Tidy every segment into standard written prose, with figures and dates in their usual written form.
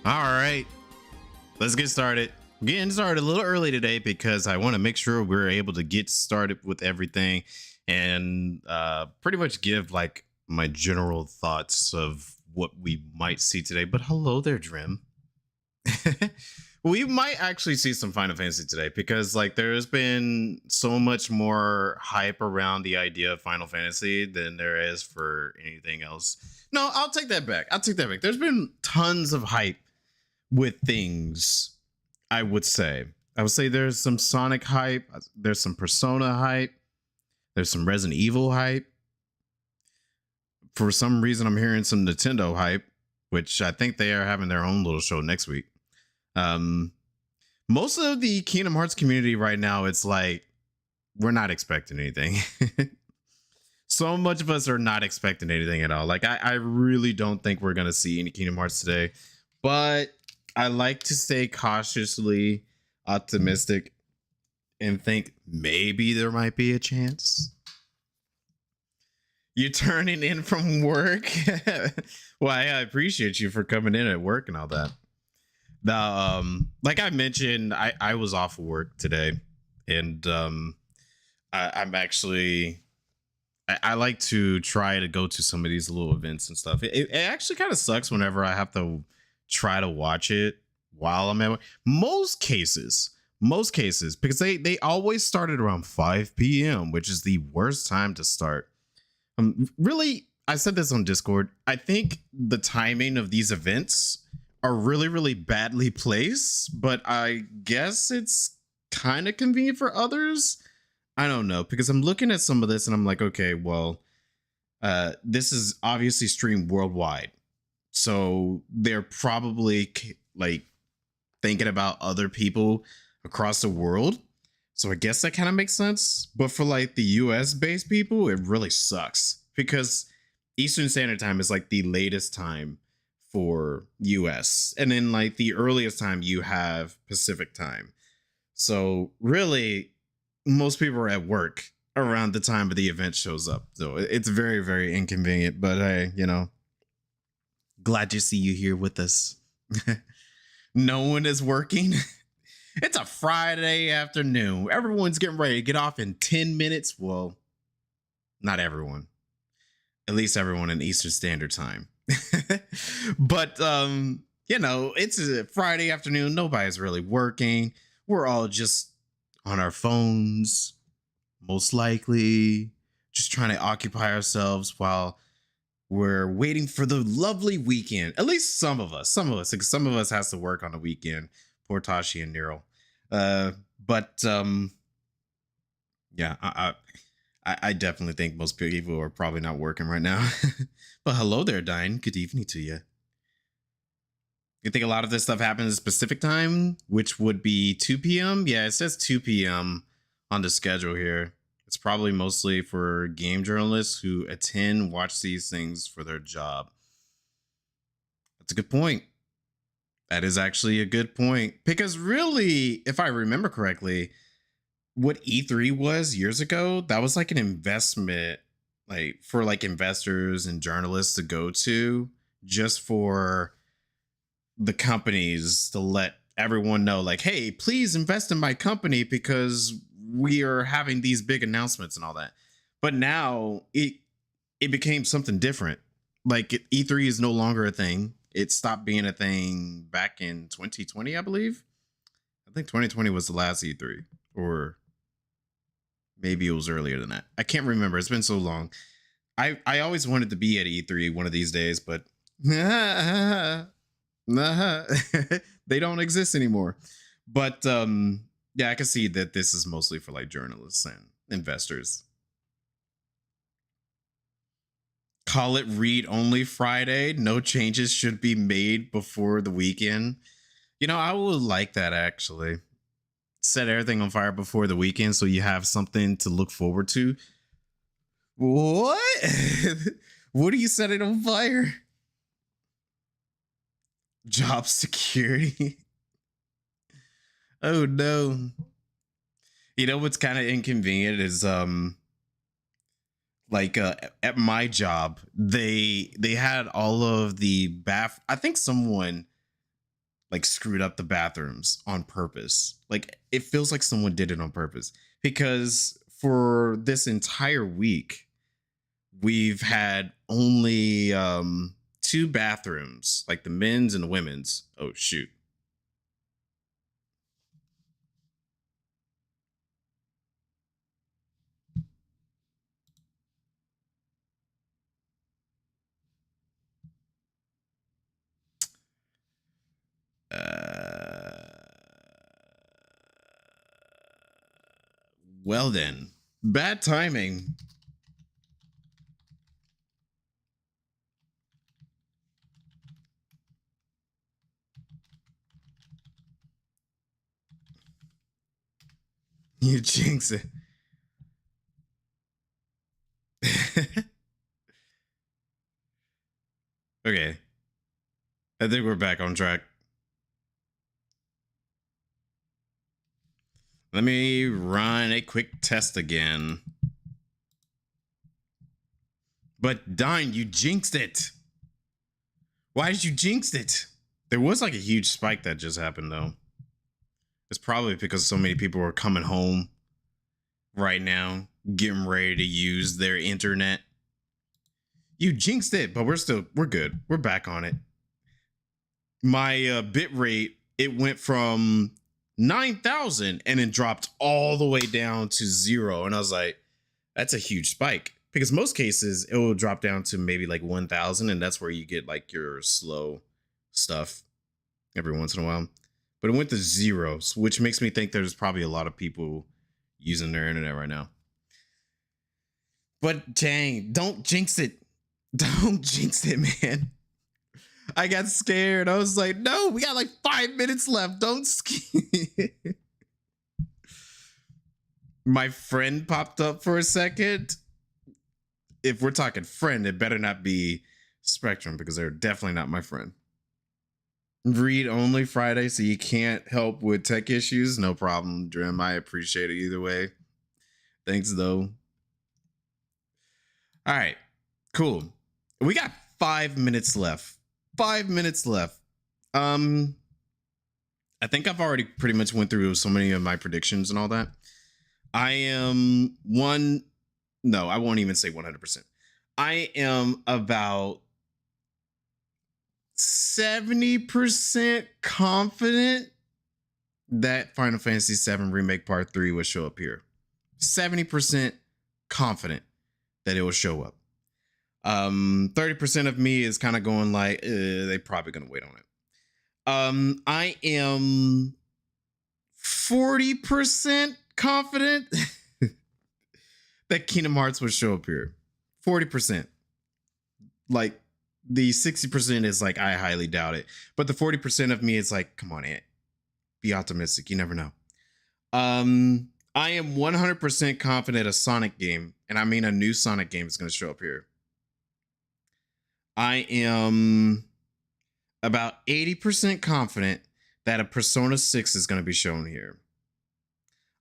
All right, let's get started. Getting started a little early today because I want to make sure we're able to get started with everything and pretty much give like my general thoughts of what we might see today. But hello there, Drim. We might actually see some Final Fantasy today because like there's been so much more hype around the idea of Final Fantasy than there is for anything else. No, I'll take that back. I'll take that back. There's been tons of hype with things. I would say there's some Sonic hype, there's some Persona hype, there's some Resident Evil hype. For some reason I'm hearing some Nintendo hype, which I think they are having their own little show next week. um Most of the Kingdom Hearts community right now, it's like we're not expecting anything. So much of us are not expecting anything at all. Like I really don't think we're gonna see any Kingdom Hearts today, but I like to stay cautiously optimistic and think maybe there might be a chance. You turning in from work? Well, I appreciate you for coming in at work and all that. Now, like I mentioned, I was off of work today, and I'm actually I like to try to go to some of these little events and stuff. It actually kind of sucks whenever I have to try to watch it while I'm at work. Most cases, because they always started around 5 p.m., which is the worst time to start. Really, I said this on Discord. I think the timing of these events are really, really badly placed, but I guess it's kind of convenient for others. I don't know, because I'm looking at some of this and I'm like, okay, well, this is obviously streamed worldwide. So they're probably like thinking about other people across the world. So I guess that kind of makes sense. But for like the US based people, it really sucks because Eastern Standard Time is like the latest time for US. And then like the earliest time you have Pacific time. So really, most people are at work around the time of the event shows up. So it's very, very inconvenient. But hey, glad to see you here with us. No one is working. It's a Friday afternoon. Everyone's getting ready to get off in 10 minutes. Well, not everyone. At least everyone in Eastern Standard Time. But it's a Friday afternoon. Nobody's really working. We're all just on our phones, most likely, just trying to occupy ourselves while we're waiting for the lovely weekend. At least some of us, because some of us has to work on the weekend. Poor Tashi and Nero. But yeah, I definitely think most people are probably not working right now. But hello there, Dine. Good evening to you. You think a lot of this stuff happens Pacific time, which would be 2 p.m.? Yeah, it says 2 p.m. on the schedule here. It's probably mostly for game journalists who watch these things for their job. That's a good point. That is actually a good point. Because really, if I remember correctly, what E3 was years ago, that was like an investment, like for like investors and journalists to go to, just for the companies to let everyone know, like, hey, please invest in my company because we are having these big announcements and all that. But now it became something different. Like E3 is no longer a thing. It stopped being a thing back in 2020, I believe. I think 2020 was the last E3, or maybe it was earlier than that. I can't remember. It's been so long. I always wanted to be at E3 one of these days, but they don't exist anymore. But yeah, I can see that this is mostly for like journalists and investors. Call it read only Friday. No changes should be made before the weekend. I would like that actually. Set everything on fire before the weekend so you have something to look forward to. What? What are you setting on fire? Job security. Oh no. What's kind of inconvenient is at my job, they had all of the I think someone like screwed up the bathrooms on purpose. Like it feels like someone did it on purpose because for this entire week we've had only two bathrooms, like the men's and the women's. Oh shoot. Well then, bad timing. You jinx it. Okay. I think we're back on track. Let me run a quick test again. But Dine, you jinxed it. Why did you jinx it? There was like a huge spike that just happened though. It's probably because so many people are coming home right now, getting ready to use their internet. You jinxed it, but we're good. We're back on it. My bit rate, it went from 9,000 and then dropped all the way down to 0. And I was like, that's a huge spike. Because most cases it will drop down to maybe like 1,000, and that's where you get like your slow stuff every once in a while. But it went to 0, which makes me think there's probably a lot of people using their internet right now. But dang, don't jinx it. Don't jinx it, man. I got scared. I was like, no, we got like 5 minutes left. Don't My friend popped up for a second. If we're talking friend, it better not be Spectrum because they're definitely not my friend. Read only Friday, so you can't help with tech issues. No problem, Drim. I appreciate it either way. Thanks, though. All right, cool. We got 5 minutes left. 5 minutes left. I think I've already pretty much went through so many of my predictions and all that. I am no, I won't even say 100%. I am about 70% confident that Final Fantasy VII Remake Part 3 will show up here. 70% confident that it will show up. 30% of me is kind of going like, they probably gonna wait on it. I am 40% confident that Kingdom Hearts will show up here. 40%. Like the 60% is like, I highly doubt it. But the 40% of me is like, come on, Ant. Be optimistic. You never know. I am 100% confident a Sonic game, and I mean a new Sonic game, is going to show up here. I am about 80% confident that a Persona 6 is going to be shown here.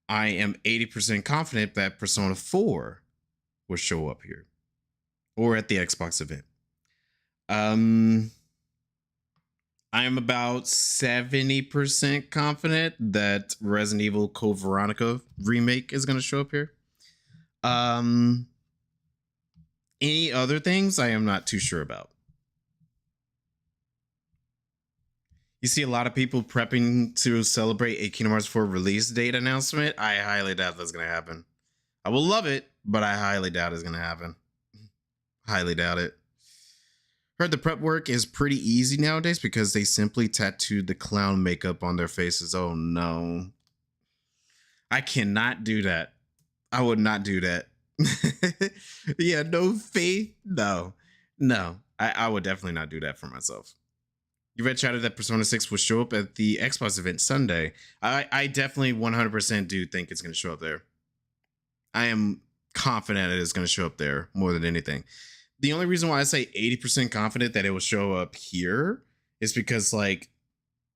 I am 80% confident that Persona 4 will show up here or at the Xbox event. I am about 70% confident that Resident Evil Code Veronica remake is going to show up here. Any other things I am not too sure about. You see a lot of people prepping to celebrate a Kingdom Hearts 4 release date announcement. I highly doubt that's going to happen. I will love it, but I highly doubt it's going to happen. Highly doubt it. Heard the prep work is pretty easy nowadays because they simply tattooed the clown makeup on their faces. Oh no. I cannot do that. I would not do that. Yeah, no faith. No. I would definitely not do that for myself. You read chatter that Persona 6 will show up at the Xbox event Sunday. I definitely 100% do think it's going to show up there. I am confident it is going to show up there more than anything. The only reason why I say 80% confident that it will show up here is because like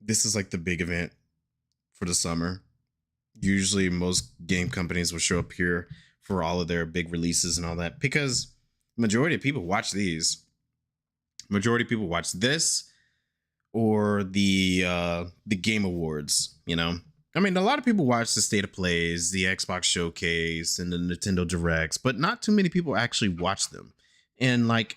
this is like the big event for the summer. Usually most game companies will show up here for all of their big releases and all that because majority of people watch these. Majority of people watch this, or the Game Awards, you know. I mean, a lot of people watch the State of Plays, the Xbox Showcase, and the Nintendo Directs, but not too many people actually watch them. And like,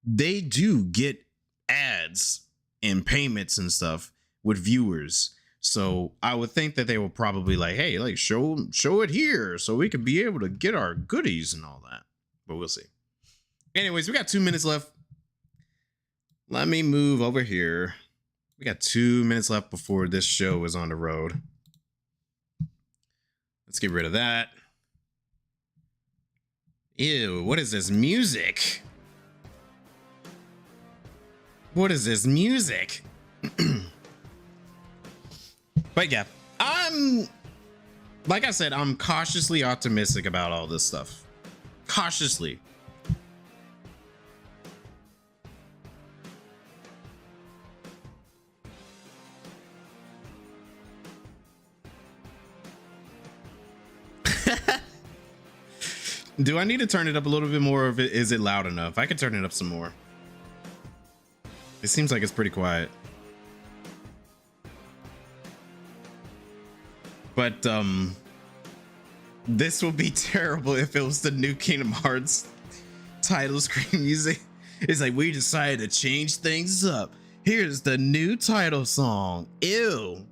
they do get ads and payments and stuff with viewers. So I would think that they will probably like, hey, like show it here so we could be able to get our goodies and all that. But we'll see. Anyways, we got 2 minutes left. Let me move over here. We got 2 minutes left before this show is on the road. Let's get rid of that. Ew, what is this music? What is this music? But yeah, like I said, I'm cautiously optimistic about all this stuff. Cautiously. Do I need to turn it up a little bit more, or is it loud enough? I can turn it up some more. It seems like it's pretty quiet. But this will be terrible if it was the new Kingdom Hearts title screen music. It's like, we decided to change things up. Here's the new title song. Ew.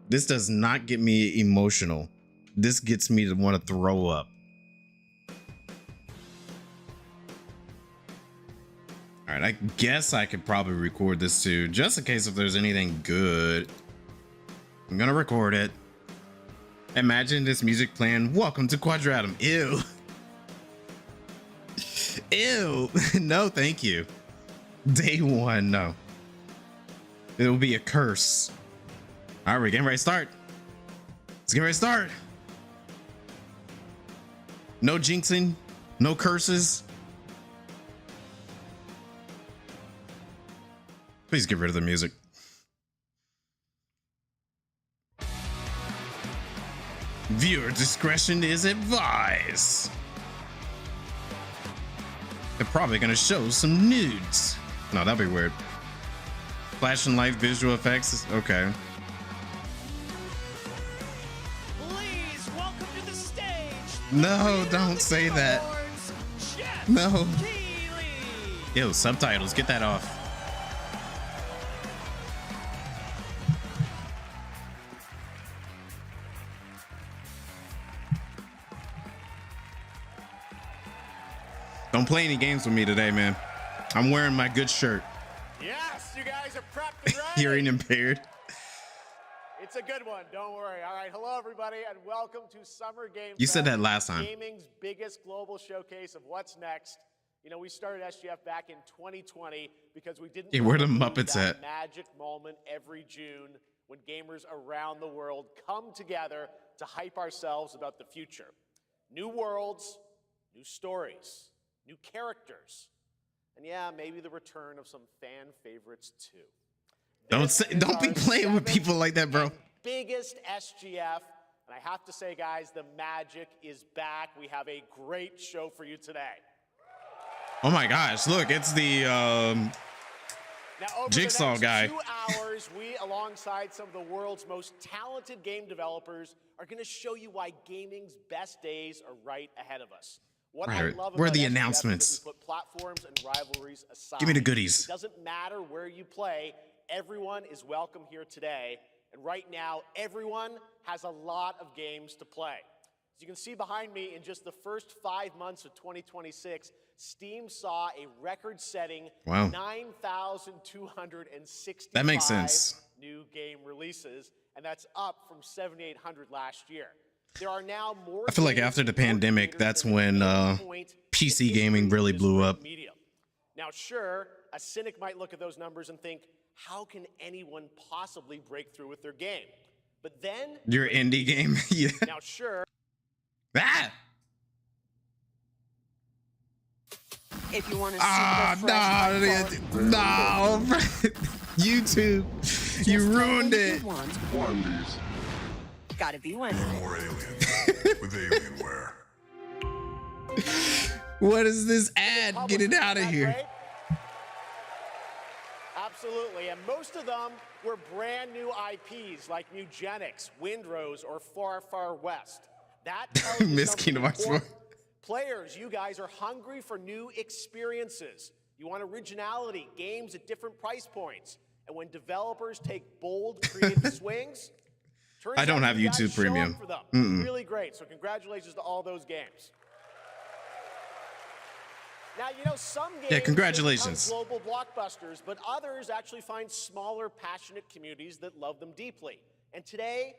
This does not get me emotional. This gets me to want to throw up. All right, I guess I could probably record this too, just in case if there's anything good. I'm gonna record it. Imagine this music playing, welcome to Quadratum. Ew. Ew. No, thank you. Day one, no. It will be a curse. All right, we're getting ready to start. Let's get ready to start. No jinxing, no curses. Please get rid of the music. Viewer discretion is advised. They're probably gonna show some nudes. No, that'd be weird. Flash and light visual effects. Okay. Please welcome to the stage. No, don't say that. No. Ew, subtitles. Get that off. Don't play any games with me today, man. I'm wearing my good shirt. Yes, you guys are prepped and ready. Hearing impaired. It's a good one. Don't worry. All right. Hello, everybody, and welcome to Summer Game You Fest, said that last time. Gaming's biggest global showcase of what's next. You know, we started SGF back in 2020 because we didn't. Hey, where the lose Muppets that at? magic moment every June when gamers around the world come together to hype ourselves about the future. New worlds, new stories, new characters, and yeah, maybe the return of some fan favorites too. Don't be playing with people like that, bro. Biggest SGF, and I have to say, guys, the magic is back. We have a great show for you today. Oh my gosh, look, it's the Now, over Jigsaw the next guy. 2 hours, we, alongside some of the world's most talented game developers, are going to show you why gaming's best days are right ahead of us. What I Right. love Where are about the SGF is that announcements? we put platforms and rivalries aside. Give me the goodies. It doesn't matter where you play. Everyone is welcome here today. And right now, everyone has a lot of games to play. As you can see behind me, in just the first 5 months of 2026, Steam saw a record-setting Wow. 9,265 That makes sense. new game releases, and that's up from 7,800 last year. There are now more. I feel like games after the and more pandemic, creators that's than when at any point in PC the gaming history really of this blew great up. medium. Now, sure, a cynic might look at those numbers and think, how can anyone possibly break through with their game? But then Your indie game. Yeah. now, sure. If you want to see Ah, the fresh no, no. YouTube, you ruined it. Wendy's. Gotta be Wendy's. More aliens with Alienware. What is this ad? Get it out of here. Absolutely, and most of them were brand new IPs like Mugenics, Windrose, or Far Far West. That tells you Miss something Kingdom Hearts 4. important. Players, you guys are hungry for new experiences. You want originality, games at different price points. And when developers take bold, creative swings, turns I don't out have you guys YouTube show up Premium. for them. Really great. So congratulations to all those games. Now, you know, some games Yeah, congratulations. become global blockbusters, but others actually find smaller, passionate communities that love them deeply. And today,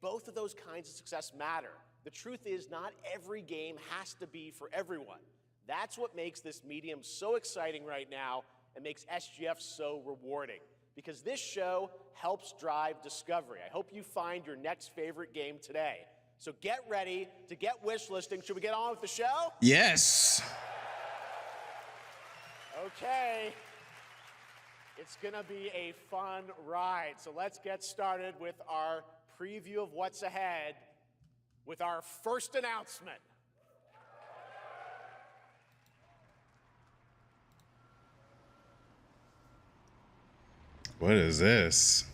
both of those kinds of success matter. The truth is, not every game has to be for everyone. That's what makes this medium so exciting right now and makes SGF so rewarding. Because this show helps drive discovery. I hope you find your next favorite game today. So get ready to get wish listing. Should we get on with the show? Yes. Okay. It's gonna be a fun ride. So let's get started with our preview of what's ahead with our first announcement. What is this?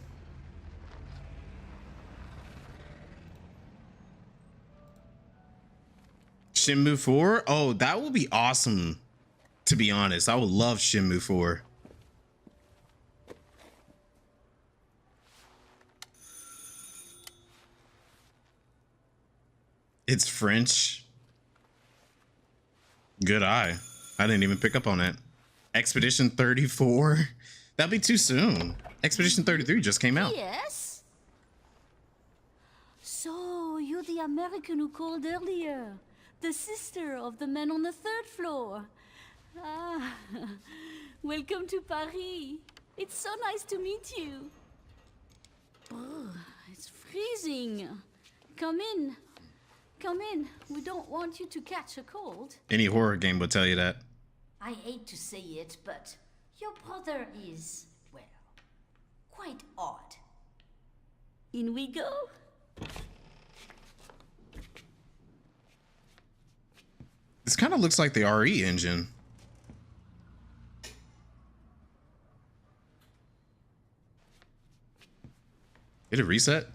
Shenmue 4? Oh, that would be awesome. To be honest, I would love Shenmue 4. It's French. Good eye. I didn't even pick up on that. Expedition 34? That'd be too soon. Expedition 33 just came out. Yes? So, you're the American who called earlier. The sister of the man on the third floor. Ah, welcome to Paris. It's so nice to meet you. Brr, it's freezing. Come in. Come in. We don't want you to catch a cold. Any horror game would tell you that. I hate to say it, but your brother is, well, quite odd. In we go. This kind of looks like the RE engine. Did it reset?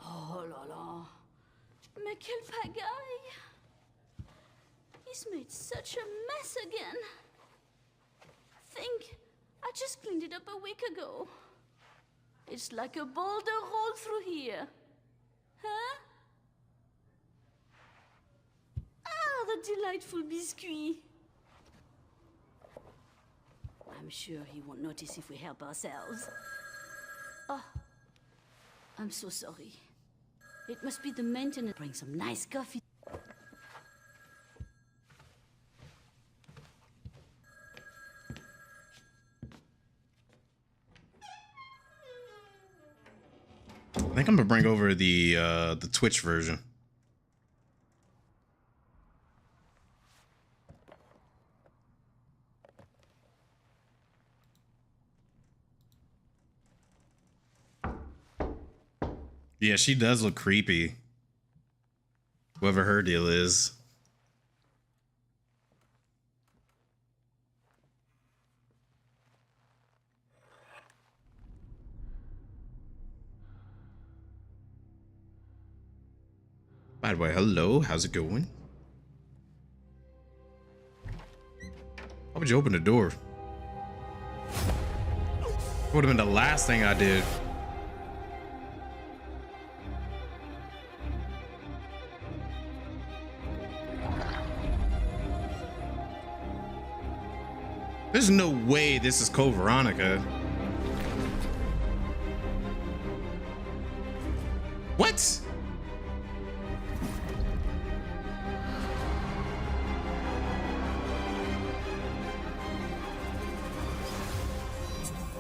Oh la la. Mais quelle pagaille. He's made such a mess again. Think, I just cleaned it up a week ago. It's like a boulder rolled through here. Huh? Ah, the delightful biscuit. I'm sure he won't notice if we help ourselves. Oh, I'm so sorry. It must be the maintenance. Bring some nice coffee. I think I'm gonna bring over the Twitch version. Yeah, she does look creepy. Whoever her deal is. By the way, hello, how's it going? Why would you open the door? Would have been the last thing I did. There's no way this is Code Veronica. What?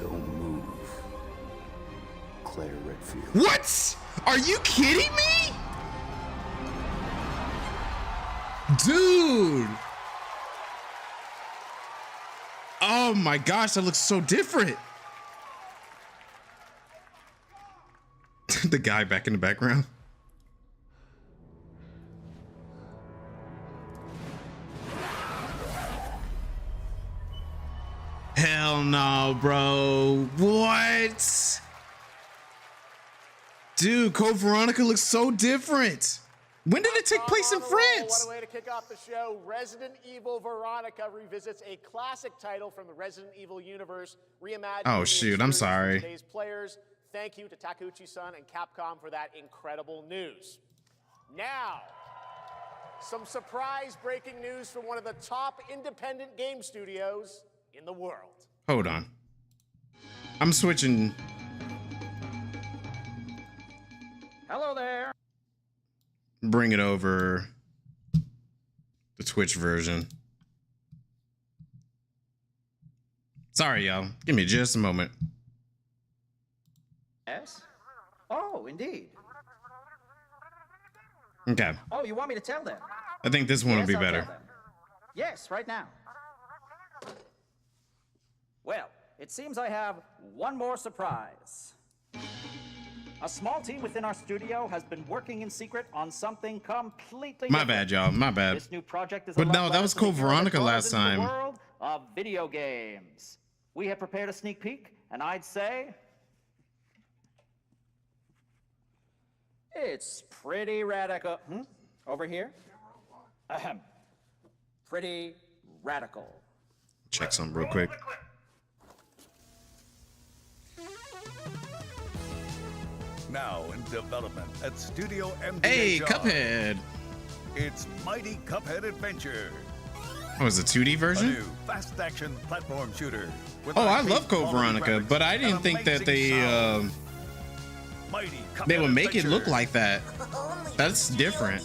Don't move. Claire Redfield. What? Are you kidding me? Dude. Oh my gosh, that looks so different. The guy back in the background. Hell no, bro. What? Dude, Code Veronica looks so different. When did it take place in France? What a way to kick off the show. Resident Evil Veronica revisits a classic title from the Resident Evil universe, reimagined. Oh, shoot, I'm sorry. Today's players. Thank you to Takeuchi-san and Capcom for that incredible news. Now, some surprise breaking news from one of the top independent game studios in the world. Hold on. I'm switching. Hello there. Bring it over the Twitch version. Sorry, y'all. Give me just a moment. Yes? Oh, indeed. Okay. Oh, you want me to tell them? I think this one will be I'll better. tell them. Yes, right now. Well, it seems I have one more surprise. A small team within our studio has been working in secret on something completely My different. bad, y'all. My bad. This new project is But a no, love that letter was to the Code era that Veronica draws last into the time. world of video games. We have prepared a sneak peek, and I'd say it's pretty radical. Over here? Ahem. Pretty radical. Check something real quick. Now in development at Studio MDHR. Hey, Cuphead. It's Mighty Cuphead Adventure. Oh, is it 2D A version? new fast-action platform shooter. with Oh, I arcade love Code quality Veronica, graphics but I didn't and think that amazing they sound. Mighty they Cuphead would make it look Adventure. like that. That's different.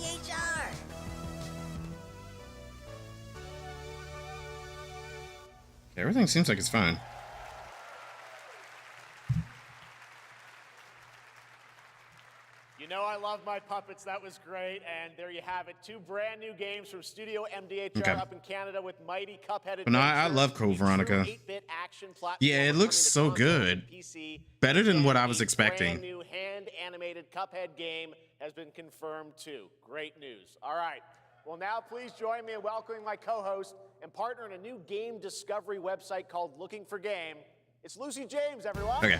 Everything seems like it's fine. You know I love my puppets. That was great. And there you have it. 2 brand new games from Studio MDHR Okay. up in Canada with Mighty Cuphead But no, I Adventure, love Code a true Veronica. 8-bit action platformer Yeah, it looks coming so to console good. and PC. Better than And what I was a expecting. Brand new hand-animated Cuphead game has been confirmed too. Great news. All right. Well, now please join me in welcoming my co-host and partner in a new game discovery website called Looking for Game. It's Lucy James, everyone. Okay.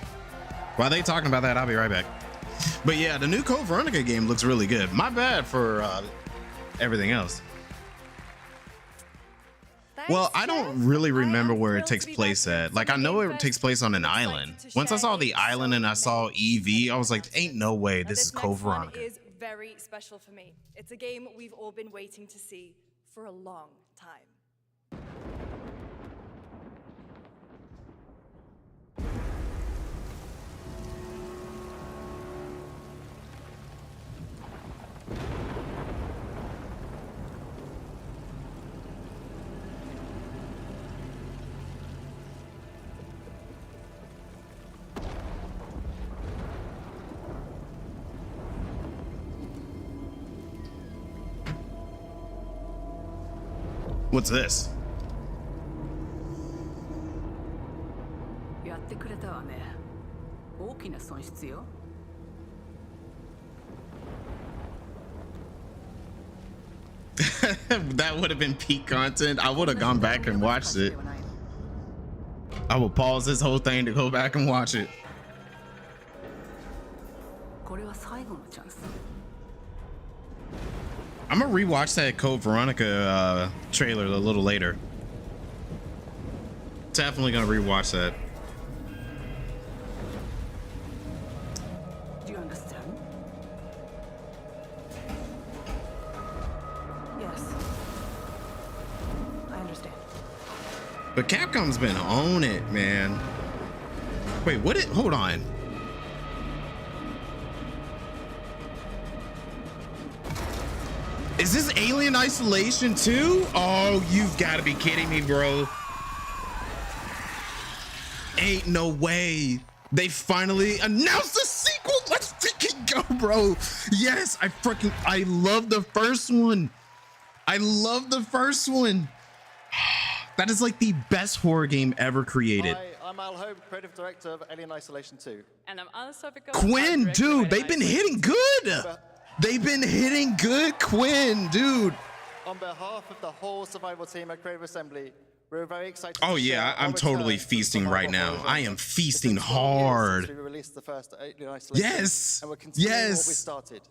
While they talking about that, I'll be right back. But yeah, the new Code Veronica game looks really good. My bad for everything else. Well, I don't really remember where it takes place at. Like, I know it takes place on an island. Once I saw the island and I saw EV, I was like, ain't no way this is Code next one Veronica. is very special for me. It's a game we've all been waiting to see for a long time. What's this? やってくれたわね。大きな損失よ。That would have been peak content. I would have gone back and watched it. I will pause this whole thing to go back and watch it. これは最後のチャンス。 I'm gonna rewatch that Code Veronica trailer a little later. Definitely gonna rewatch that. Do you understand? Yes. I understand. But Capcom's been on it, man. Wait, what? Hold on. Is this Alien Isolation 2? Oh, you've got to be kidding me, bro. Ain't no way. They finally announced a sequel. Let's freaking go, bro. Yes, I love the first one. I love the first one. That is like the best horror game ever created. Hi, I'm Al Hope, creative director of Alien Isolation 2. And I'm Alice Quinn, dude, they've been hitting good. They've been hitting good, Quinn, dude. On behalf of the whole survival team at Creative Assembly, We're very excited. Oh to yeah, share I'm our totally return to the feasting right survival now. horror I genre. am It's feasting been 12 years hard. since we released the first Alien Isolation, Yes. and we're continuing what we Yes. started,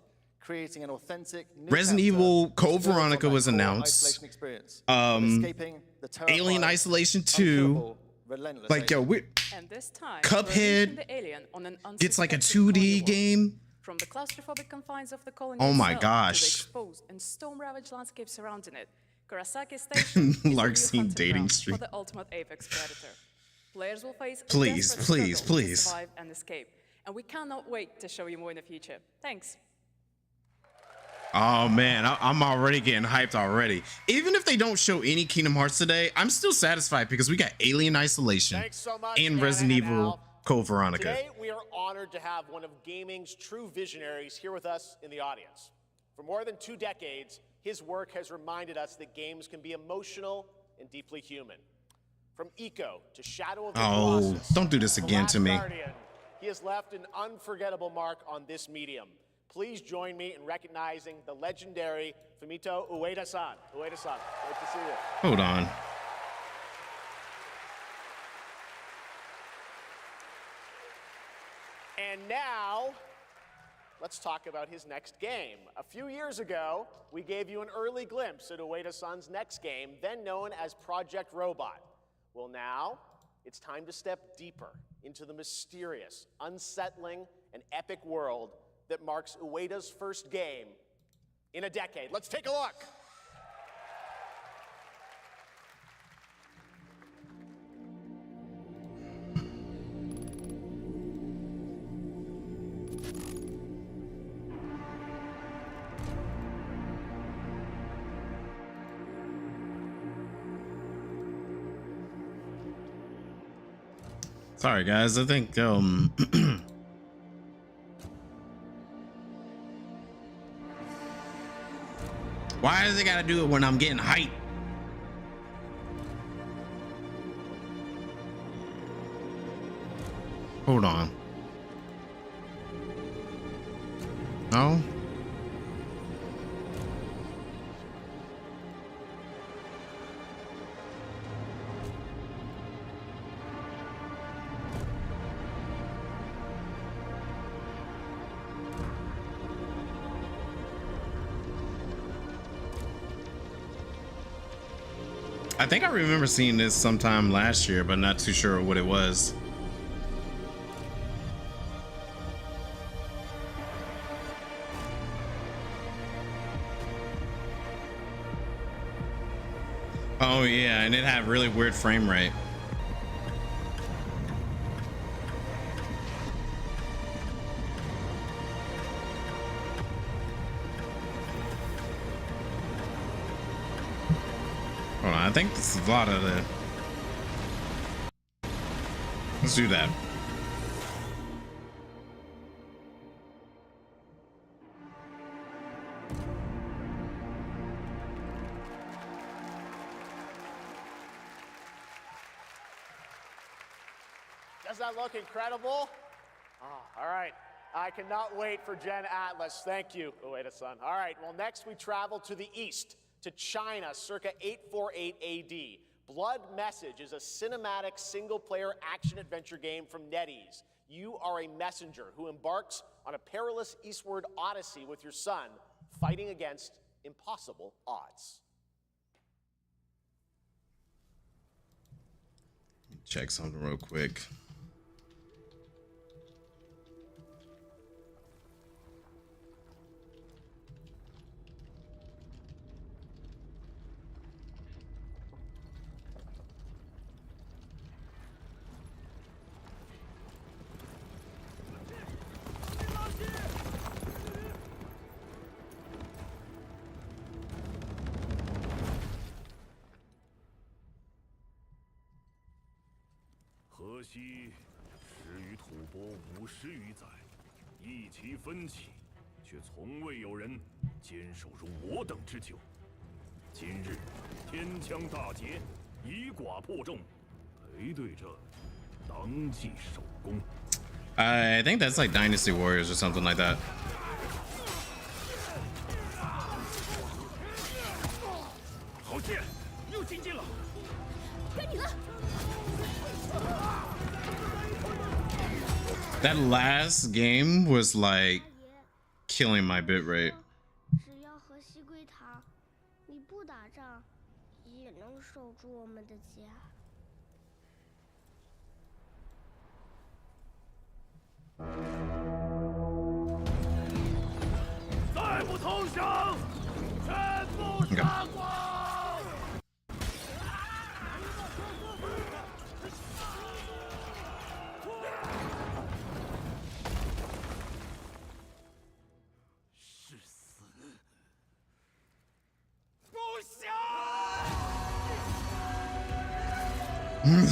creating an authentic new Resident chapter Evil which Code builds on Veronica that was core announced. isolation experience, while escaping the Alien terrifying, Isolation 2. unkillable, relentless Like yo, alien. And this time, Cuphead gets like a 2D game. From the claustrophobic confines of the colony Oh my itself gosh. to the exposed and storm-ravaged landscape surrounding it, Kurosaki Station is the new Larkstein hunting dating ground stream. for the ultimate apex predator. Players will face a Please, desperate please, struggle to please. survive and escape, and we cannot wait to show you more in the future. Thanks. Oh man, I'm already getting hyped already. Even if they don't show any Kingdom Hearts today, I'm still satisfied because we got Alien Isolation Thanks so much, and Anna Resident and Evil Al. Code Veronica. Today, we are honored to have one of gaming's true visionaries here with us in the audience. For more than 2 decades, his work has reminded us that games can be emotional and deeply human. From Eco to Shadow of the Oh, Colossus, don't do this to again Last to me. Guardian, he has left an unforgettable mark on this medium. Please join me in recognizing the legendary Fumito Ueda-san. Ueda-san, great to see you. Hold on. And now, let's talk about his next game. A few years ago, we gave you an early glimpse at Ueda-san's next game, then known as Project Robot. Well, now, it's time to step deeper into the mysterious, unsettling, and epic world that marks Ueda's first game in a decade. Let's take a look. Sorry guys, I think why does it gotta do it when I'm getting hyped? Hold on. No? I think I remember seeing this sometime last year, but not too sure what it was. Oh yeah, and it had really weird frame rate. Hold on, I think this is a lot of the... Let's do that. Does that look incredible? Oh, all right. I cannot wait for Gen Atlas. Thank you, Ueda-san. All right, well, next we travel to the east, to China, circa 848 AD. Blood Message is a cinematic single-player action-adventure game from NetEase. You are a messenger who embarks on a perilous eastward odyssey with your son, fighting against impossible odds. Check something real quick. I think that's like Dynasty Warriors or something like that. That last game was like killing my bitrate. 只要和西归塔，你不打仗，也能守住我们的家。再不投降，全部杀光！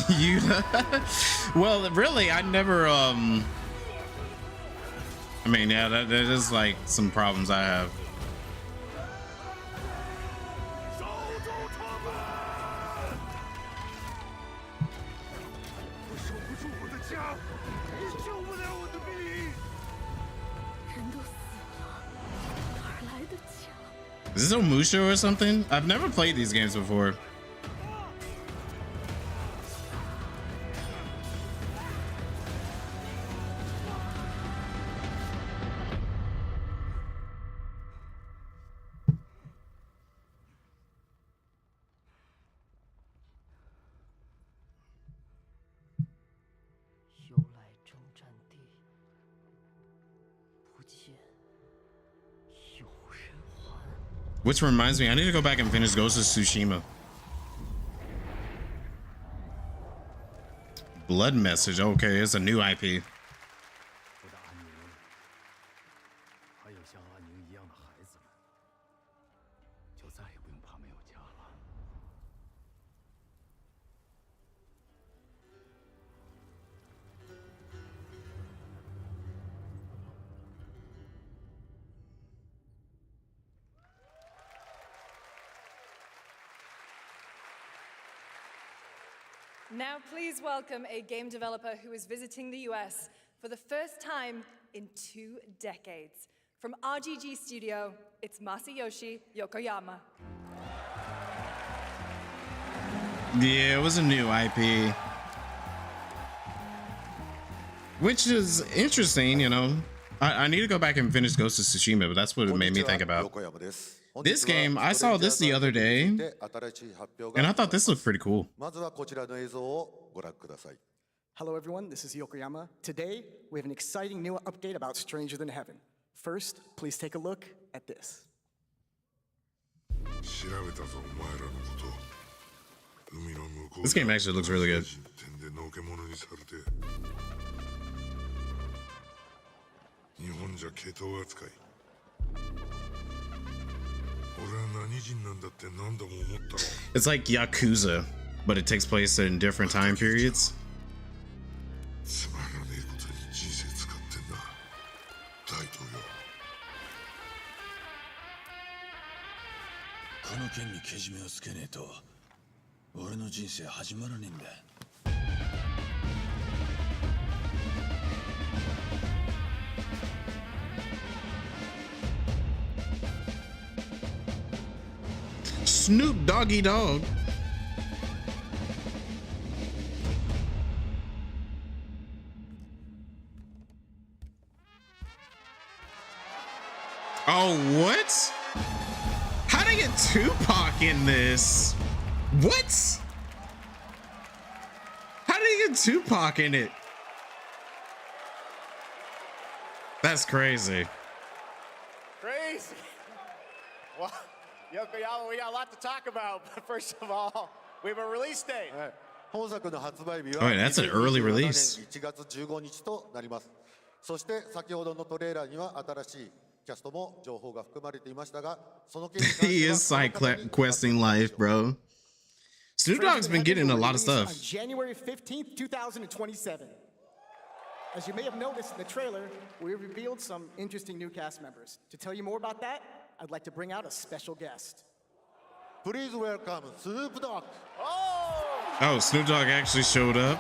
You well, really, I never I mean, yeah, that is like some problems I have. Is this Omusha or something? I've never played these games before. Which reminds me, I need to go back and finish Ghost of Tsushima. Blood Message. Okay, it's a new IP. Now please welcome a game developer who is visiting the US for the first time in 2 decades. From RGG Studio, it's Masayoshi Yokoyama. Yeah, it was a new IP. Which is interesting, you know. I need to go back and finish Ghost of Tsushima, but that's what it made me think about. This game, I saw this the other day, and I thought this looked pretty cool. Hello everyone, this is Yokoyama. Today, we have an exciting new update about Stranger Than Heaven. First, please take a look at this. This game actually looks really good. It's like Yakuza, but it takes place in different time periods. Snoop Doggy Dogg. Oh, what? How'd I get Tupac in this? What? How did he get Tupac in it? That's crazy. Crazy. Well, Yokoyama, we got a lot to talk about. But first of all, we have a release date. Oh, wait, that's an early release. 1月15日となります。そして先ほどのトレーラーには新しいキャストも情報が含まれていましたが、その件に関しては He is side questing life, bro. Snoop Dogg's been getting a lot of stuff. On January 15th, 2027. As you may have noticed in the trailer, we revealed some interesting new cast members. To tell you more about that, I'd like to bring out a special guest. Please welcome Snoop Dogg. Oh, Snoop Dogg actually showed up.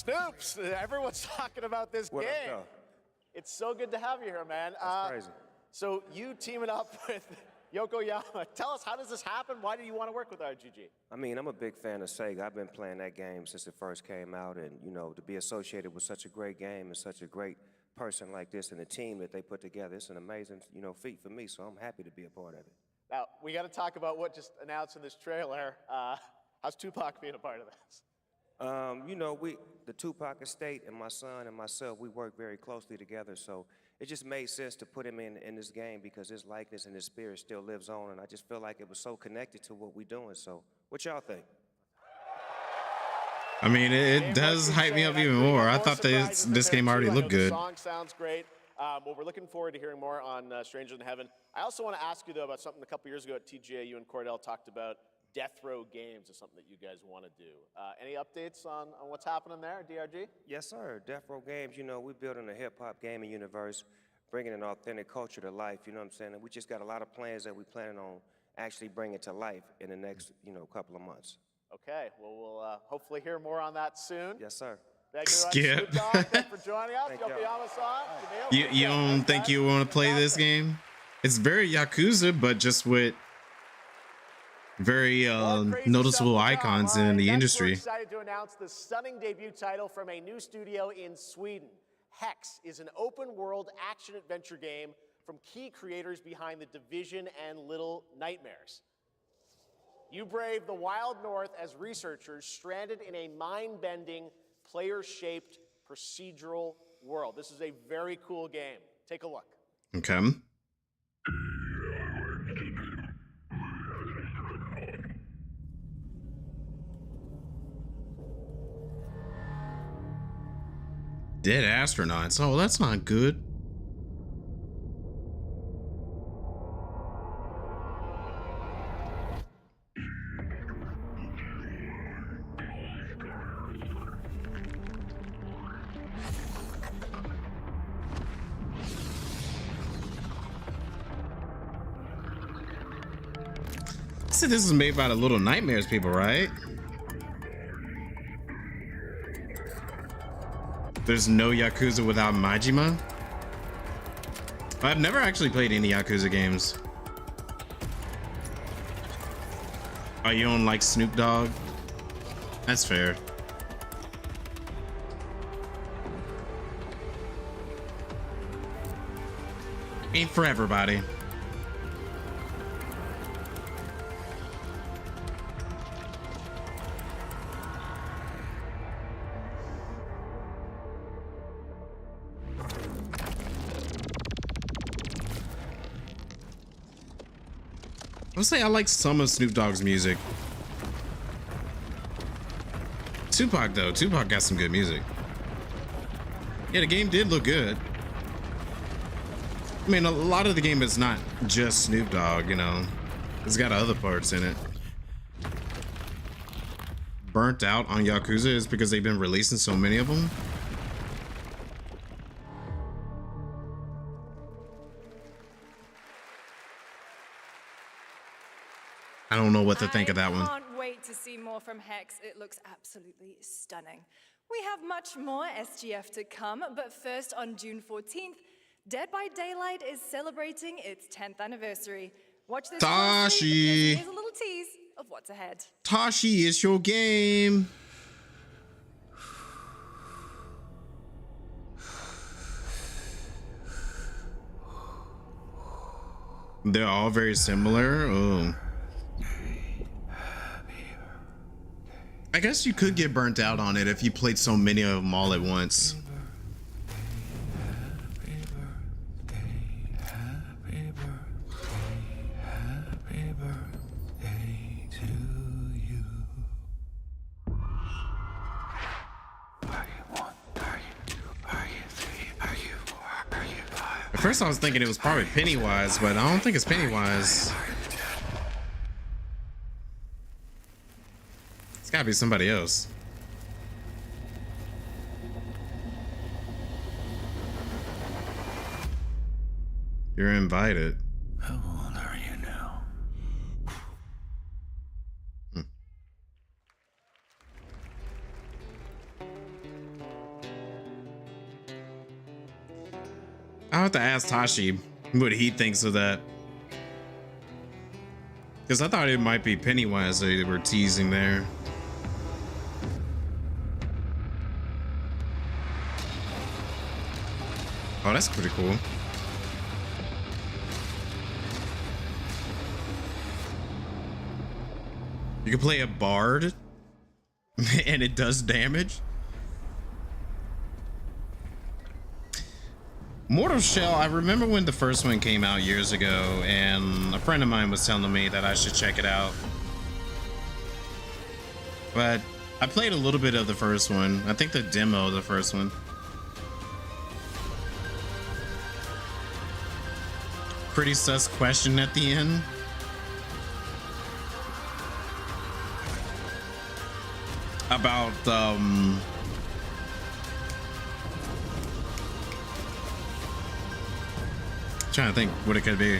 Snoops, everyone's talking about this What up, game. though? It's so good to have you here, man. That's crazy. So you teaming up with Yokoyama. Tell us, how does this happen? Why do you want to work with RGG? I mean, I'm a big fan of Sega. I've been playing that game since it first came out, and you know, to be associated with such a great game and such a great person like this and the team that they put together, it's an amazing, you know, feat for me. So I'm happy to be a part of it. Now we got to talk about what just announced in this trailer. How's Tupac being a part of this? You know, the Tupac estate and my son and myself, we work very closely together, so it just made sense to put him in this game because his likeness and his spirit still lives on, and I just feel like it was so connected to what we're doing. So what y'all think? I mean, it does hype me up even more. I thought this game already looked good. The song sounds great. Well, we're looking forward to hearing more on Stranger Than Heaven. I also want to ask you, though, about something a couple years ago at TGA, you and Cordell talked about. Death Row Games is something that you guys want to do. Any updates on what's happening there, DRG? Yes, sir. Death Row Games, you know, we're building a hip-hop gaming universe, bringing an authentic culture to life, you know what I'm saying? And we just got a lot of plans that we're planning on actually bringing to life in the next, you know, couple of months. Okay, well, we'll hopefully hear more on that soon. Yes, sir. Thank you Skip. for joining us. Yokoyama-san. You don't think you want to play this game? It's very Yakuza, but just with very noticeable icons in the industry. We're excited to announce the stunning debut title from a new studio in Sweden. Hex is an open-world action-adventure game from key creators behind The Division and Little Nightmares. You brave the wild north as researchers stranded in a mind-bending, player-shaped procedural world. This is a very cool game. Take a look. Okay. Dead astronauts. Oh, that's not good. So this is made by the Little Nightmares people, right? There's no Yakuza without Majima? I've never actually played any Yakuza games. Oh, you don't like Snoop Dogg? That's fair. Ain't for everybody. I would say I like some of Snoop Dogg's music. Tupac though, Tupac got some good music. Yeah, the game did look good. I mean, a lot of the game is not just Snoop Dogg, you know. It's got other parts in it. Burnt out on Yakuza is because they've been releasing so many of them. I don't know what to think of that one. I can't wait to see more from Hex. It looks absolutely stunning. We have much more SGF to come, but first on June 14th, Dead by Daylight is celebrating its 10th anniversary. Watch this Tashi. Here's a little tease of what's ahead. Tashi, it's your game. They're all very similar. Oh. I guess you could get burnt out on it if you played so many of them all at once. At first I was thinking it was probably Pennywise, but I don't think it's Pennywise. It's gotta be somebody else. You're invited. How old are you now? I'll have to ask Tashi what he thinks of that. Because I thought it might be Pennywise they were teasing there. Oh, that's pretty cool. You can play a bard and it does damage. Mortal Shell, I remember when the first one came out years ago, and a friend of mine was telling me that I should check it out. But I played a little bit of the first one. I think the demo of the first one. Pretty sus question at the end. About trying to think what it could be.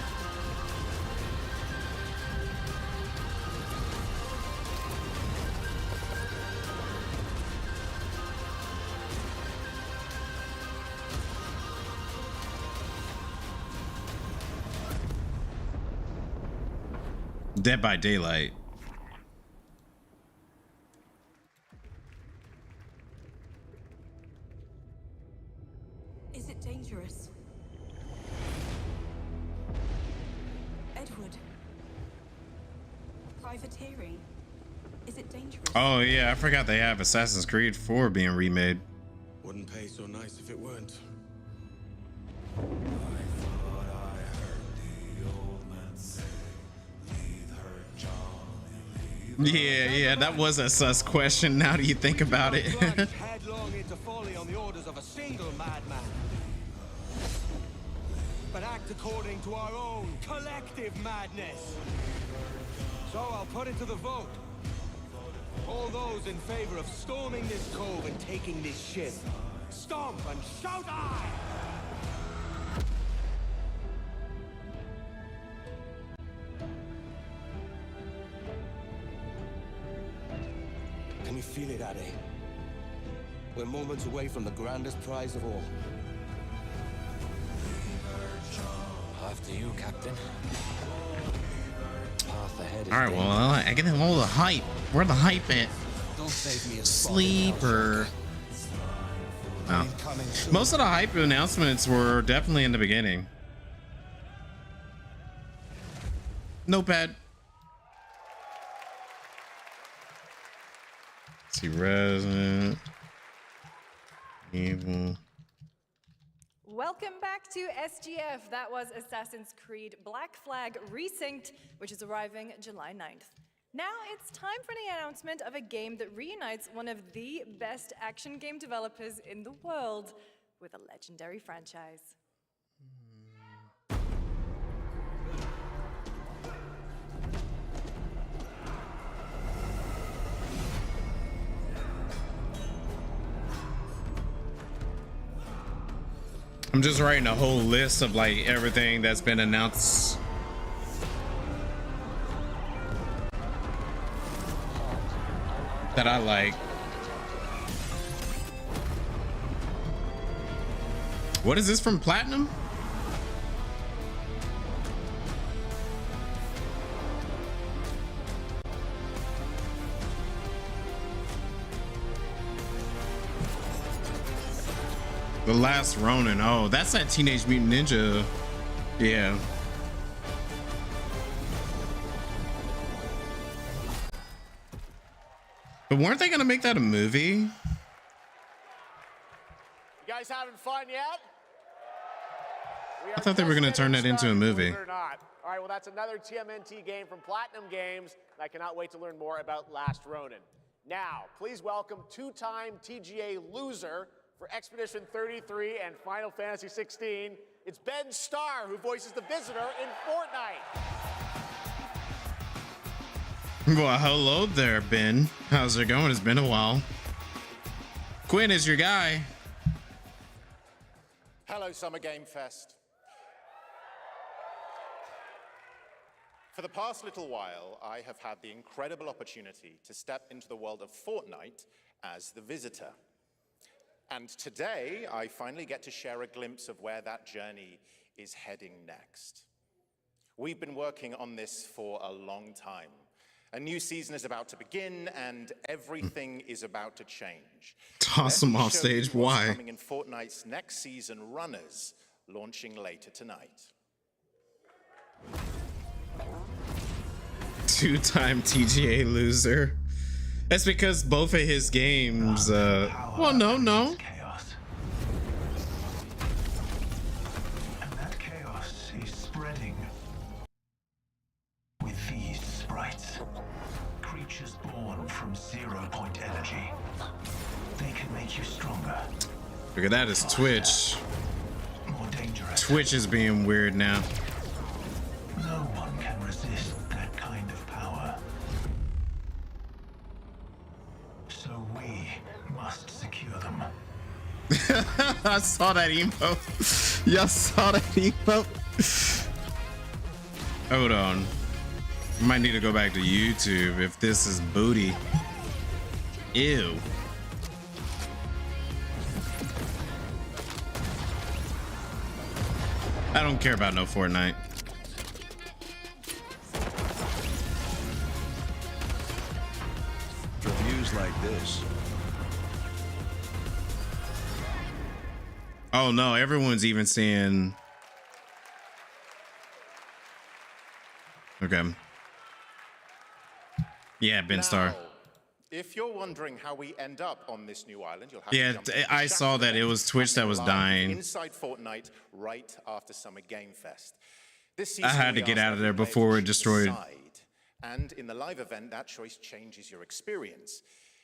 Dead by Daylight. Is it dangerous? Edward. Privateering. Is it dangerous? Oh yeah, I forgot they have Assassin's Creed 4 being remade. Wouldn't pay so nice if it weren't. Yeah, that was a sus question now that you think about it. Headlong into folly on the orders of a single madman, but act according to our own collective madness. So I'll put it to the vote. All those in favor of storming this cove and taking this ship, stomp and shout aye! Can you feel it, Addy? We're moments away from the grandest prize of all. After you, Captain. Path ahead is All right, well, I get all the hype. Where the hype at? Don't save me a Sleep or... Oh. Most of the hype announcements were definitely in the beginning. Notepad. Let's see, Resident Evil. Welcome back to SGF. That was Assassin's Creed Black Flag Resynced, which is arriving July 9th. Now it's time for the announcement of a game that reunites one of the best action game developers in the world with a legendary franchise. I'm just writing a whole list of like everything that's been announced. That I like. What is this from Platinum? The Last Ronin. Oh, that's that Teenage Mutant Ninja. Yeah. But weren't they gonna make that a movie? You guys having fun yet? I thought they were gonna turn that into a movie. Or not. All right, well, that's another TMNT game from Platinum Games, and I cannot wait to learn more about Last Ronin. Now, please welcome two-time TGA loser for Expedition 33 and Final Fantasy 16. It's Ben Starr, who voices the Visitor in Fortnite. Well, hello there, Ben. How's it going? It's been a while. Quinn is your guy. Hello, Summer Game Fest. For the past little while, I have had the incredible opportunity to step into the world of Fortnite as the Visitor. And today, I finally get to share a glimpse of where that journey is heading next. We've been working on this for a long time. A new season is about to begin, and everything is about to change. Toss them off stage. Why? Coming in Fortnite's next season, Runners, launching later tonight. Two-time TGA loser. That's because both of his games. Well, no. Chaos. And that chaos is spreading with these sprites. Creatures born from 0-point energy. They can make you stronger. Look at that, is Twitch. More dangerous. Twitch is being weird now. No one can resist that kind of power. So we must secure them. I saw that emo. Y'all saw that emo. Hold on. Might need to go back to YouTube if this is booty. Ew. I don't care about no Fortnite. Reviews like this. Oh no, everyone's even saying. Okay. Yeah, Ben Star. If you're wondering how we end up on this new island, you'll have Yeah, to jump into I the saw chat that it was Twitch that was live dying. Inside Fortnite right after Summer Game Fest. This I season, had to we get asked out of there every player before to it choose a destroyed. side. And in the live event, that choice changes your experience.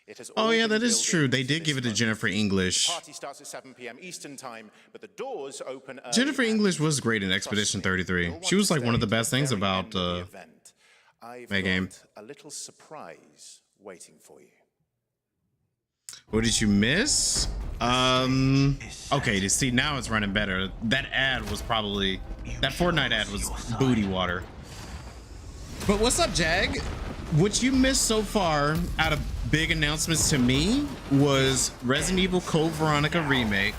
It has Oh all yeah, been that is building true. They to did this give it to moment. Jennifer English. The party starts at 7 p.m. Eastern time, but the doors open early. Jennifer English was great in Expedition 33. She was like one of the best things about I've that game. got a little surprise waiting for you. What did you miss? Okay, to see now it's running better. That ad was probably that Fortnite ad was booty water. But what's up, Jag? What you missed so far out of big announcements to me was Resident Evil Code Veronica Remake,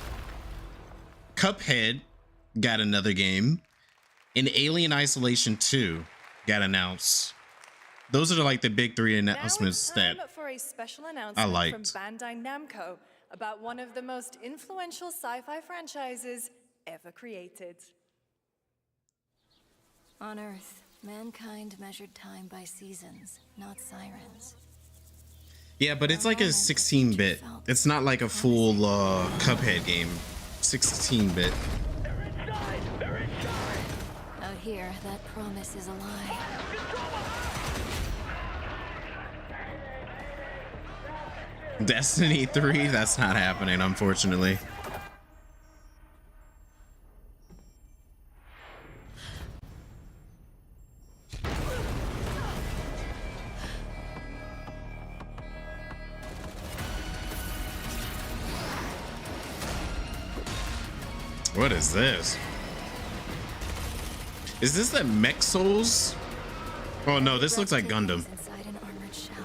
Cuphead got another game, and Alien Isolation 2 got announced. Those are like the big three announcements that Now it's time for a special announcement liked. from Bandai Namco about one of the most influential sci-fi franchises ever created. On Earth, mankind measured time by seasons, not sirens. Yeah, but it's like a 16-bit. It's not like a full Cuphead game. 16-bit. Out here, that promise is a lie. Destiny 3, that's not happening, unfortunately. What is this? Is this the Mech Souls? Oh no, this looks like Gundam. Inside an armored shell.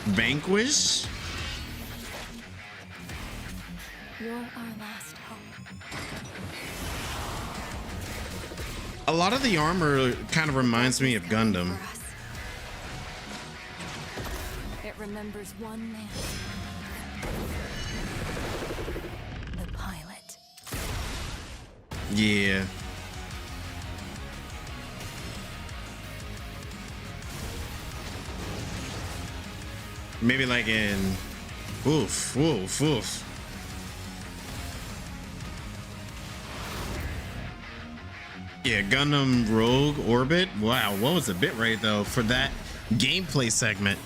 Vanquish? You're our last hope. A lot of the armor kind of reminds me of Gundam. It remembers one man. The pilot. Yeah. Maybe like in oof. Yeah, Gundam Rogue Orbit. Wow, what was the bitrate though for that gameplay segment?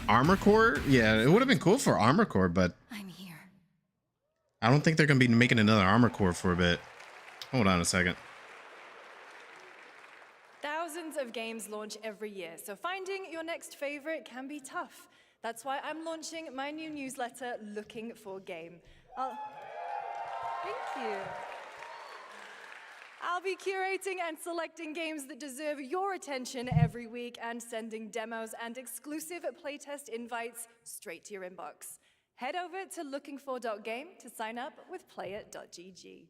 Armor Core? Yeah, it would have been cool for Armor Core, but I'm here. I don't think they're gonna be making another Armor Core for a bit. Hold on a second. Thousands of games launch every year, so finding your next favorite can be tough. That's why I'm launching my new newsletter, Looking for Game. Thank you. I'll be curating and selecting games that deserve your attention every week and sending demos and exclusive playtest invites straight to your inbox. Head over to lookingfor.game to sign up with playit.gg.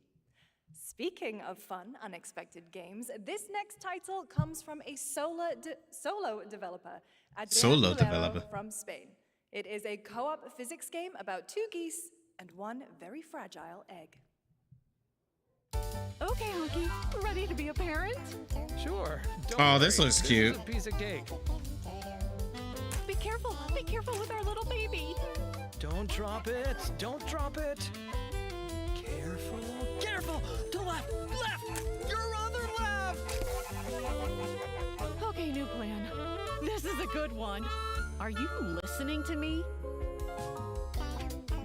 Speaking of fun, unexpected games, this next title comes from a solo developer, Adrián Mulero from Spain. It is a co-op physics game about 2 geese and 1 very fragile egg. Okay, Honky, ready to be a parent? Sure. Oh, this looks cute. This is a piece of cake. Be careful with our little baby. Don't drop it. Don't drop it. Careful. Careful. To left. Left. Your other left. Okay, new plan. This is a good one. Are you listening to me?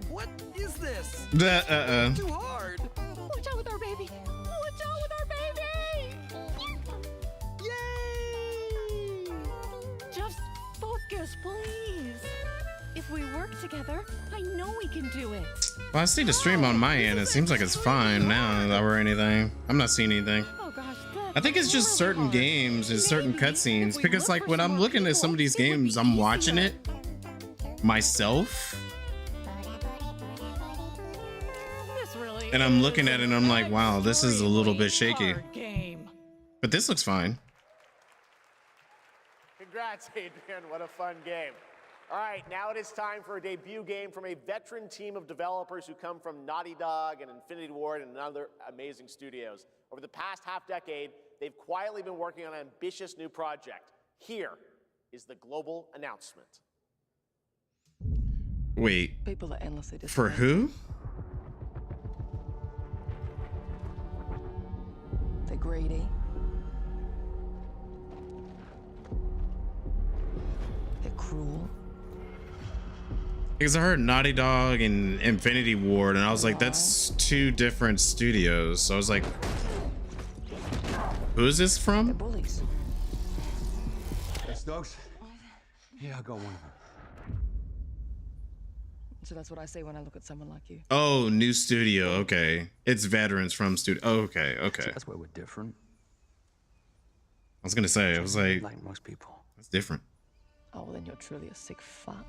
What is this? Too hard. Watch out with our baby. Watch out with our baby. Yay! Just focus, please. If we work together, I know we can do it. Well, I see the stream on my end. It seems like it's fine now or anything. I'm not seeing anything. Oh gosh, I think it's just certain games and certain cutscenes because like when I'm looking at some of these games, I'm watching it myself. And I'm looking at it and I'm like, wow, this is a little bit shaky. But this looks fine. Congrats, Adrian. What a fun game. All right, now it is time for a debut game from a veteran team of developers who come from Naughty Dog and Infinity Ward and other amazing studios. Over the past half-decade, they've quietly been working on an ambitious new project. Here is the global announcement. Wait. People are endlessly for who? They're greedy. They're cruel. Because I heard Naughty Dog and Infinity Ward, and I was like, that's 2 different studios. So I was like, who is this from? They're bullies. Yes, dogs? Yeah, I got one of them. So that's what I say when I look at someone like you. Oh, new studio. Okay. It's veterans from studio. Oh, okay. Okay. That's where we're different. I was going to say, I was like most people. That's different. Oh, well, then you're truly a sick fuck.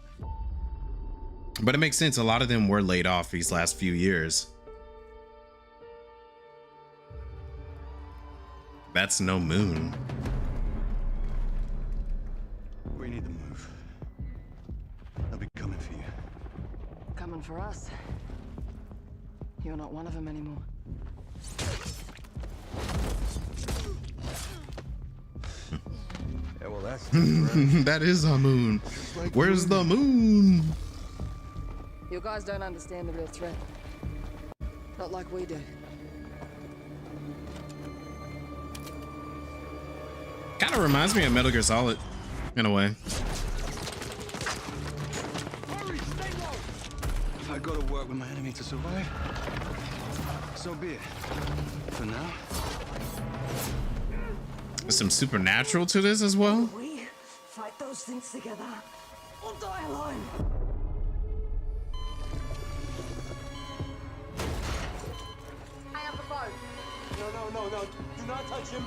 But it makes sense. A lot of them were laid off these last few years. That's no moon. We need to move. They'll be coming for you. Coming for us. You're not one of them anymore. Yeah, well, that's that is a moon. Where's the moon? You guys don't understand the real threat. Not like we do. Kind of reminds me of Metal Gear Solid, in a way. If I go to work with my enemy to survive, so be it. For now. There's some supernatural to this as well. We fight those things together. We'll die alone. I have the phone. No. Do not touch him.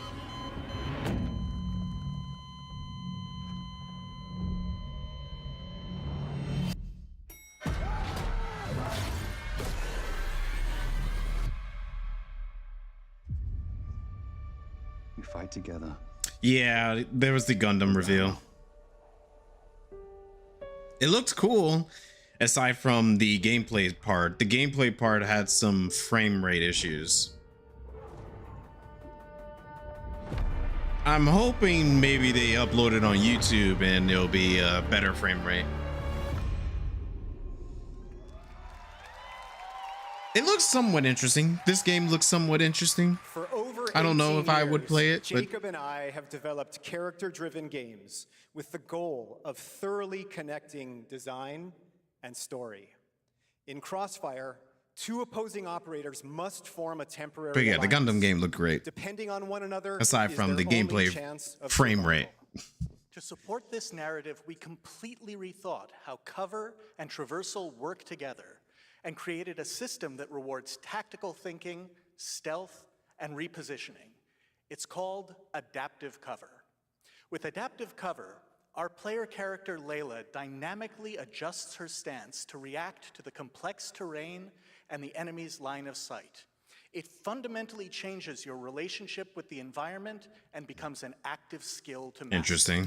We fight together. Yeah, there was the Gundam reveal. It looked cool, aside from the gameplay part. The gameplay part had some frame rate issues. I'm hoping maybe they upload it on YouTube and it'll be a better frame rate. It looks somewhat interesting. This game looks somewhat interesting. For over I don't know if I would play it, but Jacob and I have developed character-driven games with the goal of thoroughly connecting design and story. In Crossfire, 2 opposing operators must form a temporary yeah, the alliance. Gundam game looked great. Depending on one another, Aside is from their the only gameplay chance of frame survival. rate. To support this narrative, we completely rethought how cover and traversal work together and created a system that rewards tactical thinking, stealth, and repositioning. It's called adaptive cover. With adaptive cover, our player character Layla dynamically adjusts her stance to react to the complex terrain and the enemy's line of sight. It fundamentally changes your relationship with the environment and becomes an active skill to master. Interesting.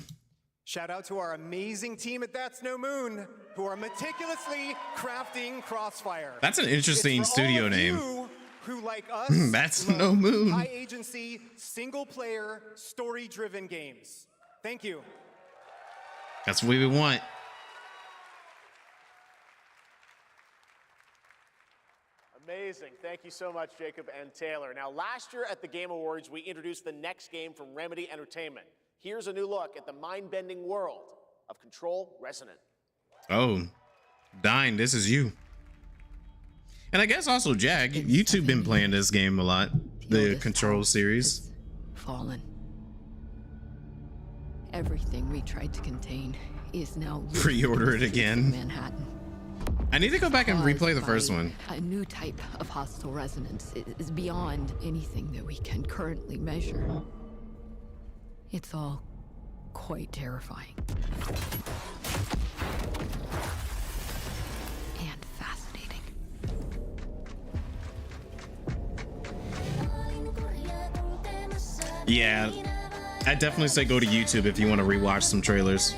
Shout out to our amazing team at That's No Moon, who are meticulously crafting Crossfire. That's an interesting It's for studio all of name. you who, like us, That's love No Moon. high agency, single player, story driven games. Thank you. That's what we want. Amazing. Thank you so much, Jacob and Taylor. Now, last year at the Game Awards, we introduced the next game from Remedy Entertainment. Here's a new look at the mind-bending world of Control Resonant. Oh, Dine, this is you. And I guess also Jag, you two been playing this game a lot, the Control series. Fallen. Everything we tried to contain is now Pre-order it again. Manhattan. I need to go back and replay the Caused first by one. A new type of hostile resonance. It is beyond anything that we can currently measure. It's all quite terrifying. And fascinating. Yeah, I'd definitely say go to YouTube if you want to rewatch some trailers.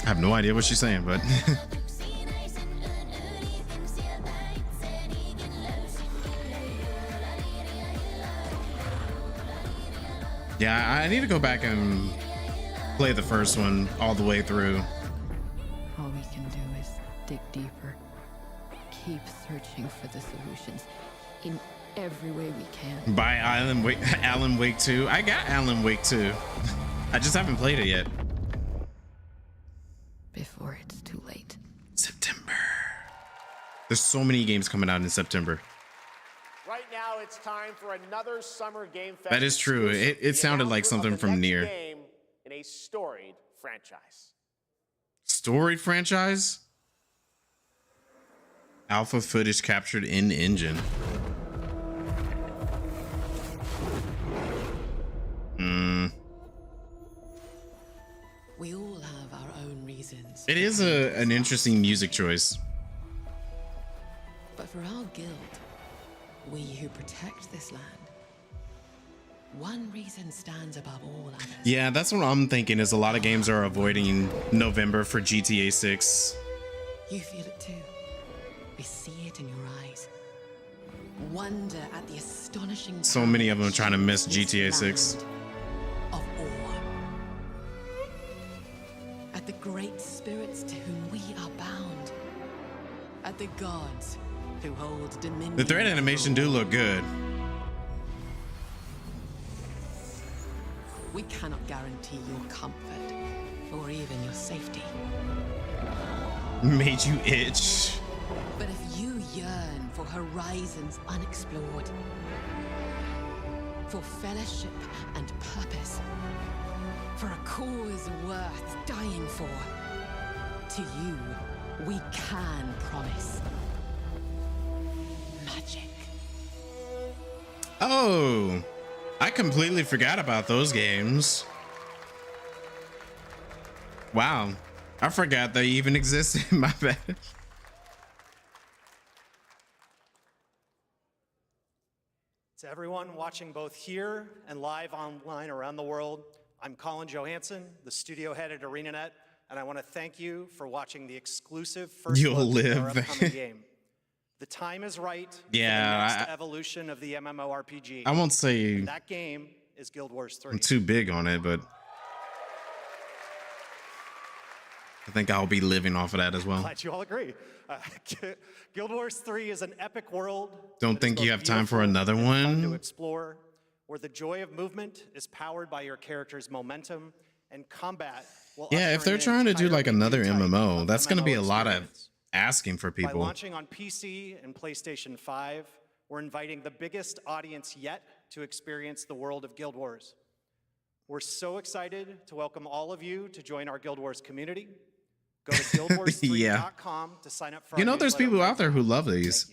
I have no idea what she's saying, but yeah, I need to go back and play the first one all the way through. All we can do is dig deeper. Keep searching for the solutions in every way we can. By Alan Wake 2. I got Alan Wake 2. I just haven't played it yet. Before it's too late. September. There's so many games coming out in September. Right now, it's time for another Summer Game Fest. That is true. exclusive, It sounded like the announcement something of from the Nier. next game in a storied franchise. Storied franchise? Alpha footage captured in engine. We all have our own reasons. It is an interesting music choice. But for our guild, we who protect this land, one reason stands above all others. Yeah, that's what I'm thinking is a lot of games are avoiding November for GTA 6. You feel it too. We see it in your eyes. Wonder at the astonishing. So many of them are trying to miss GTA 6. Of awe. At the great spirits to whom we are bound. At the gods who hold dominion. The thread animation do look good. We cannot guarantee your comfort or even your safety. Made you itch. But if you yearn for horizons unexplored, for fellowship and purpose, for a cause worth dying for, to you, we can promise magic. Oh, I completely forgot about those games. Wow, I forgot they even existed. My bad. To everyone watching both here and live online around the world, I'm Colin Johansson, the studio head at ArenaNet, and I want to thank you for watching the exclusive first You'll look at our live. upcoming game. The time is right for Yeah, the next evolution of the MMORPG. I won't say And that game is Guild Wars 3. I'm too big on it, but I think I'll be living off of that as well. Glad you all agree. Guild Wars 3 is an epic world. Don't that is think you both have time for beautiful another and fun to one. explore, where the joy of movement is powered by your character's momentum and combat will Yeah, if usher they're in trying to do like entirely another new type MMO, of that's going to be a lot of experience. asking for By people. launching on PC and PlayStation 5, we're inviting the biggest audience yet to experience the world of Guild Wars. We're so excited to welcome all of you to join our Guild Wars community. Go to guildwars3.com to sign up for You our know, there's newsletter people right out there now. who love these.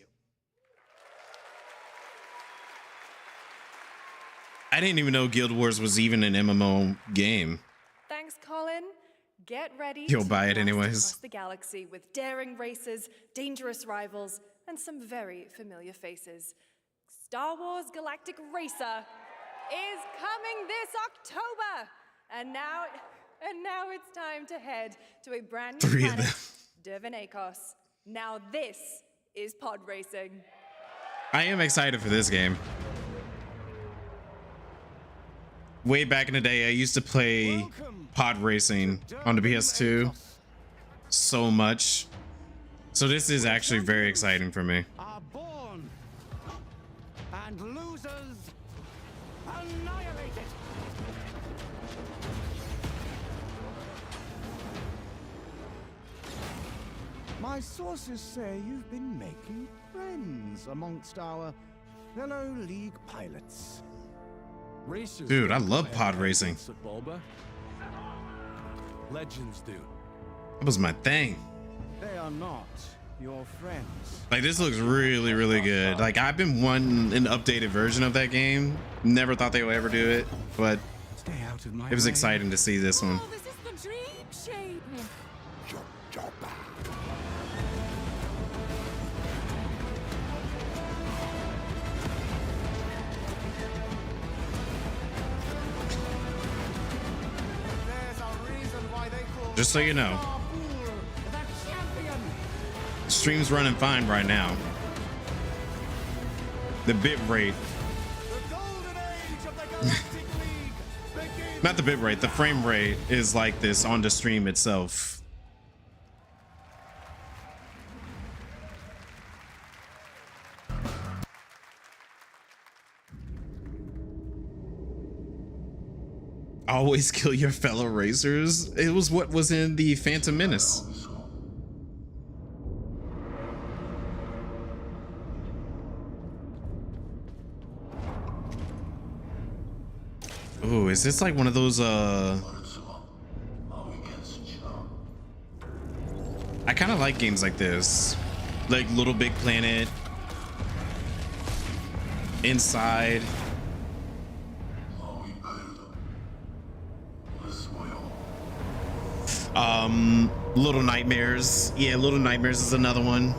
I didn't even know Guild Wars was even an MMO game. Thanks, Colin. Get ready You'll to buy it blast anyways. across the galaxy with daring races, dangerous rivals, and some very familiar faces. Star Wars Galactic Racer is coming this October, and now it's time to head to a brand new 3 of planet, Dervin Akos. Now this is pod racing. I am excited for this game. Way back in the day, I used to play pod racing on the PS2 so much. So this is actually very exciting for me. Are born, and losers annihilated. My sources say you've been making friends amongst our fellow League pilots. Racers Dude, I don't love have pod racing. arrogance at Bulba. Legends do. That was my thing. They are not your friends. Like, this looks really, really good. Like, I've been wanting an updated version of that game. Never thought they would ever do it, but Stay out of my it was way. exciting to see this one. This is the dream shape. There's a reason why they call Just so you know, Bul the champion. stream's running fine right now. The bit rate, not the bit rate, the frame rate is like this on the stream itself. Always kill your fellow racers. It was what was in the Phantom Menace. Ooh, is this like one of those I kind of like games like this. Like Little Big Planet, Inside. Little Nightmares. Yeah, Little Nightmares is another one.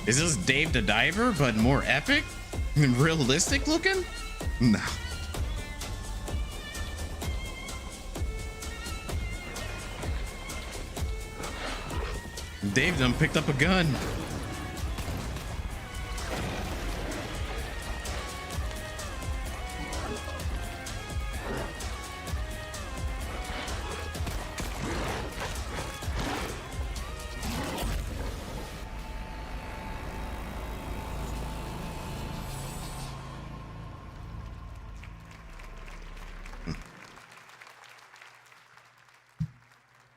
Is this Dave the Diver, but more epic and realistic looking? No. Dave done picked up a gun.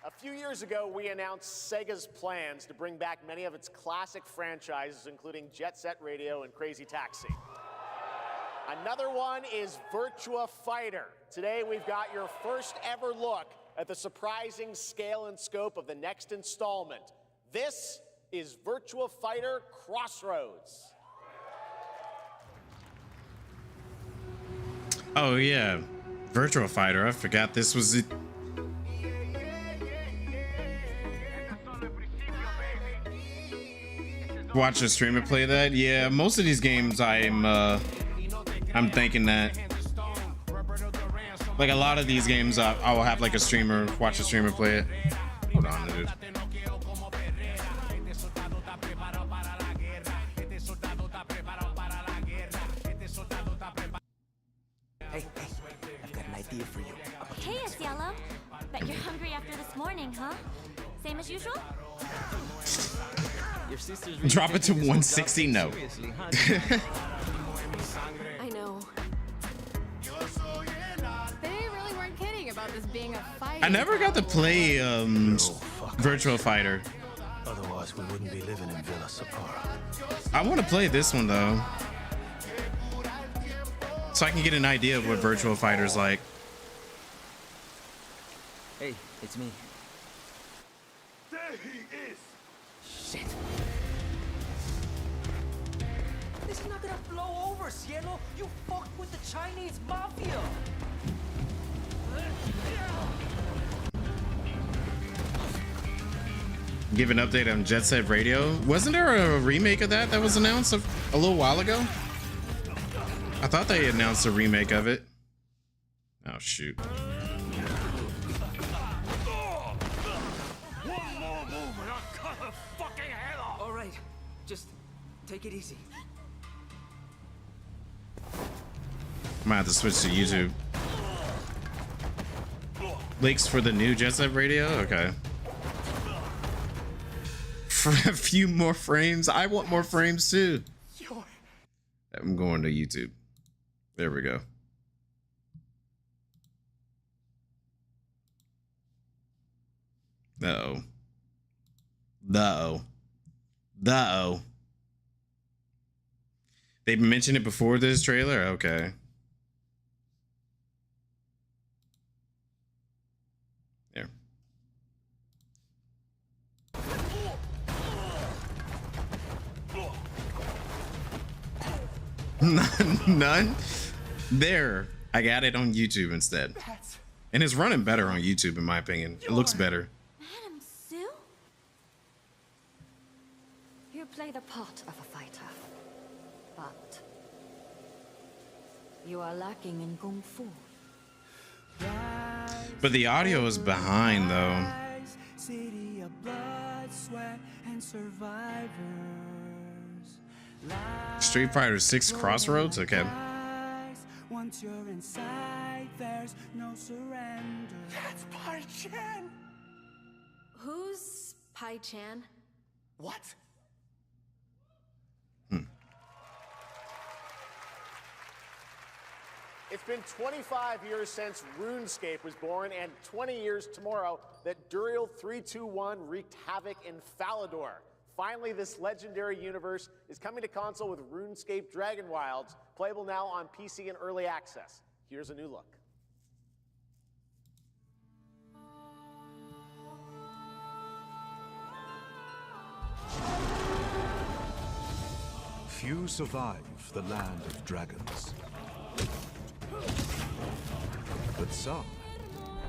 A few years ago, we announced Sega's plans to bring back many of its classic franchises, including Jet Set Radio and Crazy Taxi. Another one is Virtua Fighter. Today, we've got your first ever look at the surprising scale and scope of the next installment. This is Virtua Fighter Crossroads. Oh yeah, Virtua Fighter. I forgot this was it. Watch a streamer play that. Yeah, most of these games I'm thinking that. Like a lot of these games, I will have like a streamer, watch a streamer play it. Hold on, dude. Hey, I've got an idea for you. Hey, Asiello. Bet you're hungry after this morning, huh? Same as usual? Your sister's Drop it to 160? No. I know. They really weren't kidding about this being a fight. I never got to play Virtua Fighter. Otherwise, we wouldn't be living in Villa Sapara. I want to play this one though, so I can get an idea of what Virtua Fighter's like. Hey, it's me. There he is! Shit. This is not gonna blow over, Cielo. You fucked with the Chinese mafia. Give an update on Jet Set Radio. Wasn't there a remake of that was announced a little while ago? I thought they announced a remake of it. Oh shoot. One more move and I'll cut her fucking head off. All right, just take it easy. I might have to switch to YouTube. Links for the new Jet Set Radio? Okay. For a few more frames. I want more frames too. I'm going to YouTube. There we go. Uh-oh. Uh-oh. Uh-oh. They mentioned it before this trailer? Okay. There. None? There. I got it on YouTube instead. And it's running better on YouTube in my opinion. It looks better. Madam Sue? You play the part of a fighter, but you are lacking in kung fu. But the audio is behind though. City of blood, sweat, and survivors. Street Fighter 6 Crossroads? Okay. Once you're inside, there's no surrender. That's Pai Chan. Who's Pai Chan? What? It's been 25 years since RuneScape was born, and 20 years tomorrow that Duriel 321 wreaked havoc in Falador. Finally, this legendary universe is coming to console with RuneScape Dragon Wilds, playable now on PC in early access. Here's a new look. Few survive the land of dragons. But some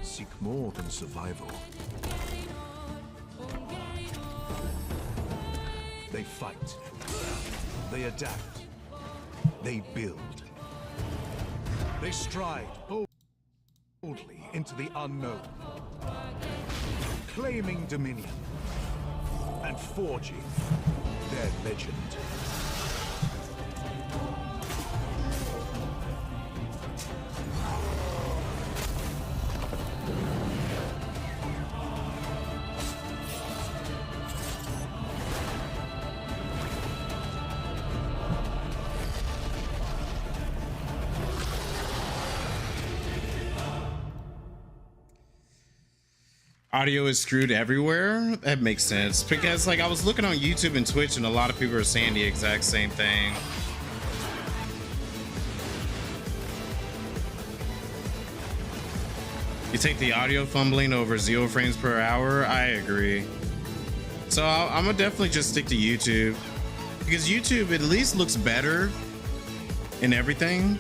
seek more than survival. They fight. They adapt. They build. They stride boldly into the unknown, claiming dominion and forging their legend. Audio is screwed everywhere. That makes sense because like I was looking on YouTube and Twitch and a lot of people are saying the exact same thing. You take the audio fumbling over 0 frames per hour. I agree. So I'm gonna definitely just stick to YouTube because YouTube at least looks better in everything.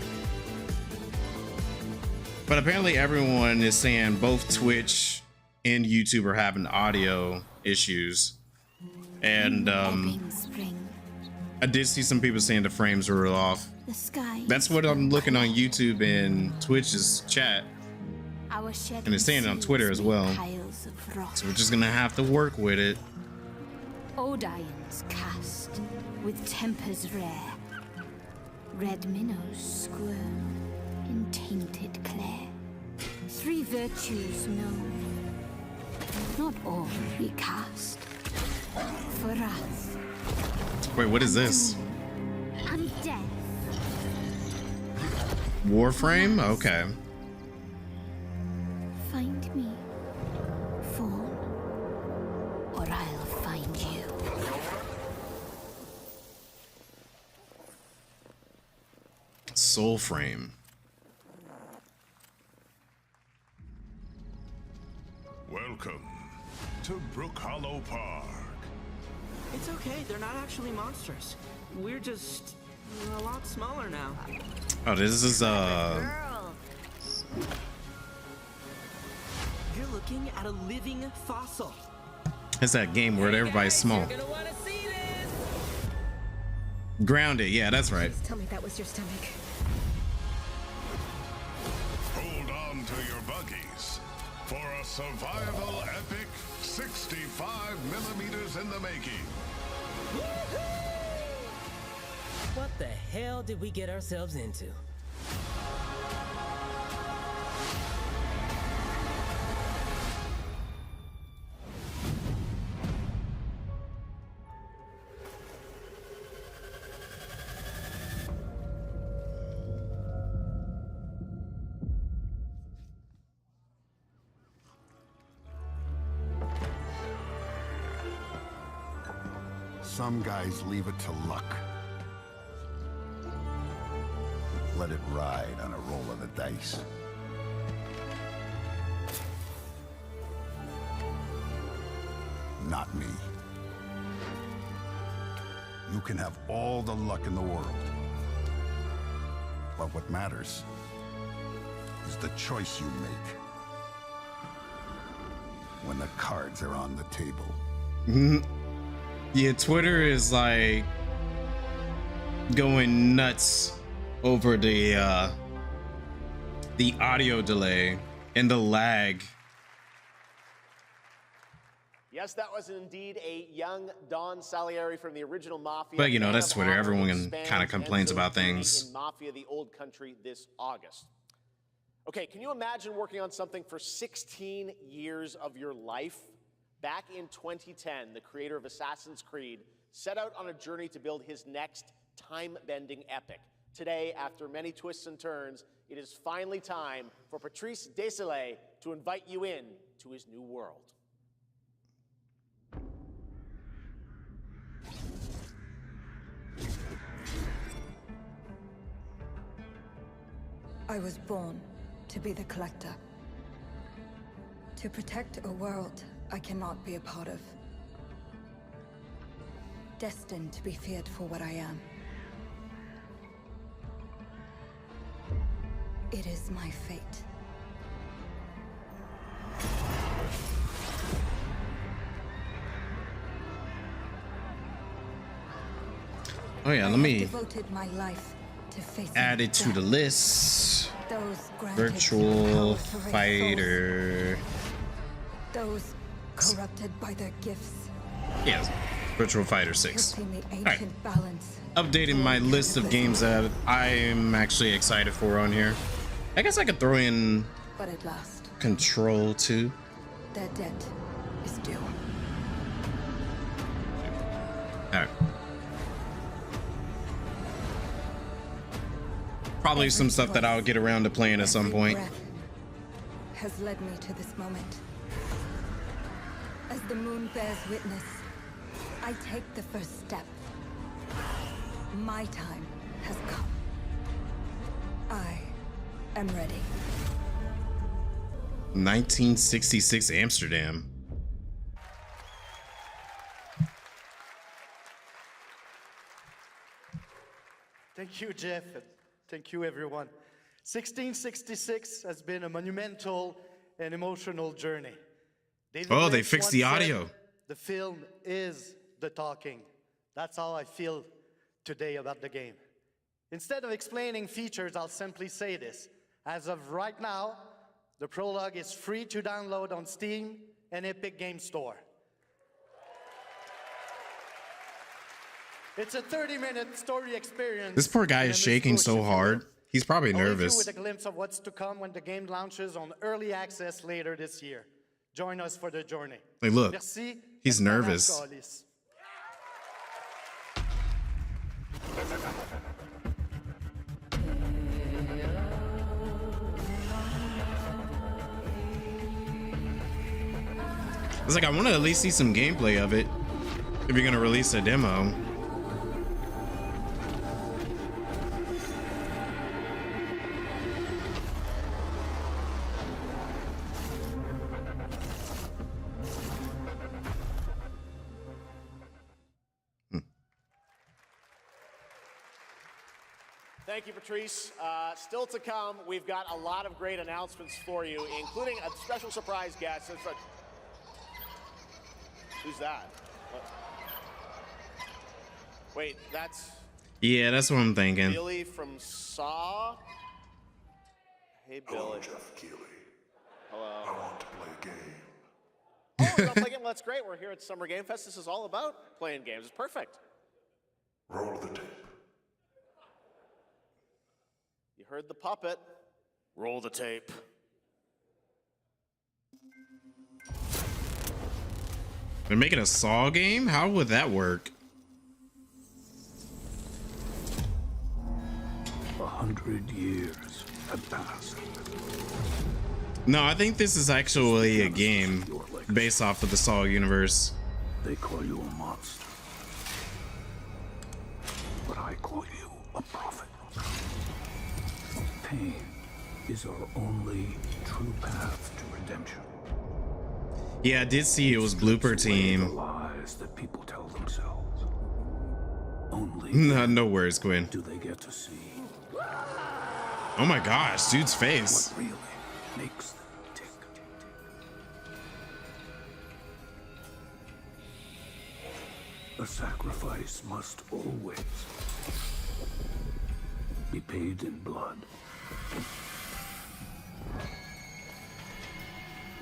But apparently everyone is saying both Twitch and YouTube are having audio issues, and I did see some people saying the frames were off. The sky. That's what I'm looking on YouTube and Twitch's chat. Our shedding And it's saying it on Twitter as well. piles of rock. So we're just gonna have to work with it. Odions cast with tempers rare. Red minnows squirm in tainted clay. 3 virtues known, not all we cast. For us, Wait, what is this? and death. Warframe? Okay. Find me, Fawn, or I'll find you. Soulframe. Welcome to Brook Hollow Park. It's okay, they're not actually monsters. We're just a lot smaller now. Oh, this is You're looking at a living fossil. it's that game where everybody's small. Grounded, yeah, that's right. Tell me that was your stomach. Hold on to your buggies for a survival epic 65 millimeters in the making. What the hell did we get ourselves into? Some guys leave it to luck. Let it ride on a roll of the dice. Not me. You can have all the luck in the world. But what matters is the choice you make when the cards are on the table. Yeah, Twitter is like going nuts over the audio delay and the lag. Yes, that was indeed a young Don Salieri from the original Mafia. But, you know, that's Man of Twitter. Honor Everyone expands kinda complains Enzo's about duty things. In Mafia: The Old Country this August. Okay, can you imagine working on something for 16 years of your life? Back in 2010, the creator of Assassin's Creed set out on a journey to build his next time-bending epic. Today, after many twists and turns, it is finally time for Patrice Désilets to invite you in to his new world. I was born to be the collector. To protect a world I cannot be a part of. Destined to be feared for what I am. It is my fate. Oh yeah, let I me devoted my life to facing add it to the death. list. Those granted Virtual power to raise Fighter. Those corrupted by their gifts. Yes, Virtual Fighter 6. Shifting the All right. ancient balance. Updating my list of games that I'm actually excited for on here. I guess I could throw in But at last, Control 2. their debt is due. All right. Probably some stuff that I'll get around to playing at some point. Breath has led me to this moment. As the moon bears witness, I take the first step. My time has come. I am ready. 1966 Amsterdam. Thank you, Jeff. Thank you, everyone. 1666 has been a monumental and emotional journey. David Oh, they Lynch fixed once the said, audio. "The film is the talking." That's how I feel today about the game. Instead of explaining features, I'll simply say this. As of right now, The prologue is free to download on Steam and Epic Games Store. It's a 30-minute story experience. This poor guy is shaking so hard. He's probably nervous. With a glimpse of what's to come when the game launches on early access later this year. Join us for the journey. Hey, look, Merci, he's nervous. It's like, I want to at least see some gameplay of it if you're going to release a demo. Thank you, Patrice. Still to come, we've got a lot of great announcements for you, including a special surprise guest. Who's that? What? Wait, that's... Yeah, that's what I'm thinking. Billy from Saw? Hey, Billy. Hello, Jeff Keighley. Hello. I want to play a game. Oh, you want to play a game? That's great. We're here at Summer Game Fest. This is all about playing games. It's perfect. Roll the tape. You heard the puppet. Roll the tape. They're making a Saw game? How would that work? 100 years have passed. No, I think this is actually a game based off of the Saw universe. They call you a monster, but I call you a prophet. Pain is our only true path to redemption. Yeah, I did see it was Blooper Team. The lies that people tell themselves. Only No worries, Quinn. do they get to see Oh my gosh, dude's face. what really makes them tick. A sacrifice must always be paid in blood.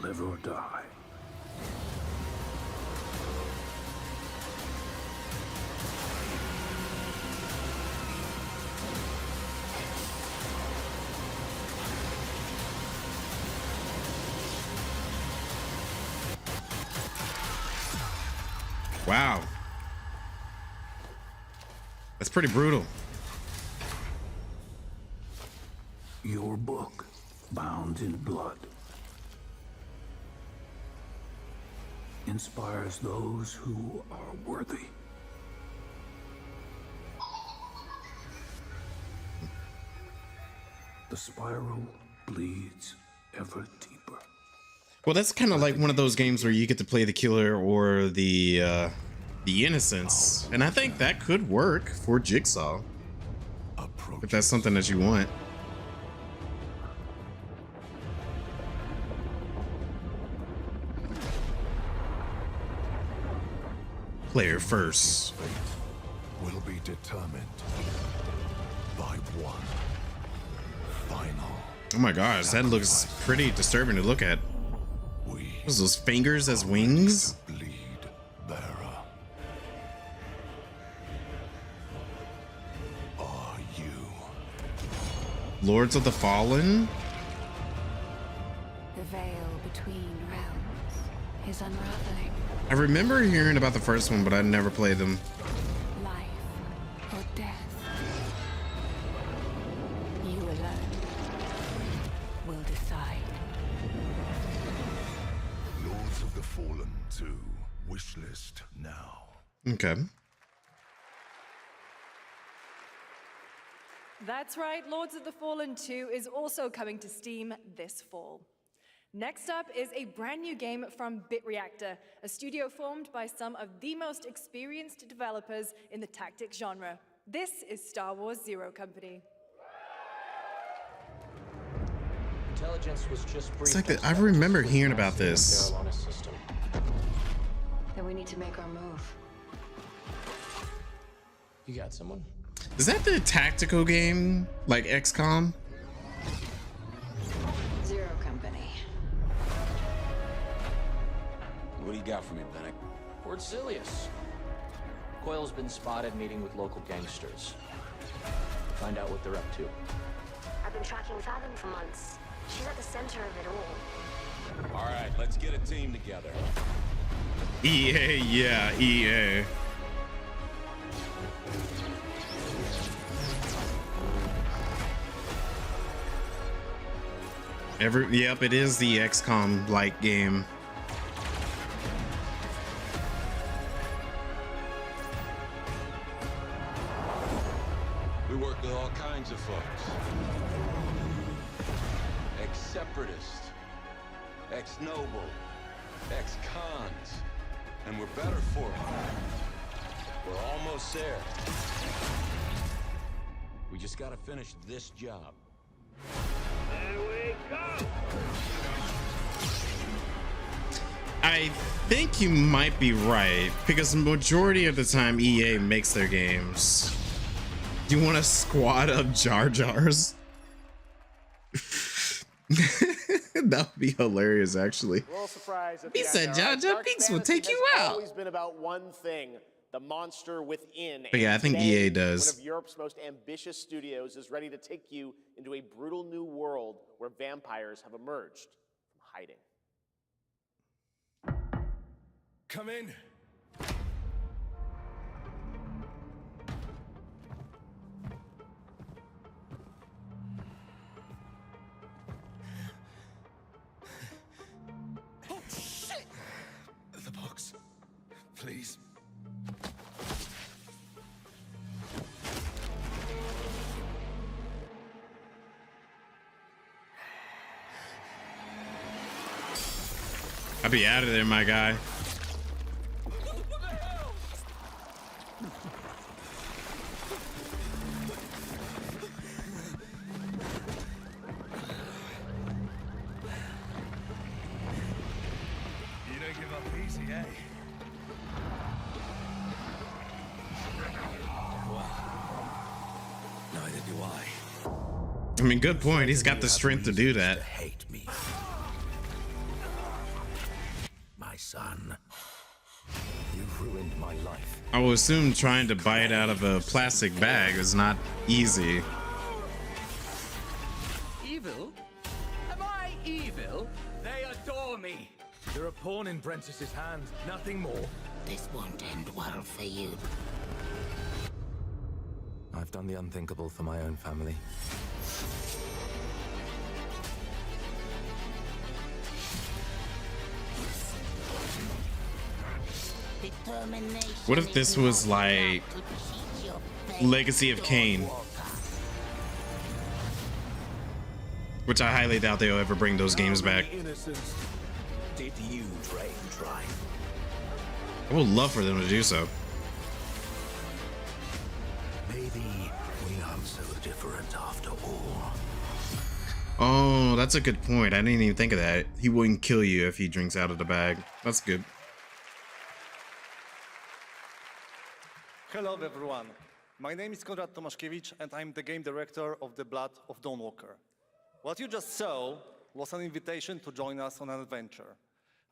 Live or die. Wow. That's pretty brutal. Your book, bound in blood, inspires those who are worthy. The spiral bleeds ever deeper. Well, that's kind of like one of those games where you get to play the killer or the innocents, and I think that could work for Jigsaw if that's something that you want. Player first. Fate will be determined by one final. Oh my gosh, that looks pretty disturbing to look at. What's those fingers as wings? Bearer. Are you? Lords of the Fallen? The veil between realms is unraveling. I remember hearing about the first one, but I never played them. Life or death. You alone will decide. Lords of the Fallen 2. Wishlist now. Okay. That's right, Lords of the Fallen 2 is also coming to Steam this fall. Next up is a brand new game from BitReactor, a studio formed by some of the most experienced developers in the tactics genre. This is Star Wars Zero Company. Intelligence was just It's like that. I remember hearing about this. Then we need to make our move. You got someone? Is that the tactical game like XCOM? Zero Company. What do you got for me, Bennick? Port Silius. Coil's been spotted meeting with local gangsters. Find out what they're up to. I've been tracking Fathom for months. She's at the center of it all. All right, let's get a team together. EA, yeah, EA. Yep, it is the XCOM-like game. We work with all kinds of folks. Ex-separatists, ex-noble, ex-cons, and we're better for it. We're almost there. We just gotta finish this job. There we go! I think you might be right, because the majority of the time EA makes their games. You want a squad of Jar Jars? That would be hilarious, actually. A little surprise at He the said end. Jar Jar Dark Binks will Fantasy take you has out. always been about one thing: the monster within. But yeah, I think today, EA does. One of Europe's most ambitious studios is ready to take you into a brutal new world where vampires have emerged from hiding. Come in. Oh, shit! The box. Please. I'll be out of there, my guy. You don't give up easy, eh? Well, neither do I. I mean, good point. He's got the strength to do that. Hate me. My son, you've ruined my life. I will assume trying to bite out of a plastic bag is not easy. Evil? Am I evil? They adore me. You're a pawn in Brentus's hand, nothing more. This won't end well for you. I've done the unthinkable for my own family. What if this was like Legacy of Kain? Which I highly doubt they'll ever bring those games back. Did you drain dry? I would love for them to do so. Maybe we aren't so different after all. Oh, that's a good point. I didn't even think of that. He wouldn't kill you if he drinks out of the bag. That's good. Hello everyone, my name is Konrad Tomaszkiewicz and I'm the game director of The Blood of Dawnwalker. What you just saw was an invitation to join us on an adventure.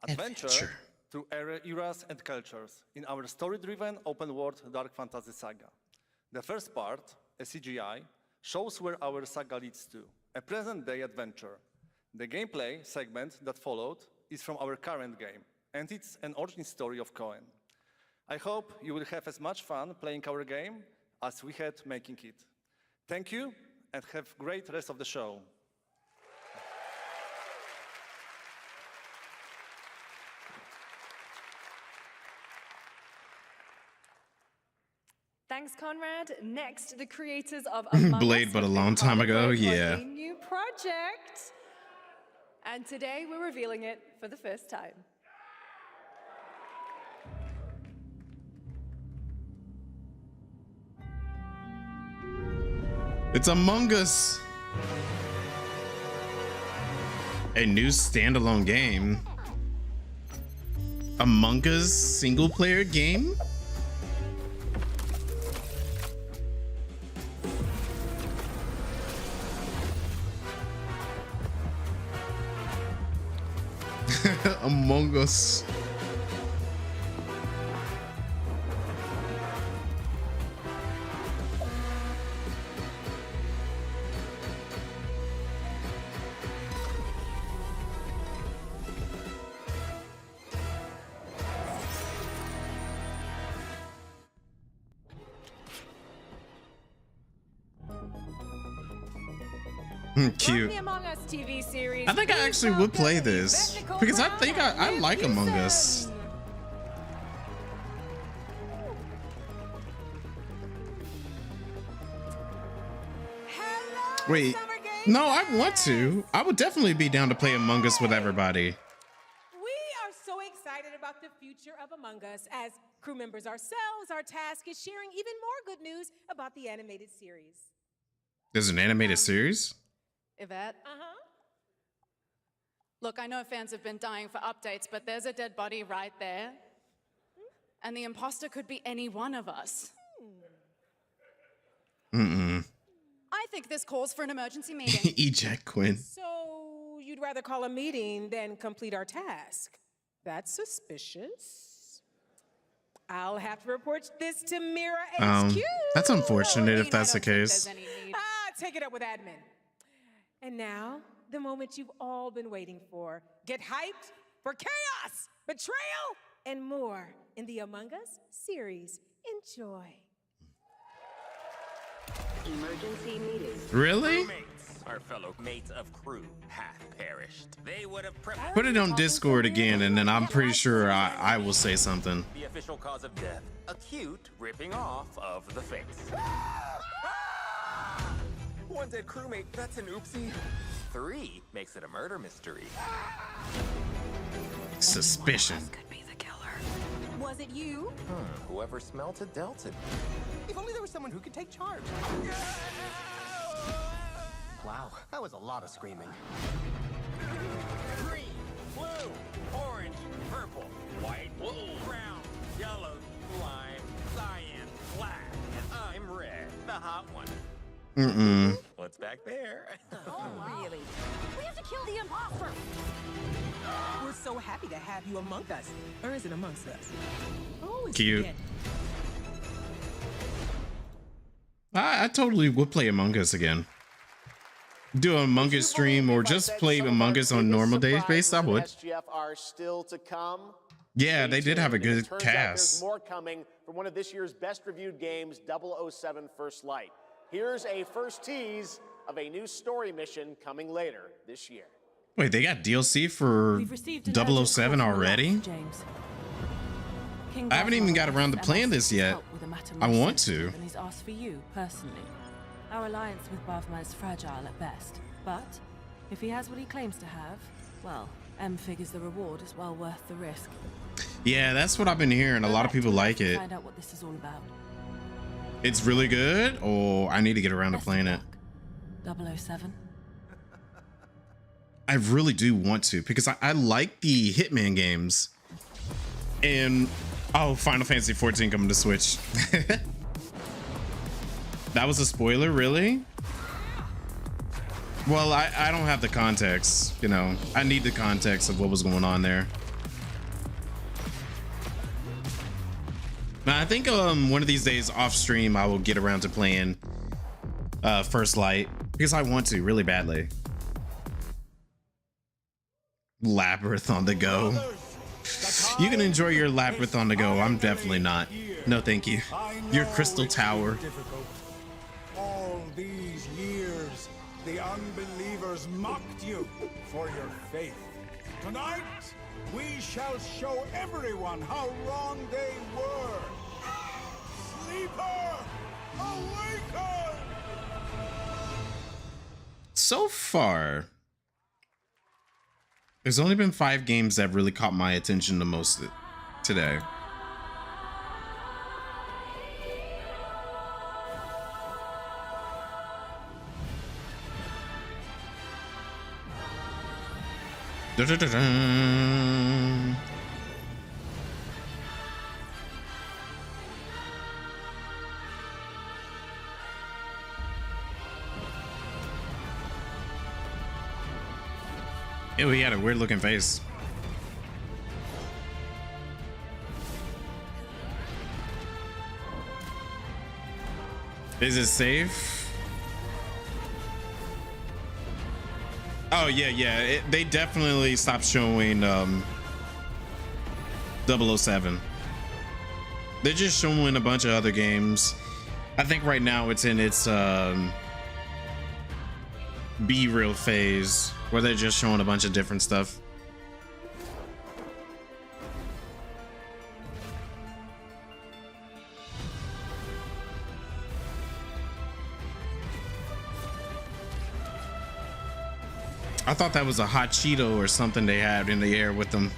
Adventure through eras and cultures in our story-driven open-world dark fantasy saga. The first part, a CGI, shows where our saga leads to, a present-day adventure. The gameplay segment that followed is from our current game, and it's an origin story of Cohen. I hope you will have as much fun playing our game as we had making it. Thank you, and have a great rest of the show. Thanks, Conrad. Next, the creators of Among Blade, Us but a have long been time hard at ago, work on yeah. a new project. And today we're revealing it for the first time. It's Among Us. A new standalone game. Among Us single player game? Among Us. Cute. The Among Us TV series, I think I actually would play this because I think I like Among Us. Wait, no, I want to. I would definitely be down to play Among Us with everybody. We are so excited about the future of Among Us. As crew members ourselves, our task is sharing even more good news about the animated series. There's an animated series? Yvette? Look, I know fans have been dying for updates, but there's a dead body right there. And the imposter could be any one of us. I think this calls for an emergency meeting. Eject Quinn. So you'd rather call a meeting than complete our task? That's suspicious. I'll have to report this to Mira HQ. That's unfortunate if that's the case. Take it up with admin. And now, the moment you've all been waiting for. Get hyped for chaos, betrayal, and more in the Among Us series. Enjoy. Emergency meeting. Really? Our fellow mates of crew hath perished. They would have Put it on Discord again, and then I'm pretty sure I will say something. The official cause of death: acute ripping off of the face. One dead crewmate, that's an oopsie. 3 makes it a murder mystery. Suspicion. Was it you? Whoever smelt it dealt it. If only there was someone who could take charge. Wow, that was a lot of screaming. Green, blue, orange, purple, white, brown, yellow, lime, cyan, black, and I'm red, the hot one. What's back there? Oh, really? We have to kill the imposter! We're so happy to have you among us. Or is it amongst us? Oh, Cute. I totally would play Among Us again. Do an Among Us stream or just play Among Us on normal days based. I would. SGF are still to come. Yeah, they did have a good Turns out cast. there's more coming from one of this year's best reviewed games, 007 First Light. Here's a first tease of a new story mission coming later this year. Wait, they got DLC for 007 already? I haven't even got around to playing this yet. I want to. And he's asked for you personally. Our alliance with Bavma is fragile at best, but if he has what he claims to have, well, M figures the reward is well worth the risk. Yeah, that's what I've been hearing. A lot of people like it. Find out what this is all about. It's really good, or I need to get around to playing it. 007. I really do want to because I like the Hitman games. And oh, Final Fantasy 14 coming to Switch. That was a spoiler, really? Well, I don't have the context, you know. I need the context of what was going on there. Now, I think one of these days off stream I will get around to playing First Light because I want to really badly. Labyrinth on the go. You can enjoy your Labyrinth on the go. I'm definitely not. No, thank you. Your Crystal Tower. All these years, the unbelievers mocked you for your faith. Tonight, we shall show everyone how wrong they were. Sleeper, awaken! So far, there's only been 5 games that really caught my attention the most today. Da-da-da-da. Ew, he had a weird looking face. Is it safe? Oh yeah. They definitely stopped showing 007. They're just showing a bunch of other games. I think right now it's in its B-reel phase where they're just showing a bunch of different stuff. I thought that was a hot Cheeto or something they had in the air with them.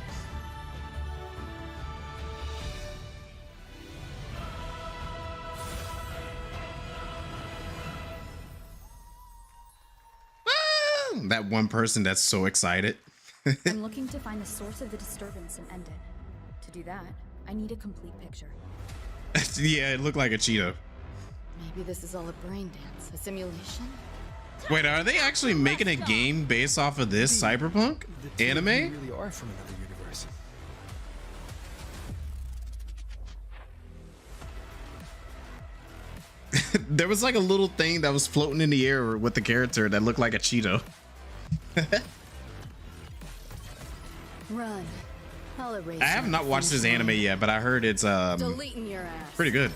That one person that's so excited. I'm looking to find the source of the disturbance and end it. To do that, I need a complete picture. Yeah, it looked like a Cheeto. Maybe this is all a brain dance, a simulation? Wait, are they actually making a game based off of this cyberpunk anime? really are from another universe. There was like a little thing that was floating in the air with the character that looked like a Cheeto. Run. I'll erase I have not watched this anime yet, but I heard it's deleting your ass. pretty good.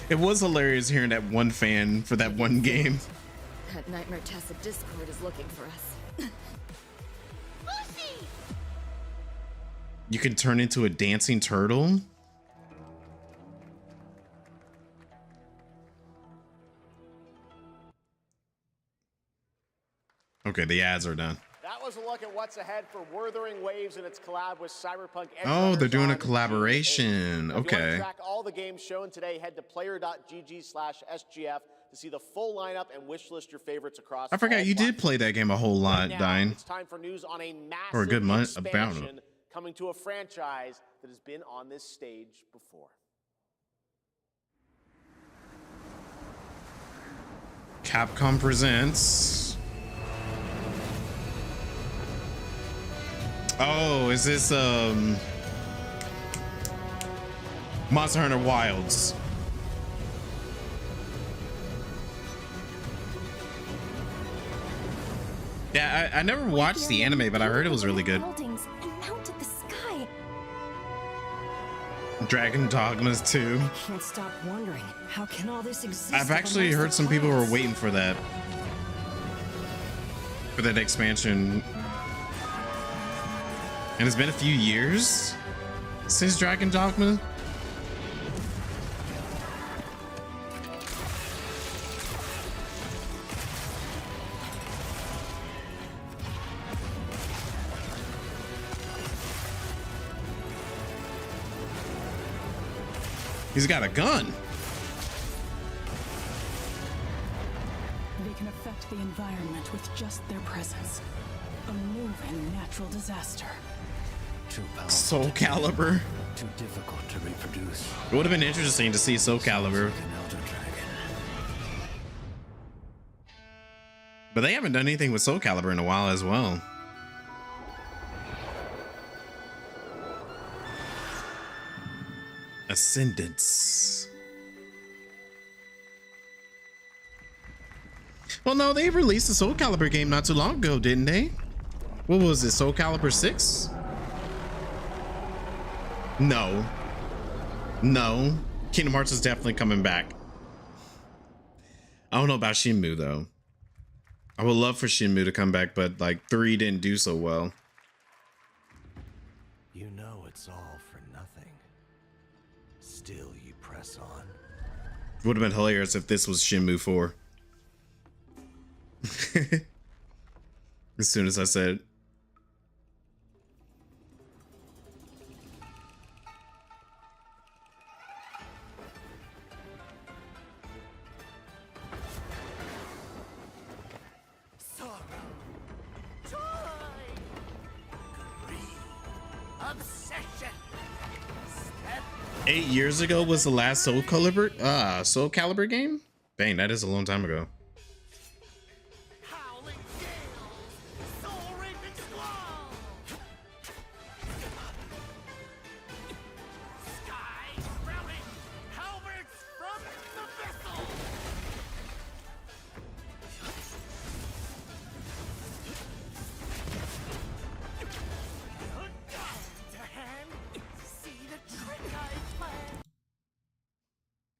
It was hilarious hearing that one fan for that one game. That Nightmare Tessa Discord is looking for us. You can turn into a dancing turtle. Okay, the ads are done. That was a look at what's ahead for Wuthering Waves and its collab with Cyberpunk. Oh, they're doing a collaboration. If you want to Okay. track all the games shown today, head to player.gg/SGF to see the full lineup and wishlist your favorites across. I forgot all you did play that game a whole lot, now, Dine. It's time for news on a massive For a good month, about it. expansion coming to a franchise that has been on this stage before. Capcom presents. Oh, is this Monster Hunter Wilds? Yeah, I never watched the anime, but I heard it was really good. Buildings and mounted the sky. Dragon Dogmas 2. I can't stop wondering, how can all this exist? I've actually heard some people were waiting for that. For that expansion. And it's been a few years since Dragon Dogma. He's got a gun. They can affect the environment with just their presence. A moving natural disaster. Too powerful. Soul Calibur. Too difficult to reproduce. It would have been interesting to see Soul Calibur. But they haven't done anything with Soul Calibur in a while as well. Ascendance. Well, no, they released a Soul Calibur game not too long ago, didn't they? What was it, Soul Calibur 6? No. No. Kingdom Hearts is definitely coming back. I don't know about Shenmue, though. I would love for Shenmue to come back, but, like, 3 didn't do so well. You know it's all for nothing. Still you press on. Would have been hilarious if this was Shenmue 4. As soon as I said Obsession. 8 years ago was the last Soul Calibur game? Dang, that is a long time ago.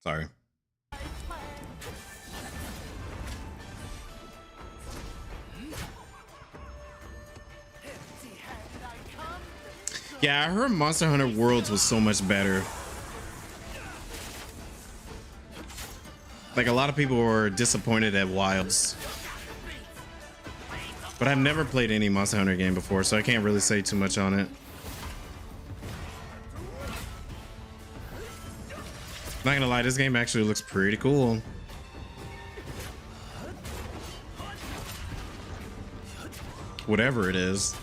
Sorry. Yeah, I heard Monster Hunter Worlds was so much better. Like, a lot of people were disappointed at Wilds. But I've never played any Monster Hunter game before, so I can't really say too much on it. Not gonna lie, this game actually looks pretty cool. Whatever it is.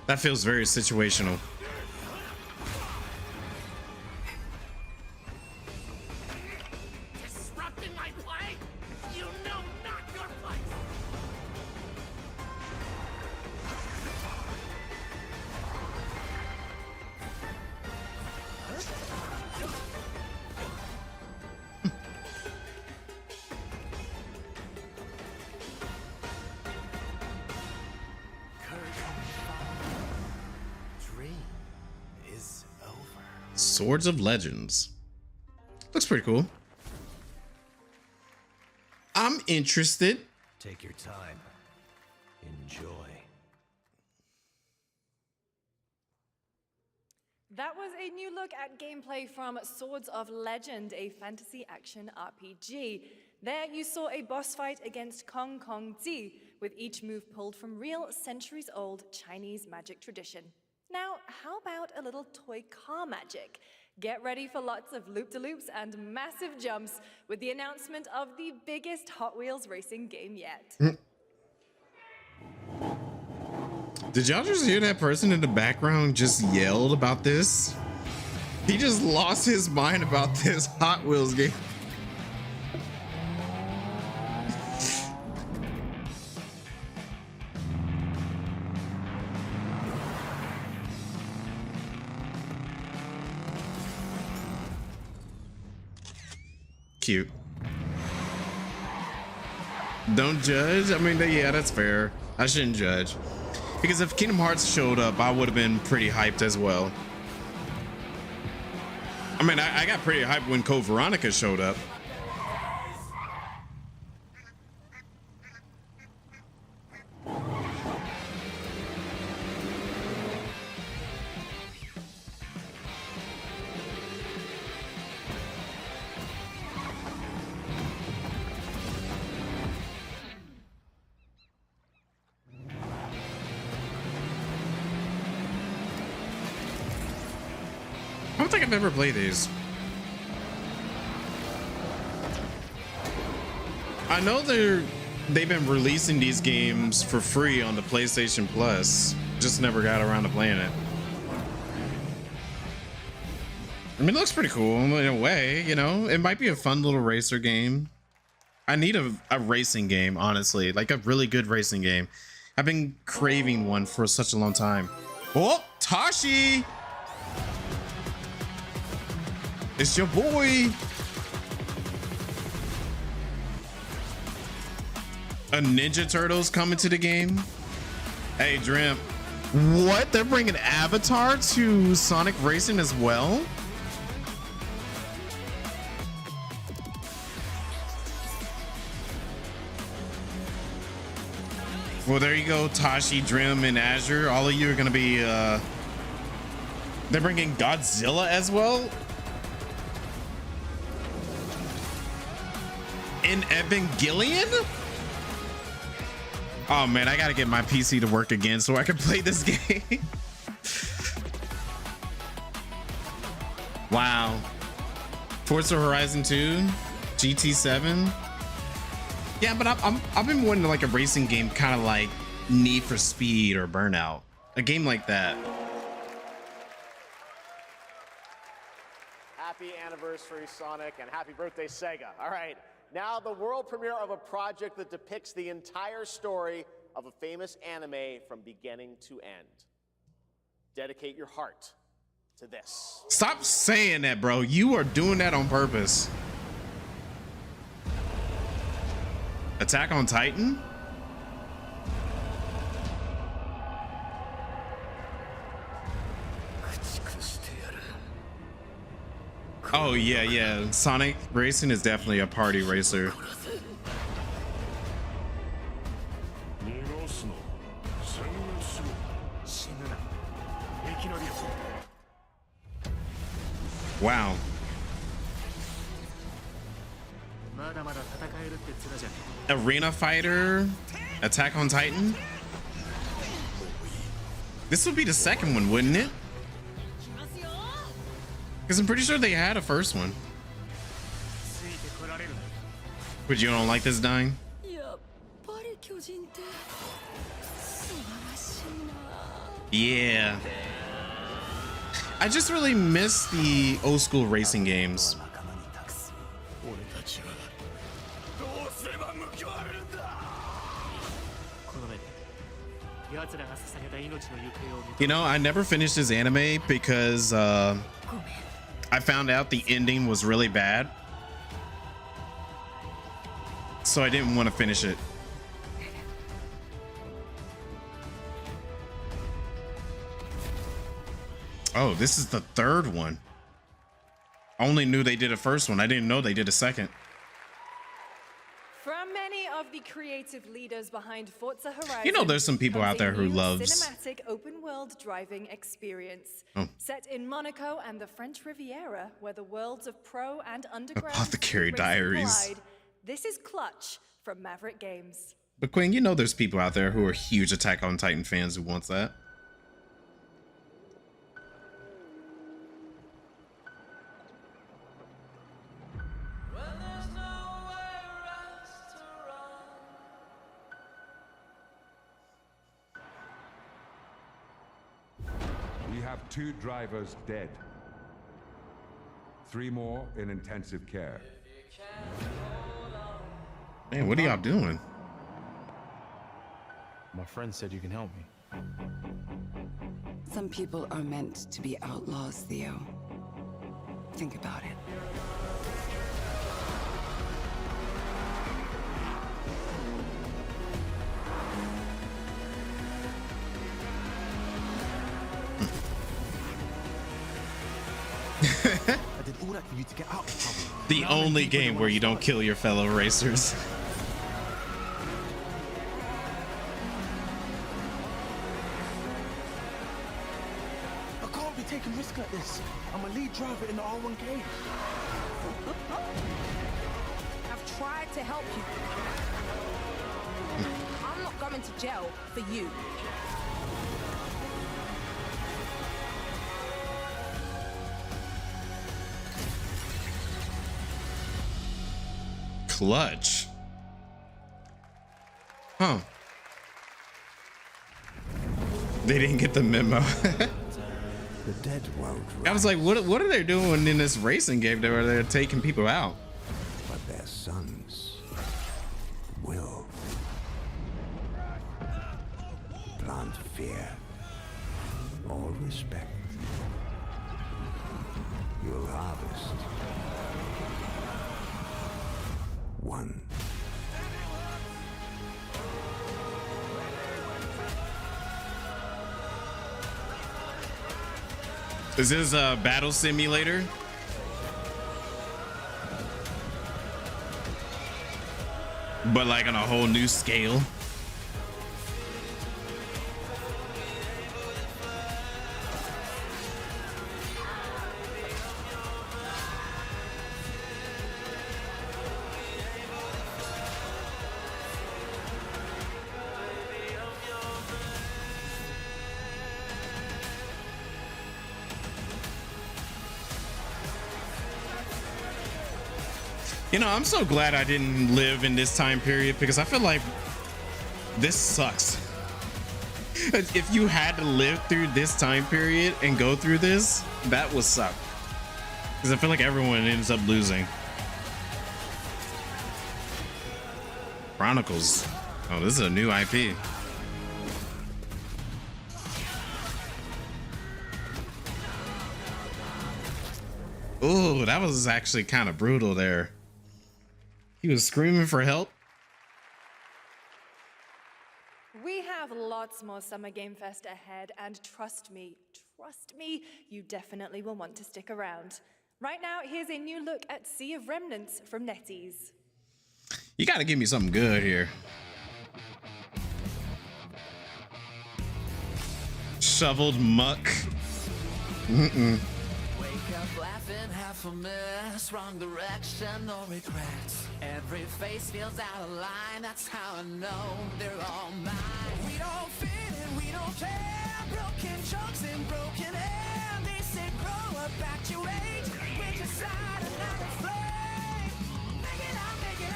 That feels very situational. Disrupting my play? You know not your place. Swords of Legends. Looks pretty cool. I'm interested. Take your time. Enjoy. That was a new look at gameplay from Swords of Legend, a fantasy action RPG. There you saw a boss fight against Kong Kong Zi, with each move pulled from real centuries-old Chinese magic tradition. Now, how about a little toy car magic? Get ready for lots of loop-de-loops and massive jumps with the announcement of the biggest Hot Wheels racing game yet. Did y'all just hear that person in the background just yelled about this? He just lost his mind about this Hot Wheels game. Cute. Don't judge. I mean, yeah, that's fair. I shouldn't judge. Because if Kingdom Hearts showed up, I would have been pretty hyped as well. I mean, I got pretty hyped when Code Veronica showed up. I don't think I've ever played these. I know they've been releasing these games for free on the PlayStation Plus. Just never got around to playing it. I mean, it looks pretty cool in a way, you know? It might be a fun little racer game. I need a racing game, honestly. Like a really good racing game. I've been craving one for such a long time. Oh, Tashi! It's your boy. A Ninja Turtles coming to the game. Hey, Dream. What? They're bringing Avatar to Sonic Racing as well? Well, there you go, Tashi, Dream, and Azure. All of you are gonna be they're bringing Godzilla as well. In Evangelion? Oh man, I gotta get my PC to work again so I can play this game. Wow. Forza Horizon 2, GT7. Yeah, but I've been wanting like a racing game, kind of like Need for Speed or Burnout, a game like that. Happy anniversary, Sonic, and happy birthday, Sega. All right. Now, the world premiere of a project that depicts the entire story of a famous anime from beginning to end. Dedicate your heart to this. Stop saying that, bro. You are doing that on purpose. Attack on Titan? Oh yeah, yeah. Sonic Racing is definitely a party racer. Wow. Arena Fighter, Attack on Titan. This would be the second one, wouldn't it? Because I'm pretty sure they had a first one. But you don't like this dying? Yeah. I just really miss the old school racing games. You know, I never finished this anime because I found out the ending was really bad. So I didn't want to finish it. Oh, this is the third one. I only knew they did a first one. I didn't know they did a second. From many of the creative leaders behind Forza Horizon, You know, there's some people out there who new loves cinematic open-world driving experience. Oh. Set in Monaco and the French Riviera, where the worlds of pro and underground Apothecary racing Diaries. collide. This is Clutch from Maverick Games. But Quinn, you know there's people out there who are huge Attack on Titan fans who wants that. We have 2 drivers dead. 3 more in intensive care. Man, what are y'all doing? My friend said you can help me. Some people are meant to be outlaws, Theo. Think about it. I did all that for you to get out of trouble. The only game where you don't kill your fellow racers. I can't be taking risks like this. I'm a lead driver in the R1K. I've tried to help you. I'm not going to jail for you. Clutch. Huh. They didn't get the memo. The dead won't I was like, what are they doing in this racing game where they're taking people out? but their sons will. Plant fear or respect. You'll harvest one. Is this a battle simulator? But like on a whole new scale. You know, I'm so glad I didn't live in this time period because I feel like this sucks. If you had to live through this time period and go through this, that would suck. Because I feel like everyone ends up losing. Chronicles. Oh, this is a new IP. Ooh, that was actually kind of brutal there. He was screaming for help. We have lots more Summer Game Fest ahead, and trust me, you definitely will want to stick around. Right now, here's a new look at Sea of Remnants from NetEase. You gotta give me something good here. Shoveled muck. Wake up laughing, half a mess, wrong direction, no regrets. Every face feels out of line, that's how I know they're all mine. We don't fit and we don't care, broken chunks and broken air. They say grow up at your age, we're just light another flame. Make it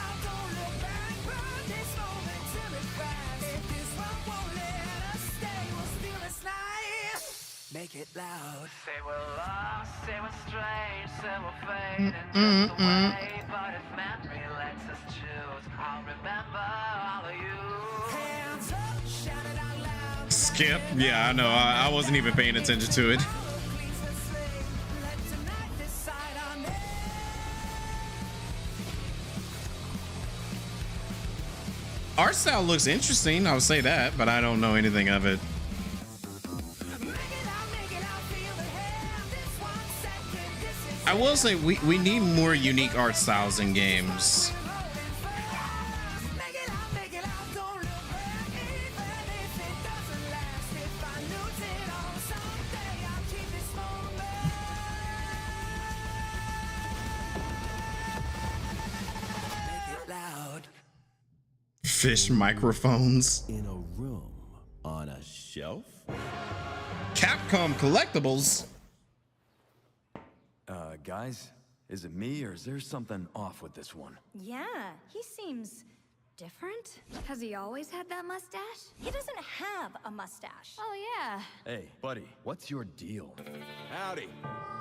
out, don't look back, burn this moment till it cracks. If this one won't let us stay, we'll steal this night. Make it loud. Say we're lost, say we're strange, say we're fading just away. But if memory lets us choose, I'll remember all of you. Hands up, shout it out loud. Skip. Yeah, I know. I wasn't even paying attention to it. Art style looks interesting, I'll say that, but I don't know anything of it. I will say we need more unique art styles in games. Fish microphones. In a room on a shelf. Capcom collectibles. Guys, is it me or is there something off with this one? Yeah, he seems different. Has he always had that mustache? He doesn't have a mustache. Oh, yeah. Hey, buddy, what's your deal? Howdy.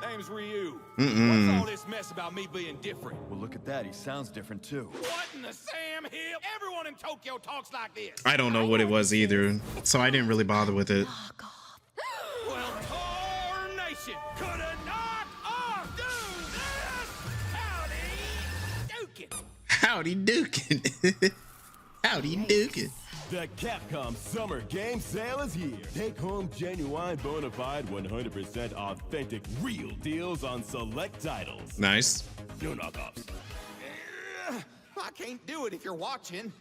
Name's Ryu. Mm-mm. What's all this mess about me being different? Well, look at that. He sounds different too. What in the Sam Hill? Everyone in Tokyo talks like this. I don't know what it was either, so I didn't really bother with it. Well, Tarnation coulda knocked off, do this. Howdy, Dukin. Howdy Dukin. The Capcom Summer Game Sale is here. Take home genuine, bona fide, 100% authentic, real deals on select titles. Nice. No knockoffs. I can't do it if you're watching.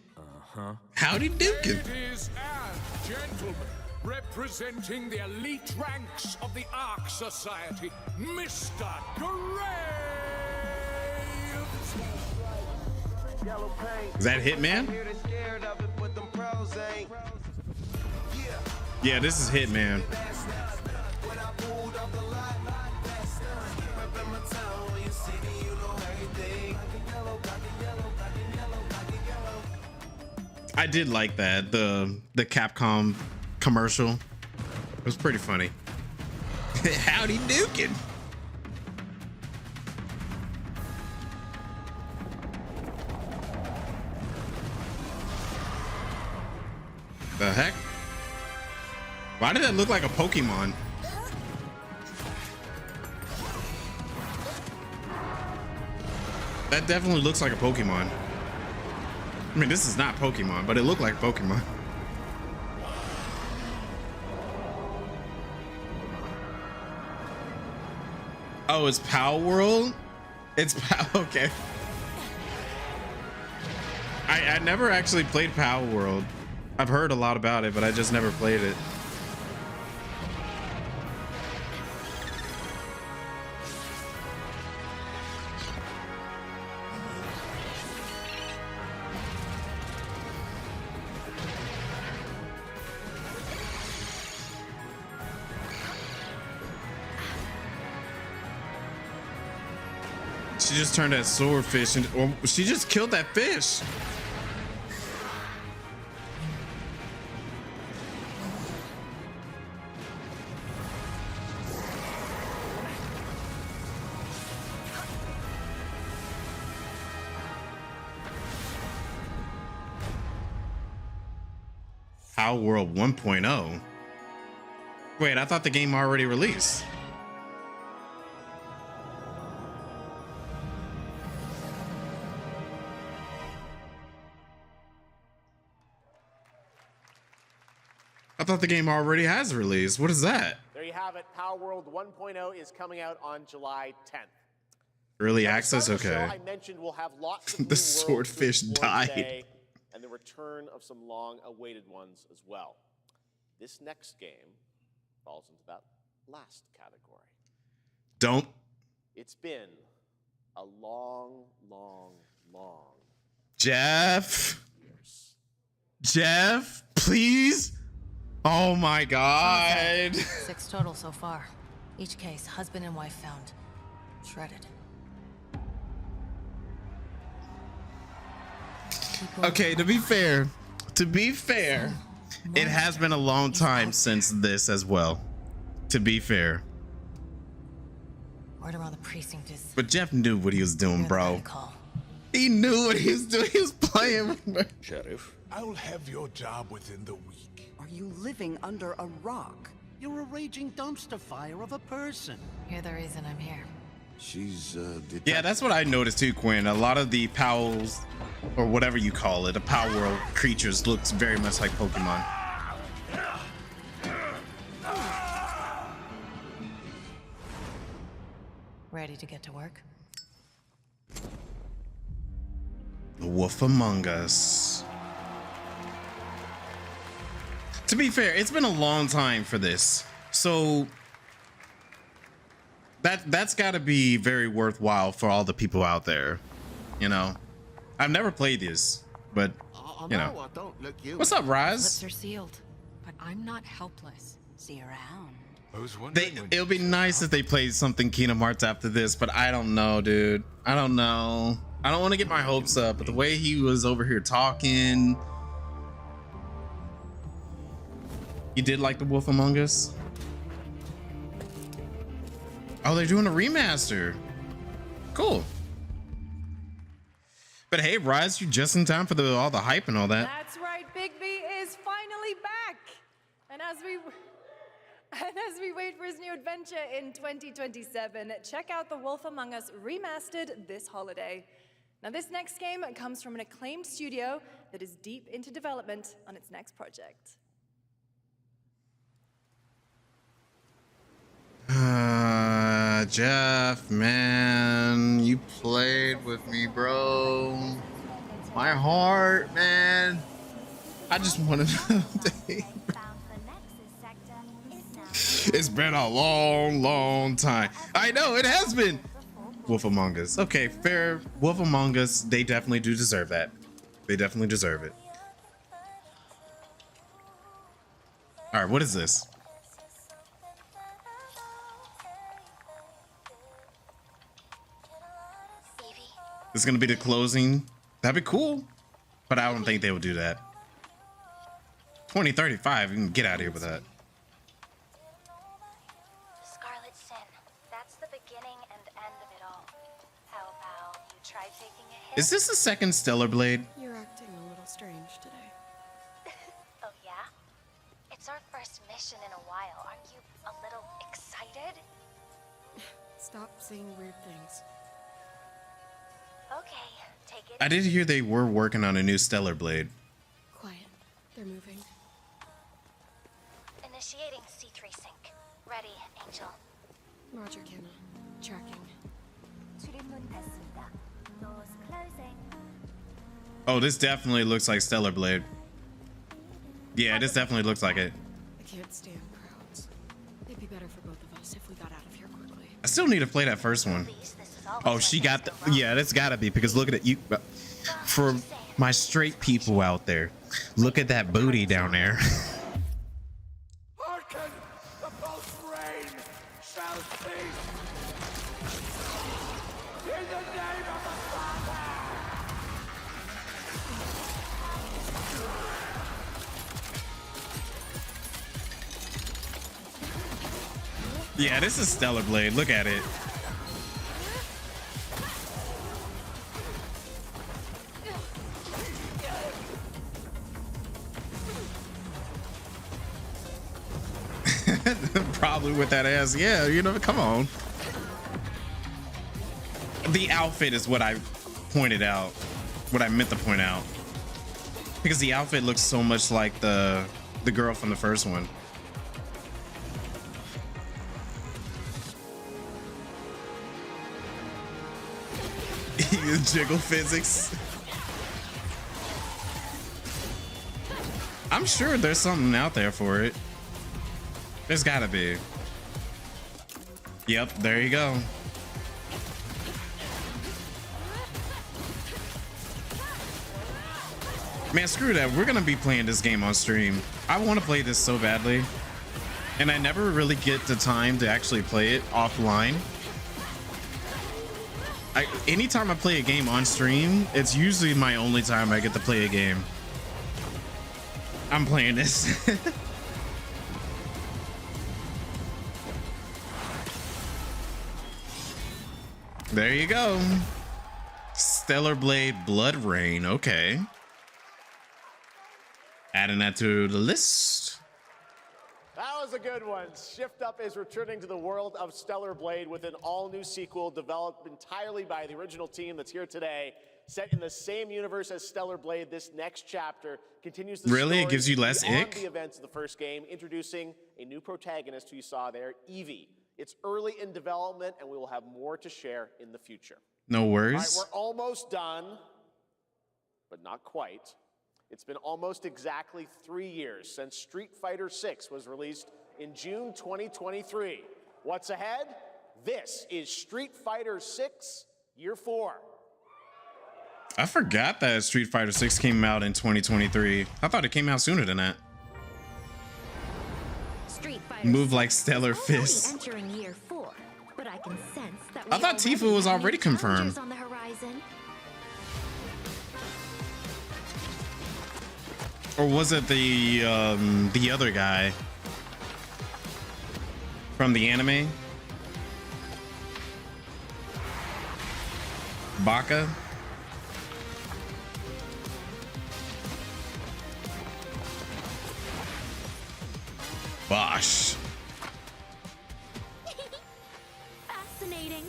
Howdy Dukin. Ladies and gentlemen, representing the elite ranks of the Ark Society, Mr. Graves! Is that Hitman? Yeah, this is Hitman. I did like that, the Capcom commercial. It was pretty funny. Howdy Dukin. The heck? Why did that look like a Pokemon? That definitely looks like a Pokemon. I mean, this is not Pokemon, but it looked like Pokemon. Oh, it's Power World? It's okay. I never actually played Power World. I've heard a lot about it, but I just never played it. She just turned that swordfish into, or she just killed that fish. Power World 1.0. Wait, I thought the game already released. I thought the game already has released. What is that? There you have it. Power World 1.0 is coming out on July 10th. Early Now, access? at the start of the Okay. show, I mentioned we'll have lots of The new worlds swordfish to explore died. today, and the return of some long-awaited ones as well. This next game falls into that last category. Don't. It's been a long, long, long Jeff. Jeff, please. Oh my God. 6 total so far. Each case, husband and wife found. Shredded. Okay, to be fair, it has been a long time since this as well. To be fair. Word around the precinct is But Jeff knew what he was doing, bro. He knew what he was doing. He was playing. Sheriff, I'll have your job within the week. Are you living under a rock? You're a raging dumpster fire of a person. You're the reason I'm here. she's Yeah, that's what I noticed too, Quinn. A lot of the Powell's, or whatever you call it, the Power World creatures looks very much like Pokemon. Ready to get to work? The Wolf Among Us. To be fair, it's been a long time for this, so that's got to be very worthwhile for all the people out there. You know, I've never played this, but you know. What's up, Rise? Lips are sealed, but I'm not helpless. See you around. It'll be nice if they played something Kingdom Hearts after this, but I don't know, dude. I don't know. I don't want to get my hopes up, but the way he was over here talking. You did like The Wolf Among Us? Oh, they're doing a remaster. Cool. But hey, Rise, you just in time for all the hype and all that. That's right, Bigby is finally back. And as we wait for his new adventure in 2027, check out The Wolf Among Us Remastered this holiday. Now, this next game comes from an acclaimed studio that is deep into development on its next project. Jeff, man, you played with me, bro. My heart, man. I just wanted to. It's been a long time. I know it has been. Wolf Among Us. Okay, fair. Wolf Among Us. They definitely do deserve that. They definitely deserve it. All right, what is this? This is gonna be the closing. That'd be cool, but I don't think they would do that. 2035, you can get out of here with that. Scarlet Sin. That's the beginning and end of it all. How about you try taking a hit? Is this the second Stellar Blade? You're acting a little strange today. Oh, yeah? It's our first mission in a while. Aren't you a little excited? Stop saying weird things. Okay, take it. I did hear they were working on a new Stellar Blade. Quiet. They're moving. Initiating C3 sync. Ready, Angel. Roger, Kenna. Tracking. Doors closing. Oh, this definitely looks like Stellar Blade. Yeah, this definitely looks like it. I can't stand crowds. It'd be better for both of us if we got out of here quickly. I still need to play that first one. Oh, she got the, yeah, that's gotta be, because look at it. You, for my straight people out there, look at that booty down there. Hearken! The pulse rain shall cease! In the name of the Yeah, this is Stellar Blade. Look at it. Probably with that ass. Yeah, you know, come on. The outfit is what I pointed out. What I meant to point out. Because the outfit looks so much like the The girl from the first one. Jiggle physics. I'm sure there's something out there for it. There's gotta be. Yep, there you go. Man, screw that. We're gonna be playing this game on stream. I want to play this so badly, and I never really get the time to actually play it offline. Anytime I play a game on stream, it's usually my only time I get to play a game. I'm playing this. There you go. Stellar Blade Blood Rain. Okay. Adding that to the list. That was a good one. Shift Up is returning to the world of Stellar Blade with an all-new sequel developed entirely by the original team that's here today. Set in the same universe as Stellar Blade, this next chapter continues the Really? It story gives you less beyond ick? the events of the first game, introducing a new protagonist who you saw there, Evie. It's early in development, and we will have more to share in the future. No All right, worries. we're almost done, but not quite. It's been almost exactly 3 years since Street Fighter VI was released in June 2023. What's ahead? This is Street Fighter VI Year 4. I forgot that Street Fighter 6 came out in 2023. I thought it came out sooner than that. Street Fighter Move like 6 Stellar is already Fist. entering year 4, but I can sense that I thought Tifa was already confirmed. on the horizon. Or was it the other guy from the anime? Baka? Bosh. Fascinating.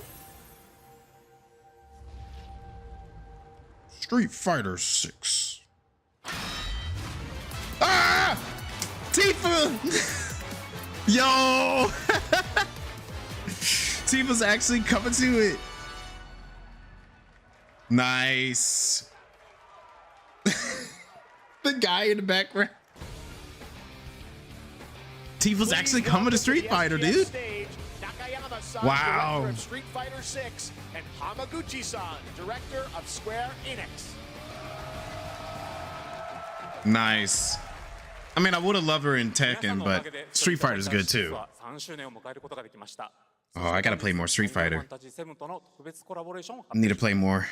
Street Fighter 6. Ah! Tifa! Yo! Tifa's actually coming to it. Nice. The guy in the background. Tifa's actually coming to Street Fighter, dude. Wow. Director of Street Fighter 6, and Hamaguchi-san, director of Square Enix. Nice. I mean, I would have loved her in Tekken, but Street Fighter's good too. Oh, I gotta play more Street Fighter. I need to play more.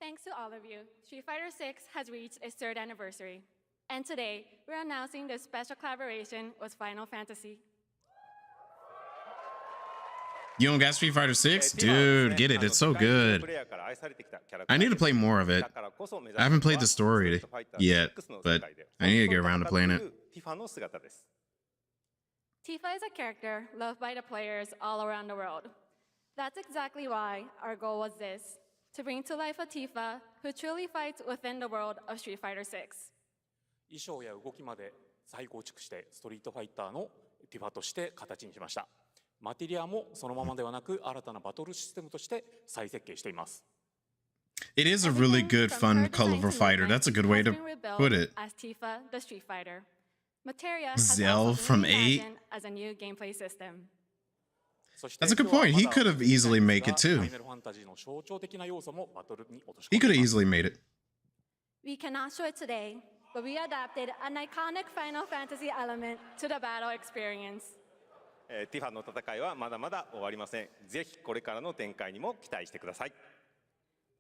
Thanks to all of you, Street Fighter VI has reached its 3rd anniversary. And today, we're announcing this special collaboration with Final Fantasy. You don't got Street Fighter 6? Dude, get it. It's so good. I need to play more of it. I haven't played the story yet, but I need to get around to playing it. Tifa is a character loved by the players all around the world. That's exactly why our goal was this, to bring to life a Tifa who truly fights within the world of Street Fighter VI. 衣装や動きまで再構築してストリートファイターのティファとして形にしました。マテリアもそのままではなく新たなバトルシステムとして再設計しています。It is a really good, fun, colorful fighter. That's a good way to put it. As Tifa, the Street Fighter. Materia Zell from 8? As a new gameplay system. That's a good point. He could have easily made it too. He could have easily made it. We cannot show it today, but we adapted an iconic Final Fantasy element to the battle experience. ティファの戦いはまだまだ終わりません。ぜひこれからの展開にも期待してください。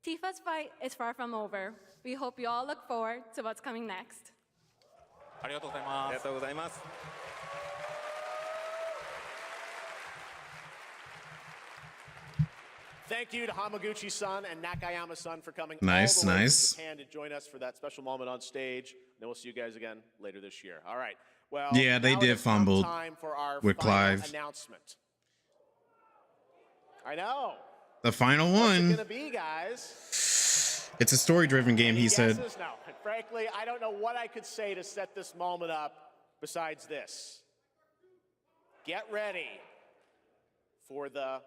Tifa's fight is far from over. We hope you all look forward to what's coming next. ありがとうございます。ありがとうございます。Thank you to Hamaguchi-san and Nakayama-san for coming Nice, all the way nice. from Japan to join us for that special moment on stage. Then we'll see you guys again later this year. All right. Well, Yeah, they now did it has come fumble time for our with final Clive. announcement. I know. The final What's it one. gonna be, guys? It's a story-driven game, he said. Guesses? No. And frankly, I don't know what I could say to set this moment up besides this. Get ready for the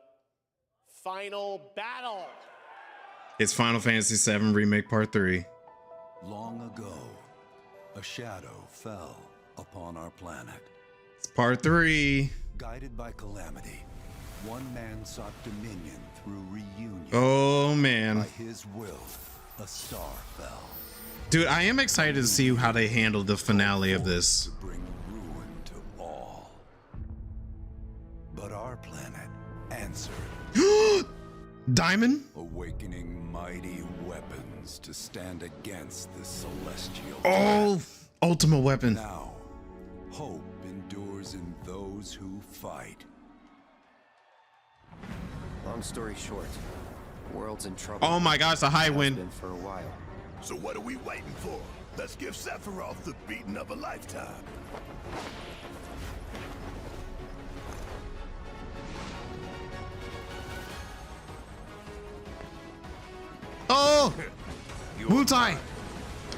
final battle. It's Final Fantasy VII Remake Part 3. Long ago, a shadow fell upon our planet. It's Part 3. Guided by calamity, one man sought dominion through reunion. Oh, man. By his will, a star fell. Dude, I am excited to see how they handle the finale of this. To bring ruin to all. But our planet answered. Diamond? Awakening mighty weapons to stand against the celestial. Oh, threat. ultimate weapon. Now, hope endures in those who fight. Long story short, the world's in trouble. Oh my gosh, a high wind. Been for a while. So what are we waiting for? Let's give Sephiroth the beating of a lifetime. Oh! Wu-Tai!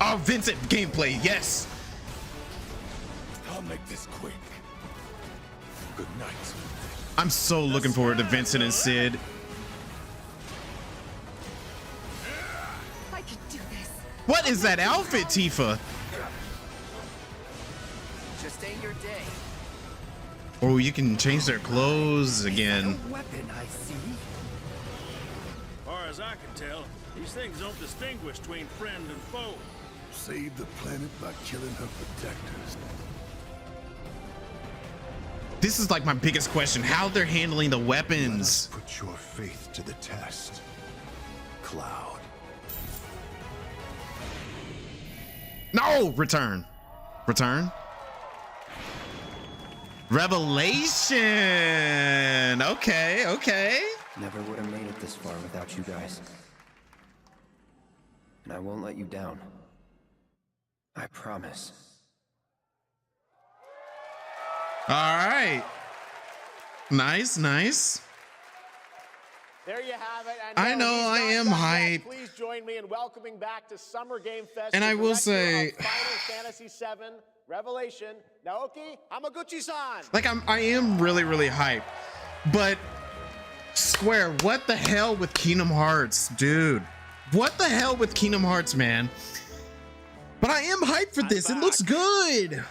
Oh, Vincent gameplay, yes! I'll make this quick. Good night. I'm so looking forward to Vincent and Sid. I could do this. What is that outfit, Tifa? Just ain't your day. Oh, you can change their clothes again. Weapon, I see. Far as I can tell, these things don't distinguish between friend and foe. Save the planet by killing her protectors. This is like my biggest question. How they're handling the weapons. Put your faith to the test, Cloud. No! Return. Return. Revelation. Okay, okay. Never would have made it this far without you guys. And I won't let you down. I promise. All right. Nice, nice. There you have it. And I know I am hyped. Please join me in welcoming back to Summer Game Fest. And I will director say, of Final Fantasy VII Revelation, Naoki Hamaguchi-san. like I am really, really hyped. But Square, what the hell with Kingdom Hearts, dude? What the hell with Kingdom Hearts, man? But I am hyped for this. It looks good.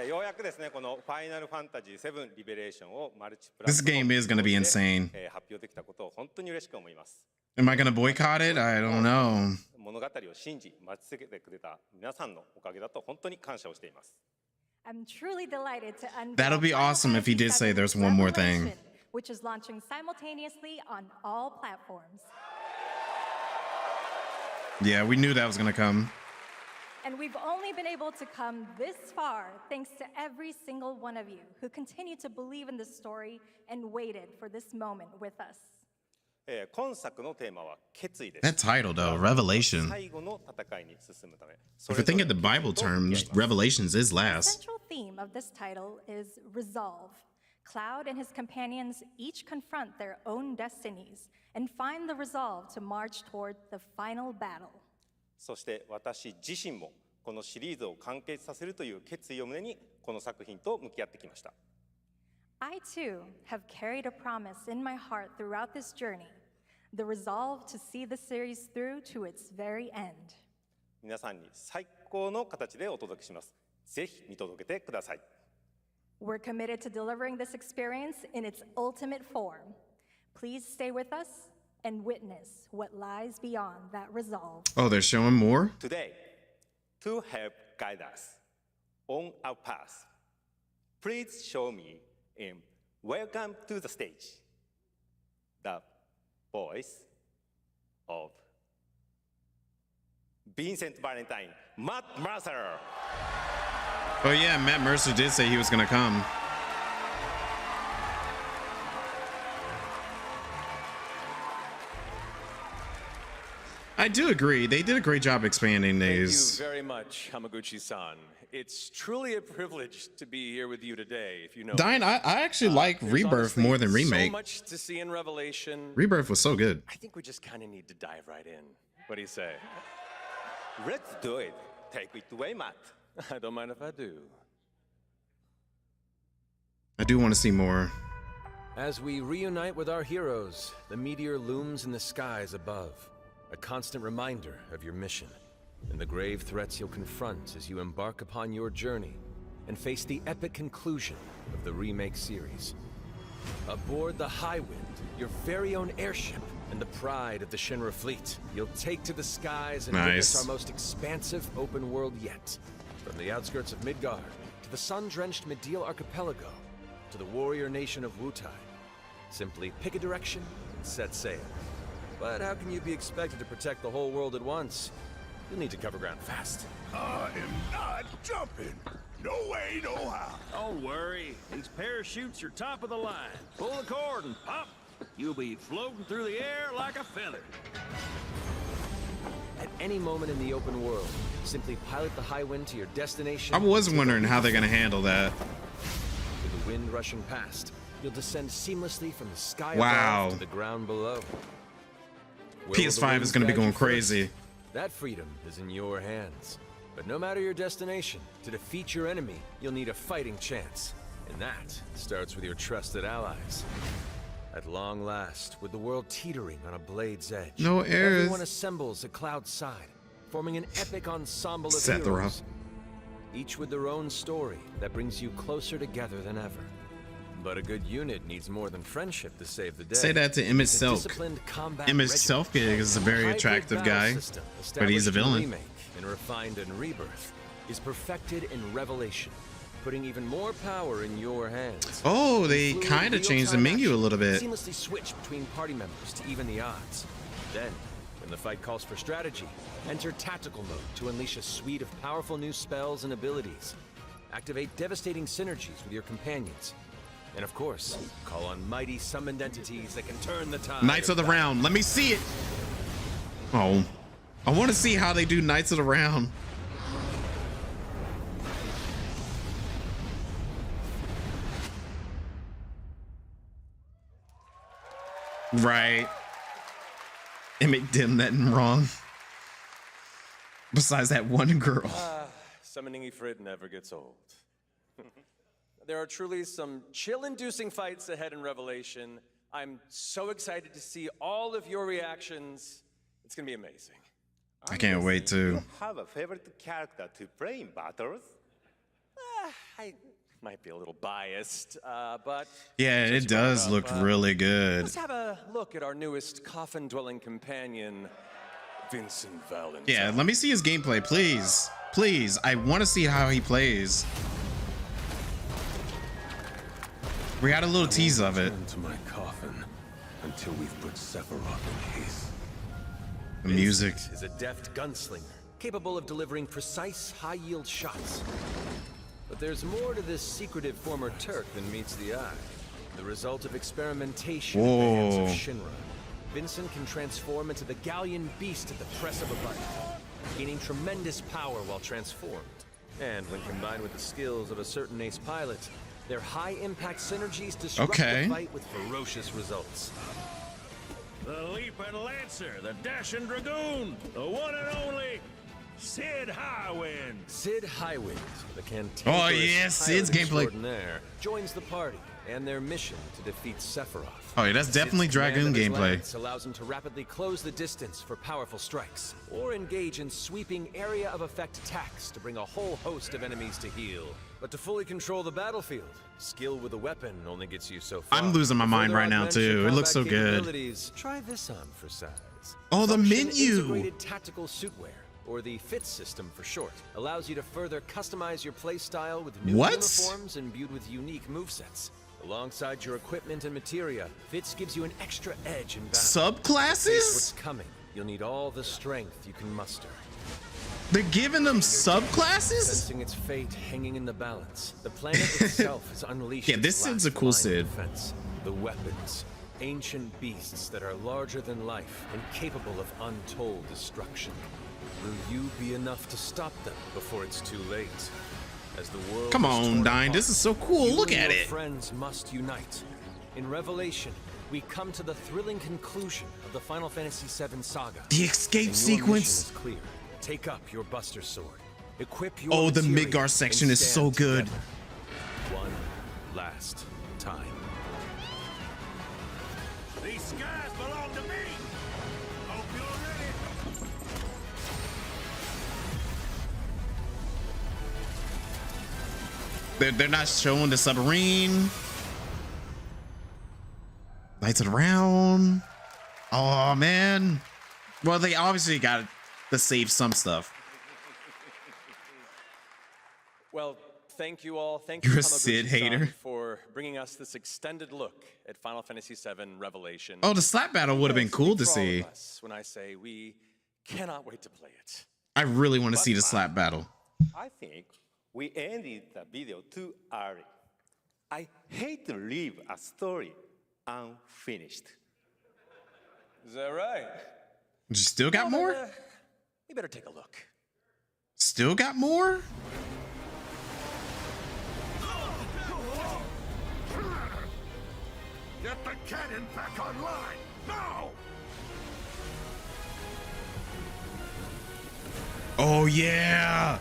ようやくですね、このファイナルファンタジー7リベレーションをマルチプラ This game is going to be insane. 発表できたことを本当に嬉しく思います。 Am I going to boycott it? I don't know. 物語を信じ待ち続けてくれた皆さんのおかげだと本当に感謝をしています。 I'm truly delighted to unveil That'll be awesome if he did say there's one more thing. which is launching simultaneously on all platforms. Yeah, we knew that was going to come. And we've only been able to come this far thanks to every single one of you who continue to believe in this story and waited for this moment with us. 今作のテーマは決意です。 That title, though, Revelation. 最後の戦いに進むため。 If we're thinking the Bible terms, Revelations is The last. central theme of this title is resolve. Cloud and his companions each confront their own destinies and find the resolve to march toward the final battle. そして私自身もこのシリーズを完結させるという決意を胸にこの作品と向き合ってきました。 I too have carried a promise in my heart throughout this journey, the resolve to see the series through to its very end. 皆さんに最高の形でお届けします。ぜひ見届けてください。 We're committed to delivering this experience in its ultimate form. Please stay with us and witness what lies beyond that resolve. Oh, they're showing more? Today, to help guide us on our path, please show me in Welcome to the Stage, the voice of Vincent Valentine, Matt Mercer. Oh, yeah, Matt Mercer did say he was going to come. I do agree. They did a great job expanding these. Thank you very much, Hamaguchi-san. It's truly a privilege to be here with you today. If you know, Diane, I actually like Rebirth more than Remake. So much to see in Revelation. Rebirth was so good. I think we just kind of need to dive right in. What do you say? Let's do it. take it away, Matt. I don't mind if I do. I do want to see more. As we reunite with our heroes, the meteor looms in the skies above, a constant reminder of your mission and the grave threats you'll confront as you embark upon your journey and face the epic conclusion of the remake series. Aboard the Highwind, your very own airship and the pride of the Shinra fleet, you'll take to the skies and witness our most expansive open world yet. From the outskirts of Midgard to the sun-drenched Medial Archipelago to the warrior nation of Wutai. Simply pick a direction and set sail. But how can you be expected to protect the whole world at once? You'll need to cover ground fast. I am not jumping. No way, no how. Don't worry. These parachutes are top of the line. Pull the cord and pop. You'll be floating through the air like a feather. At any moment in the open world, simply pilot the Highwind to your destination. I was wondering how they're gonna handle that. With the wind rushing past, you'll descend seamlessly from the sky above to the ground below. PS5 is gonna be going crazy. That freedom is in your hands. But no matter your destination, to defeat your enemy, you'll need a fighting chance. And that starts with your trusted allies. At long last, with the world teetering on a blade's edge, no heirs. Everyone assembles at Cloud's side, forming an epic ensemble of heroes. Each with their own story that brings you closer together than ever. But a good unit needs more than friendship to save the day. Say that to Image Selk. Image Selk is a very attractive guy, but he's a villain. And refined in Rebirth is perfected in Revelation, putting even more power in your hands. Oh, they kind of changed the menu a little bit. Seamlessly switch between party members to even the odds. Then, when the fight calls for strategy, enter tactical mode to unleash a suite of powerful new spells and abilities. Activate devastating synergies with your companions. And of course, call on mighty summoned entities that can turn the tide. Knights of the Round. Let me see it. Oh, I want to see how they do Knights of the Round. Right. Emmett did nothing wrong. Besides that one girl. Summoning Ifrit never gets old. There are truly some chill-inducing fights ahead in Revelation. I'm so excited to see all of your reactions. It's gonna be amazing. I can't wait to. You have a favorite character to play in battles? I might be a little biased, but Yeah, it does look really good. let's have a look at our newest coffin-dwelling companion, Vincent Valentine. Yeah, let me see his gameplay, please. Please, I want to see how he plays. We got a little tease of it. Into my coffin until we've put Sephiroth in his. The music is a deft gunslinger, capable of delivering precise, high-yield shots. But there's more to this secretive former Turk than meets the eye. The result of experimentation at the hands of Shinra. Vincent can transform into the Galleon beast at the press of a button, gaining tremendous power while transformed. And when combined with the skills of a certain ace pilot, their high-impact synergies disrupt the fight with ferocious results. The Leaping Lancer, the Dashing Dragoon, the one and only Sid Highwind. Sid Highwind, the cantankerous Oh, yes, Sid's pilot gameplay. extraordinaire, joins the party and their mission to defeat Sephiroth. Oh, yeah, that's definitely Sid's Dragoon command of his gameplay. lance allows him to rapidly close the distance for powerful strikes, or engage in sweeping area of effect attacks to bring a whole host of enemies to heel. But to fully control the battlefield, skill with a weapon only gets you so far. I'm losing my mind right now too. It looks so good. Try this on for size. Oh, the Function menu. Integrated tactical suitwear, or the FIT system for short, allows you to further customize your playstyle with new What? uniforms imbued with unique movesets. Alongside your equipment and materia, FITS gives you an extra edge in battle. Subclasses? To face what's coming, you'll need all the strength you can muster. They're giving them subclasses? Sensing its fate hanging in the balance, the planet itself has unleashed. Yeah, this its Sid's a last cool line of Sid. defense. The weapons, ancient beasts that are larger than life and capable of untold destruction. Will you be enough to stop them before it's too late? As the world Come is on, torn Dine. apart, This is so cool. you Look and at your it. Friends must unite. In Revelation, we come to the thrilling conclusion of the Final Fantasy VII saga. The escape And your mission sequence. is clear. Take up your Buster Sword Equip your Oh, the materia Midgar section and is so stand good. together. One last time. These skies belong to me. Hope you're ready. They're not showing the submarine. Lights it around. Oh man. Well, they obviously got to save some stuff. Well, thank you all. Thank You're you, a Sid Hamaguchi-san, hater. for bringing us this extended look at Final Fantasy VII Revelation. Oh, the slap battle would have been Yes, cool to for all of see. us when I say we cannot wait to play it. I really want to see the slap battle. I think we ended the video too early. I hate to leave a story unfinished. Is that right? You still got more? We better take a look. Still got more? Get the cannon back online, now! Oh yeah.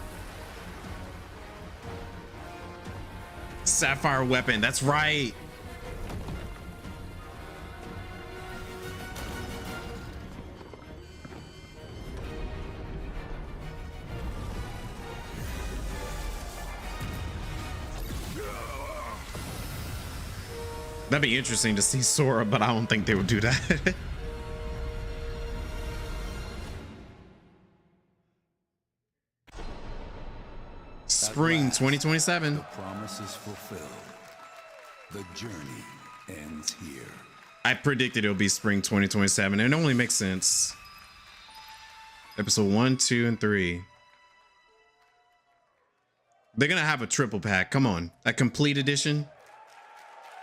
Sapphire weapon, that's right. That'd be interesting to see Sora, but I don't think they would do that. Spring 2027. The promise is fulfilled. The journey ends here. I predicted it'll be spring 2027. It only makes sense. Episode 1, 2, and 3. They're gonna have a triple pack. Come on, a complete edition.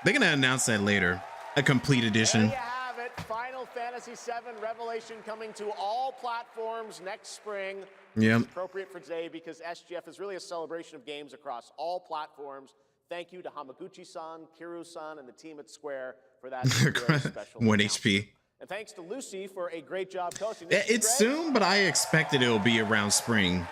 They're gonna announce that later. A complete edition. There you have it. Final Fantasy VII Revelation coming to all platforms next spring. Yep. It's appropriate for today because SGF is really a celebration of games across all platforms. Thank you to Hamaguchi-san, Kiru-san, and the team at Square for that very special 1 announcement. HP. And thanks to Lucy for a great job coaching. It's soon, but I expected it'll be around spring.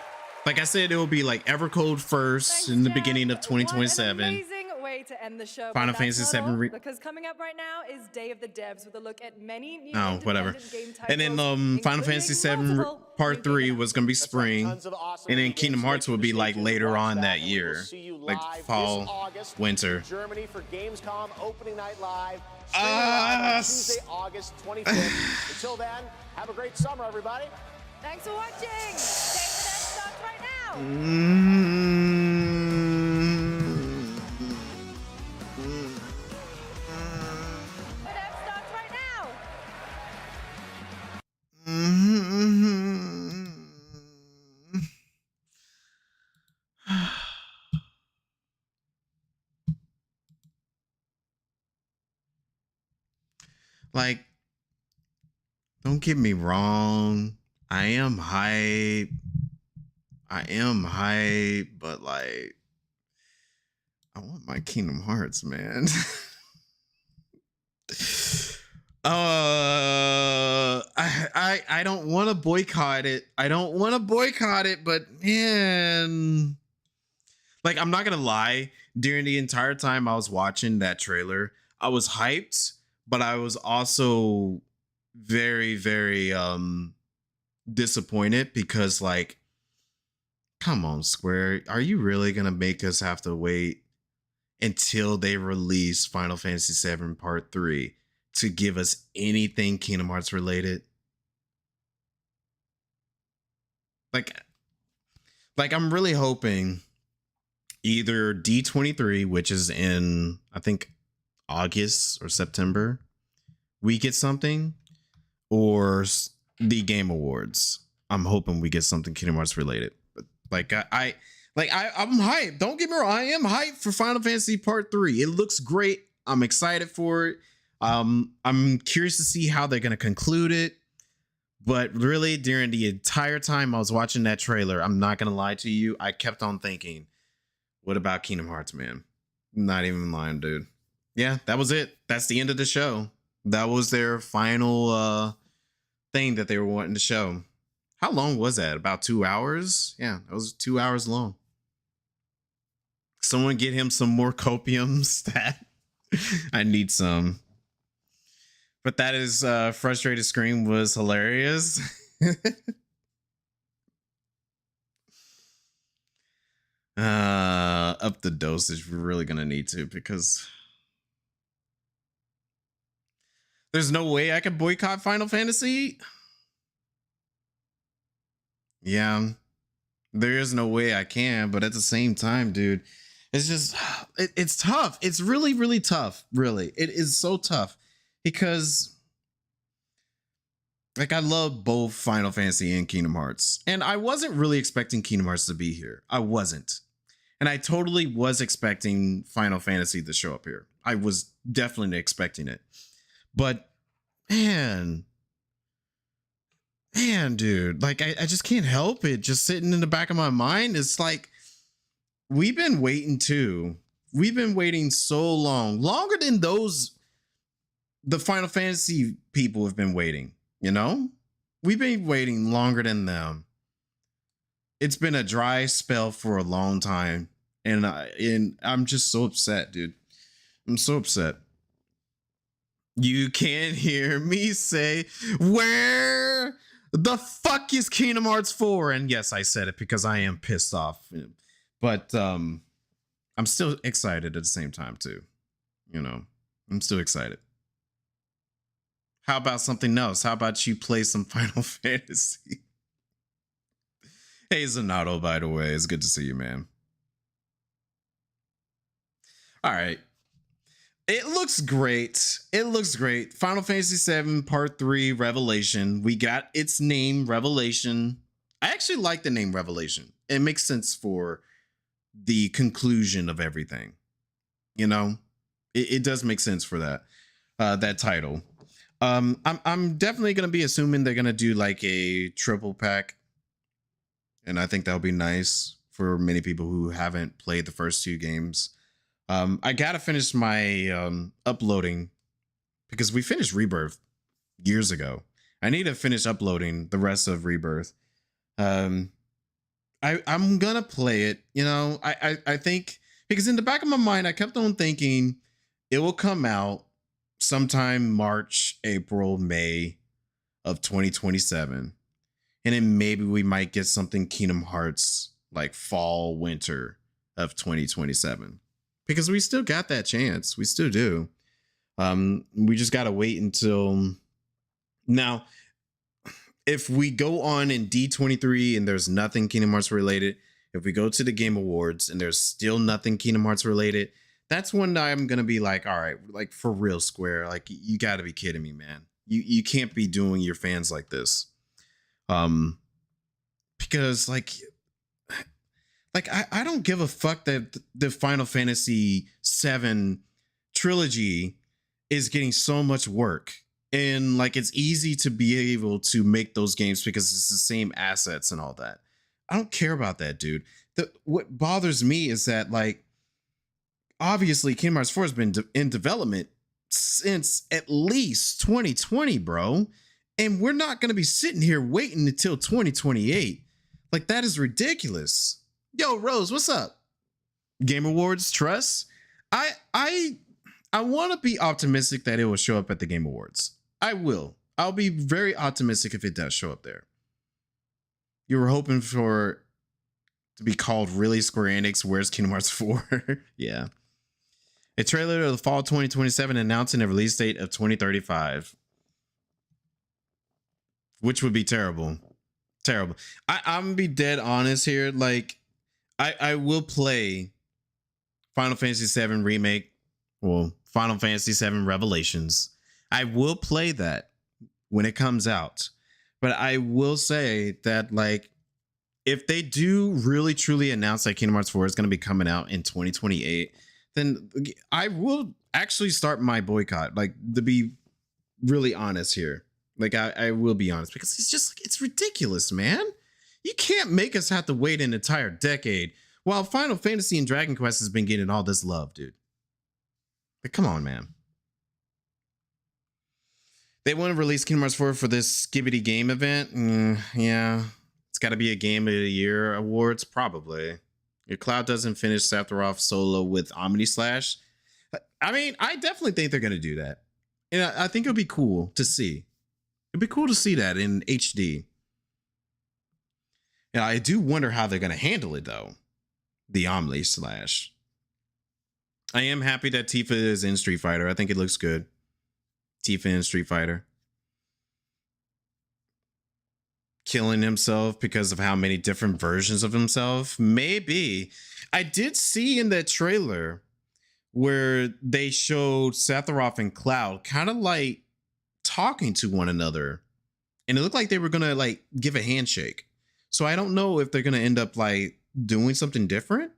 Like I said, it will be like Evercode first in the beginning of 2027. Amazing way to end the show. Final but that's Fantasy not VII all, re- because coming up right now is Day of the Devs with a look at many new Oh, whatever. independent game And then titles, Final Fantasy VII Part 3 was gonna be spring, and then Kingdom Hearts would be like later on that year, like fall, winter. Germany for Gamescom opening night live. Streaming live on Tuesday, August 25th. Until then, have a great summer, everybody. Thanks for watching. Take the Death Stars right now. The Death Stars right now. Like, don't get me wrong. I am hype. But like, I want my Kingdom Hearts, man. I don't want to boycott it. But man, like, I'm not gonna lie. During the entire time I was watching that trailer, I was hyped, but I was also very, very disappointed because, like, come on, Square, are you really gonna make us have to wait until they release Final Fantasy VII Part 3 to give us anything Kingdom Hearts related? Like I'm really hoping either D23, which is in, I think, August or September, we get something, or the Game Awards. I'm hoping we get something Kingdom Hearts related. But like I'm hyped. Don't get me wrong. I am hyped for Final Fantasy Part 3. It looks great. I'm excited for it. I'm curious to see how they're gonna conclude it. But really, during the entire time I was watching that trailer, I'm not gonna lie to you, I kept on thinking, what about Kingdom Hearts, man? Not even lying, dude. Yeah, that was it. That's the end of the show. That was their final thing that they were wanting to show. How long was that? About 2 hours? Yeah, that was 2 hours long. Someone get him some more copium stat. I need some. But that is frustrated scream was hilarious. Up the dosage. We're really gonna need to, because there's no way I could boycott Final Fantasy. Yeah, there is no way I can, but at the same time, dude, it's just, it's tough. It's really, really tough. Really, it is so tough, because like I love both Final Fantasy and Kingdom Hearts, and I wasn't really expecting Kingdom Hearts to be here. I wasn't. And I totally was expecting Final Fantasy to show up here. I was definitely expecting it. But man, dude, like I just can't help it. Just sitting in the back of my mind, it's like, we've been waiting too. We've been waiting so long, longer than the Final Fantasy people have been waiting, you know? We've been waiting longer than them. It's been a dry spell for a long time, and I'm just so upset, dude. I'm so upset. You can't hear me say, where the fuck is Kingdom Hearts 4? And yes, I said it because I am pissed off. But I'm still excited at the same time too. You know, I'm still excited. How about something else? How about you play some Final Fantasy? Hey, Zanato, by the way. It's good to see you, man. All right. It looks great. It looks great. Final Fantasy VII Part 3 Revelation. We got its name, Revelation. I actually like the name Revelation. It makes sense for the conclusion of everything. You know? It does make sense for that title. I'm definitely going to be assuming they're going to do like a triple pack. And I think that'll be nice for many people who haven't played the first two games. I gotta finish my uploading, because we finished Rebirth years ago. I need to finish uploading the rest of Rebirth. I'm gonna play it, you know. I think, because in the back of my mind, I kept on thinking it will come out sometime March, April, May of 2027. And then maybe we might get something Kingdom Hearts like fall, winter of 2027. Because we still got that chance. We still do. We just got to wait until now. If we go on in D23 and there's nothing Kingdom Hearts related, if we go to the Game Awards and there's still nothing Kingdom Hearts related, that's when I'm going to be like, all right, like for real, Square, like you got to be kidding me, man. You can't be doing your fans like this. Because like I don't give a fuck that the Final Fantasy VII trilogy is getting so much work, and like it's easy to be able to make those games because it's the same assets and all that. I don't care about that, dude. What bothers me is that, like, obviously Kingdom Hearts 4 has been in development since at least 2020, bro. And we're not going to be sitting here waiting until 2028. Like, that is ridiculous. Yo, Rose, what's up? Game Awards Trust. I want to be optimistic that it will show up at the Game Awards. I will. I'll be very optimistic if it does show up there. You were hoping for to be called really Square Enix, where's Kingdom Hearts 4? Yeah. A trailer of the fall 2027 announcing a release date of 2035. Which would be terrible. Terrible. I'm gonna be dead honest here. Like, I will play Final Fantasy VII Remake, well, Final Fantasy VII Revelations. I will play that when it comes out. But I will say that, like, if they do really truly announce that Kingdom Hearts 4 is going to be coming out in 2028, then I will actually start my boycott. Like, to be really honest here. Like, I will be honest, because it's just, it's ridiculous, man. You can't make us have to wait an entire decade while Final Fantasy and Dragon Quest has been getting all this love, dude. Like, come on, man. They want to release Kingdom Hearts 4 for this Skibidi Game event. Yeah, it's got to be a Game of the Year awards, probably. If Cloud doesn't finish Sephiroth solo with Omni Slash, I mean, I definitely think they're going to do that. And I think it'll be cool to see. It'd be cool to see that in HD. And I do wonder how they're going to handle it, though. The Omni Slash. I am happy that Tifa is in Street Fighter. I think it looks good. Tifa in Street Fighter. Killing himself because of how many different versions of himself. Maybe. I did see in that trailer where they showed Sephiroth and Cloud kind of like talking to one another. And it looked like they were going to like give a handshake. So I don't know if they're going to end up like doing something different,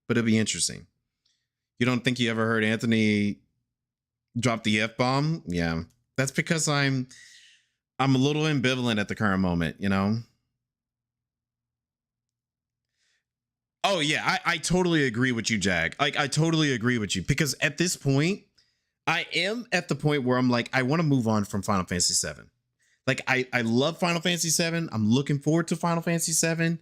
but it'll be interesting. You don't think you ever heard Anthony drop the F-bomb? Yeah. That's because I'm a little ambivalent at the current moment, you know? Oh, yeah. I totally agree with you, Jag. Like, I totally agree with you. Because at this point, I am at the point where I'm like, I want to move on from Final Fantasy VII. Like, I love Final Fantasy VII. I'm looking forward to Final Fantasy VII.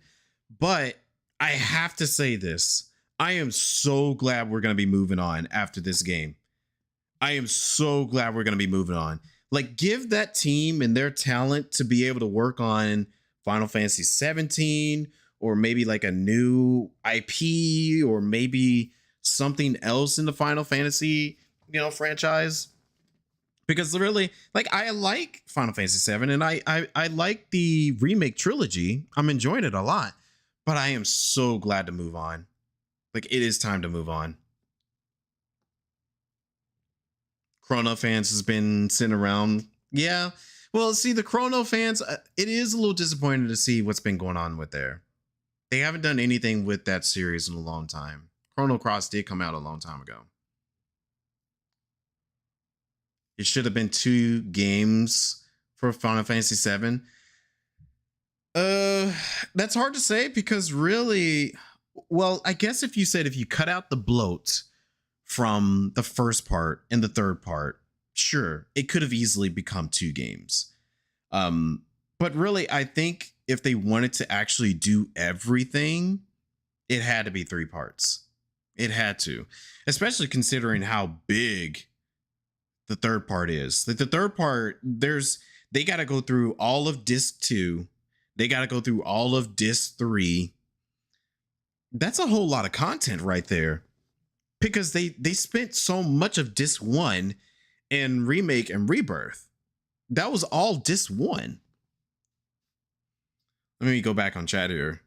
But I have to say this. I am so glad we're going to be moving on after this game. I am so glad we're going to be moving on. Like, give that team and their talent to be able to work on Final Fantasy 17 or maybe like a new IP or maybe something else in the Final Fantasy, franchise. Because really, like, I like Final Fantasy 7 and I like the remake trilogy. I'm enjoying it a lot, but I am so glad to move on. Like, it is time to move on. Chrono fans has been sitting around. Yeah. Well, see, the Chrono fans, it is a little disappointing to see what's been going on with there. They haven't done anything with that series in a long time. Chrono Cross did come out a long time ago. It should have been 2 games for Final Fantasy VII. That's hard to say because really, well, I guess if you cut out the bloat from the first part and the third part, sure, it could have easily become 2 games. But really, I think if they wanted to actually do everything, it had to be 3 parts. It had to, especially considering how big the third part is. Like, the third part, they got to go through all of disc 2. They got to go through all of disc 3. That's a whole lot of content right there. Because they spent so much of disc 1 in Remake and Rebirth. That was all disc 1. Let me go back on chat here.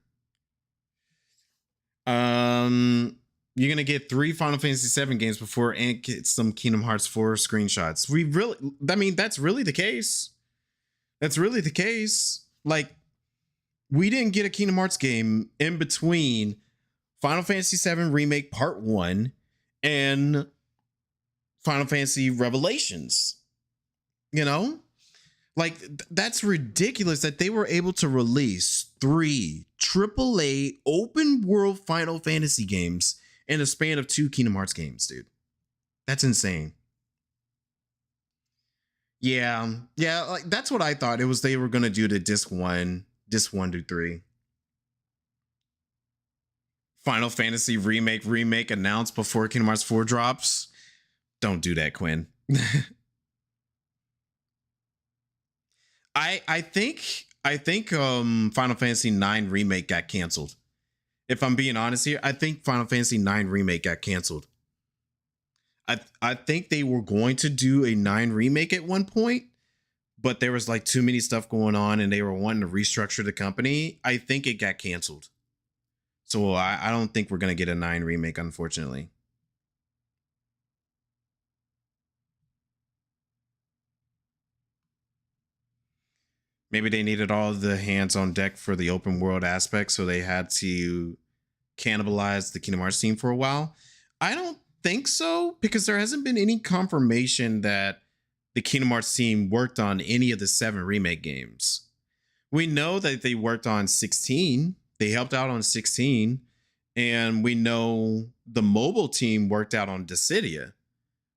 You're gonna get 3 Final Fantasy VII games before and get some Kingdom Hearts 4 screenshots. That's really the case. That's really the case. Like, we didn't get a Kingdom Hearts game in between Final Fantasy VII Remake Part 1 and Final Fantasy Revelations. Like, that's ridiculous that they were able to release 3 AAA open world Final Fantasy games in a span of 2 Kingdom Hearts games, dude. That's insane. Yeah, like, that's what I thought. It was they were gonna do the disc 1 to 3. Final Fantasy remake announced before Kingdom Hearts 4 drops. Don't do that, Quinn. I think Final Fantasy 9 remake got canceled. If I'm being honest here, I think Final Fantasy 9 remake got canceled. I think they were going to do a 9 remake at one point, but there was like too many stuff going on and they were wanting to restructure the company. I think it got canceled. So I don't think we're going to get a 9 remake, unfortunately. Maybe they needed all the hands on deck for the open world aspect, so they had to cannibalize the Kingdom Hearts team for a while. I don't think so, because there hasn't been any confirmation that the Kingdom Hearts team worked on any of the 7 remake games. We know that they worked on 16. They helped out on 16. And we know the mobile team worked out on Dissidia.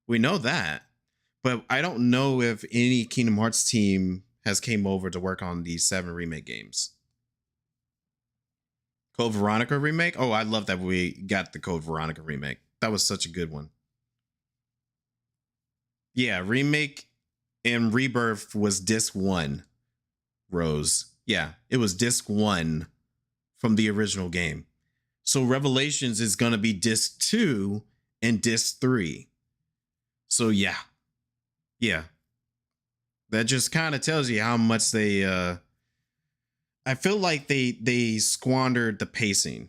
We know that. but I don't know if any Kingdom Hearts team has came over to work on these 7 remake games. Code Veronica remake. Oh, I love that we got the Code Veronica remake. That was such a good one. Yeah, remake and Rebirth was disc 1. Rose. Yeah, it was disc 1 from the original game. So Revelations is going to be disc 2 and disc 3. So yeah. Yeah. That just kind of tells you how much they I feel like they squandered the pacing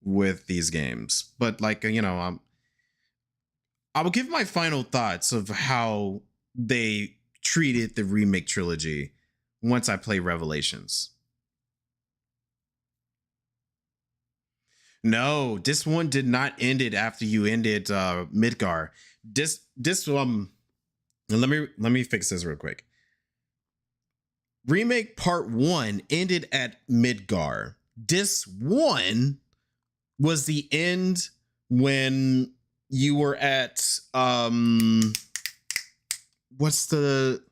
with these games. But like, you know, I will give my final thoughts of how they treated the remake trilogy once I play Revelations. No, this one did not end it after you ended Midgar. Let me fix this real quick. Remake Part 1 ended at Midgar. Disc 1 was the end when you were at what's the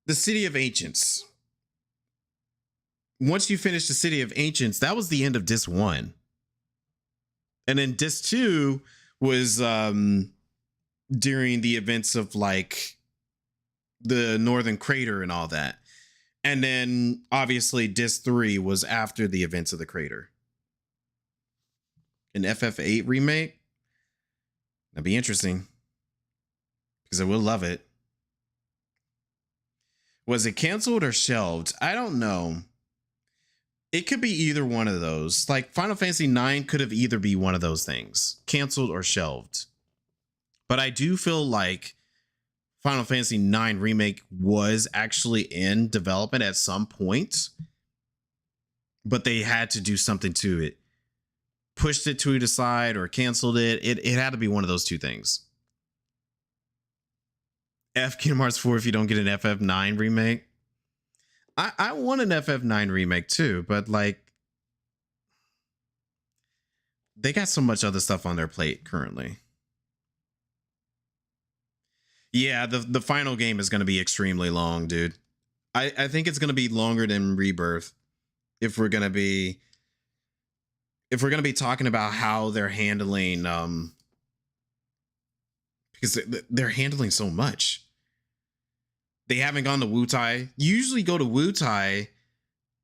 City of Ancients. Once you finish the City of Ancients, that was the end of disc 1. And then disc 2 was during the events of like the Northern Crater and all that. And then obviously disc 3 was after the events of the crater. An FF8 remake? That'd be interesting. Because I will love it. Was it canceled or shelved? I don't know. It could be either one of those. Like Final Fantasy IX could have either be one of those things. Canceled or shelved. But I do feel like Final Fantasy IX Remake was actually in development at some point. But they had to do something to it. Pushed it to the side or canceled it. It had to be one of those two things. F Kingdom Hearts 4 if you don't get an FF9 remake. I want an FF9 remake too, but like they got so much other stuff on their plate currently. Yeah, the final game is going to be extremely long, dude. I think it's going to be longer than Rebirth if we're going to be talking about how they're handling because they're handling so much. They haven't gone to Wutai. You usually go to Wutai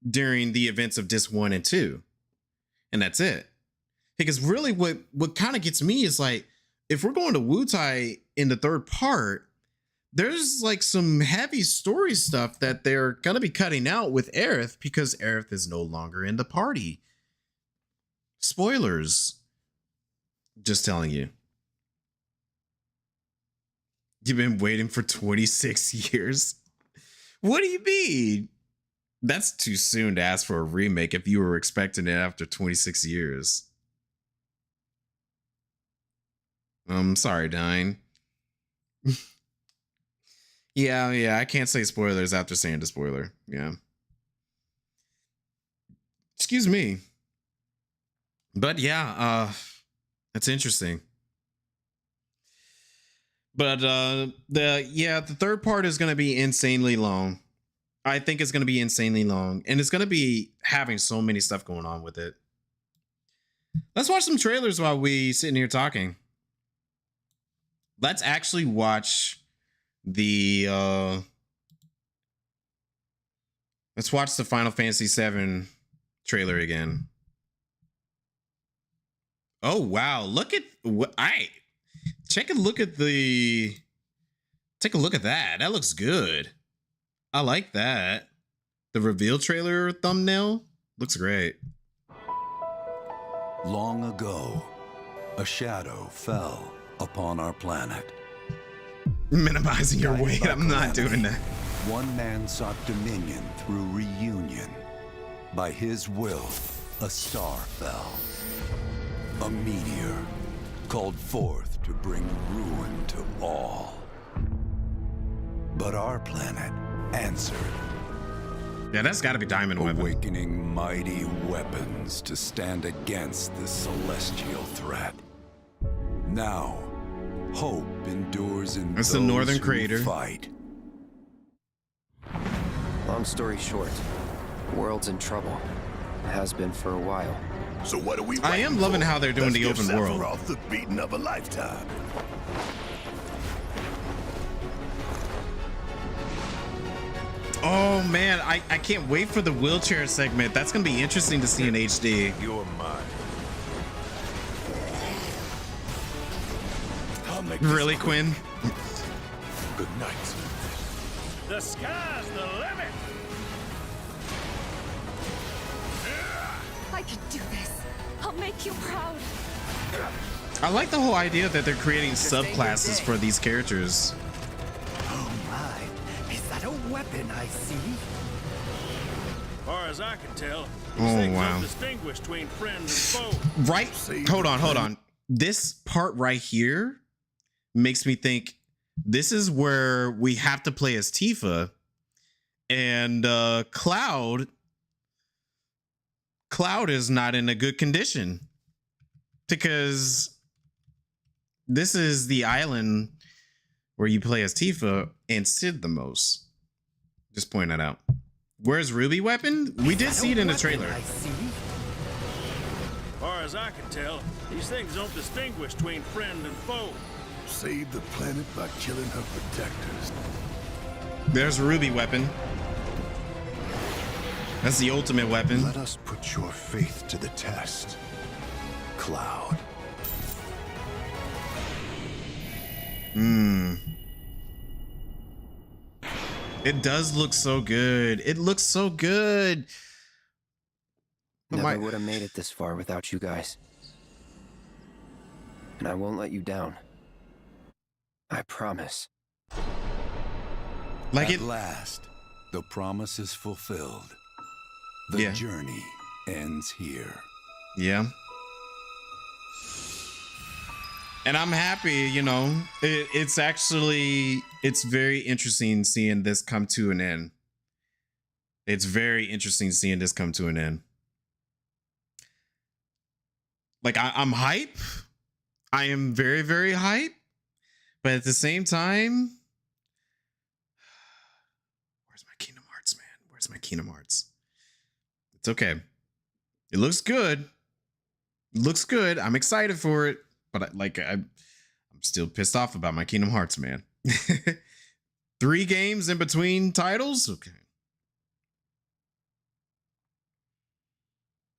during the events of disc 1 and 2. And that's it. Because really what kind of gets me is like, if we're going to Wutai in the third part, there's like some heavy story stuff that they're going to be cutting out with Aerith because Aerith is no longer in the party. Spoilers. Just telling you. You've been waiting for 26 years? What do you mean? That's too soon to ask for a remake if you were expecting it after 26 years. I'm sorry, Dine. Yeah, I can't say spoilers after saying the spoiler. Yeah. Excuse me. But yeah, that's interesting. But the third part is going to be insanely long. I think it's going to be insanely long. And it's going to be having so many stuff going on with it. Let's watch some trailers while we sitting here talking. Let's actually watch the let's watch the Final Fantasy VII trailer again. Oh wow, look at what take a look at that. That looks good. I like that. The reveal trailer thumbnail looks great. Long ago, a shadow fell upon our planet. Minimizing your weight. I'm not doing that. One man sought dominion through reunion. By his will, a star fell. A meteor called forth to bring ruin to all. But our planet answered. Yeah, that's got to be Diamond Weapon. Awakening mighty weapons to stand against this celestial threat. Now, Hope endures in That's those the Northern who Crater. fight. Long story short, the world's in trouble. It has been for a while. So what are we I am waiting loving for? how they're doing Let's the give open world. Sephiroth the beating of a lifetime. Oh man, I can't wait for the wheelchair segment. That's gonna be interesting to see in HD. You're mine. I'll make Really, Quinn? Good night. The sky's the limit. I can do this. I'll make you proud. I like the whole idea that they're creating subclasses for these characters. Oh my, is that a weapon I see? Far as I can tell, these Oh, things wow. don't distinguish between friend and foe. Right? Hold on. This part right here makes me think this is where we have to play as Tifa, and Cloud is not in a good condition because this is the island where you play as Tifa and Sid the most. Just point that out. Where's Ruby weapon? We did see it in the trailer. Far as I can tell, these things don't distinguish between friend and foe. Save the planet by killing her protectors. There's Ruby weapon. That's the ultimate weapon. Let us put your faith to the test, Cloud. It does look so good. It looks so good. Never would have made it this far without you guys. And I won't let you down. I promise. Like At last, the promise is fulfilled. The Yeah. journey ends here. Yeah. And I'm happy, you know, it's very interesting seeing this come to an end. It's very interesting seeing this come to an end. Like I'm hype. I am very, very hype. But at the same time, where's my Kingdom Hearts, man? Where's my Kingdom Hearts? It's okay. It looks good. It looks good. I'm excited for it. But I'm still pissed off about my Kingdom Hearts, man. 3 games in between titles? Okay.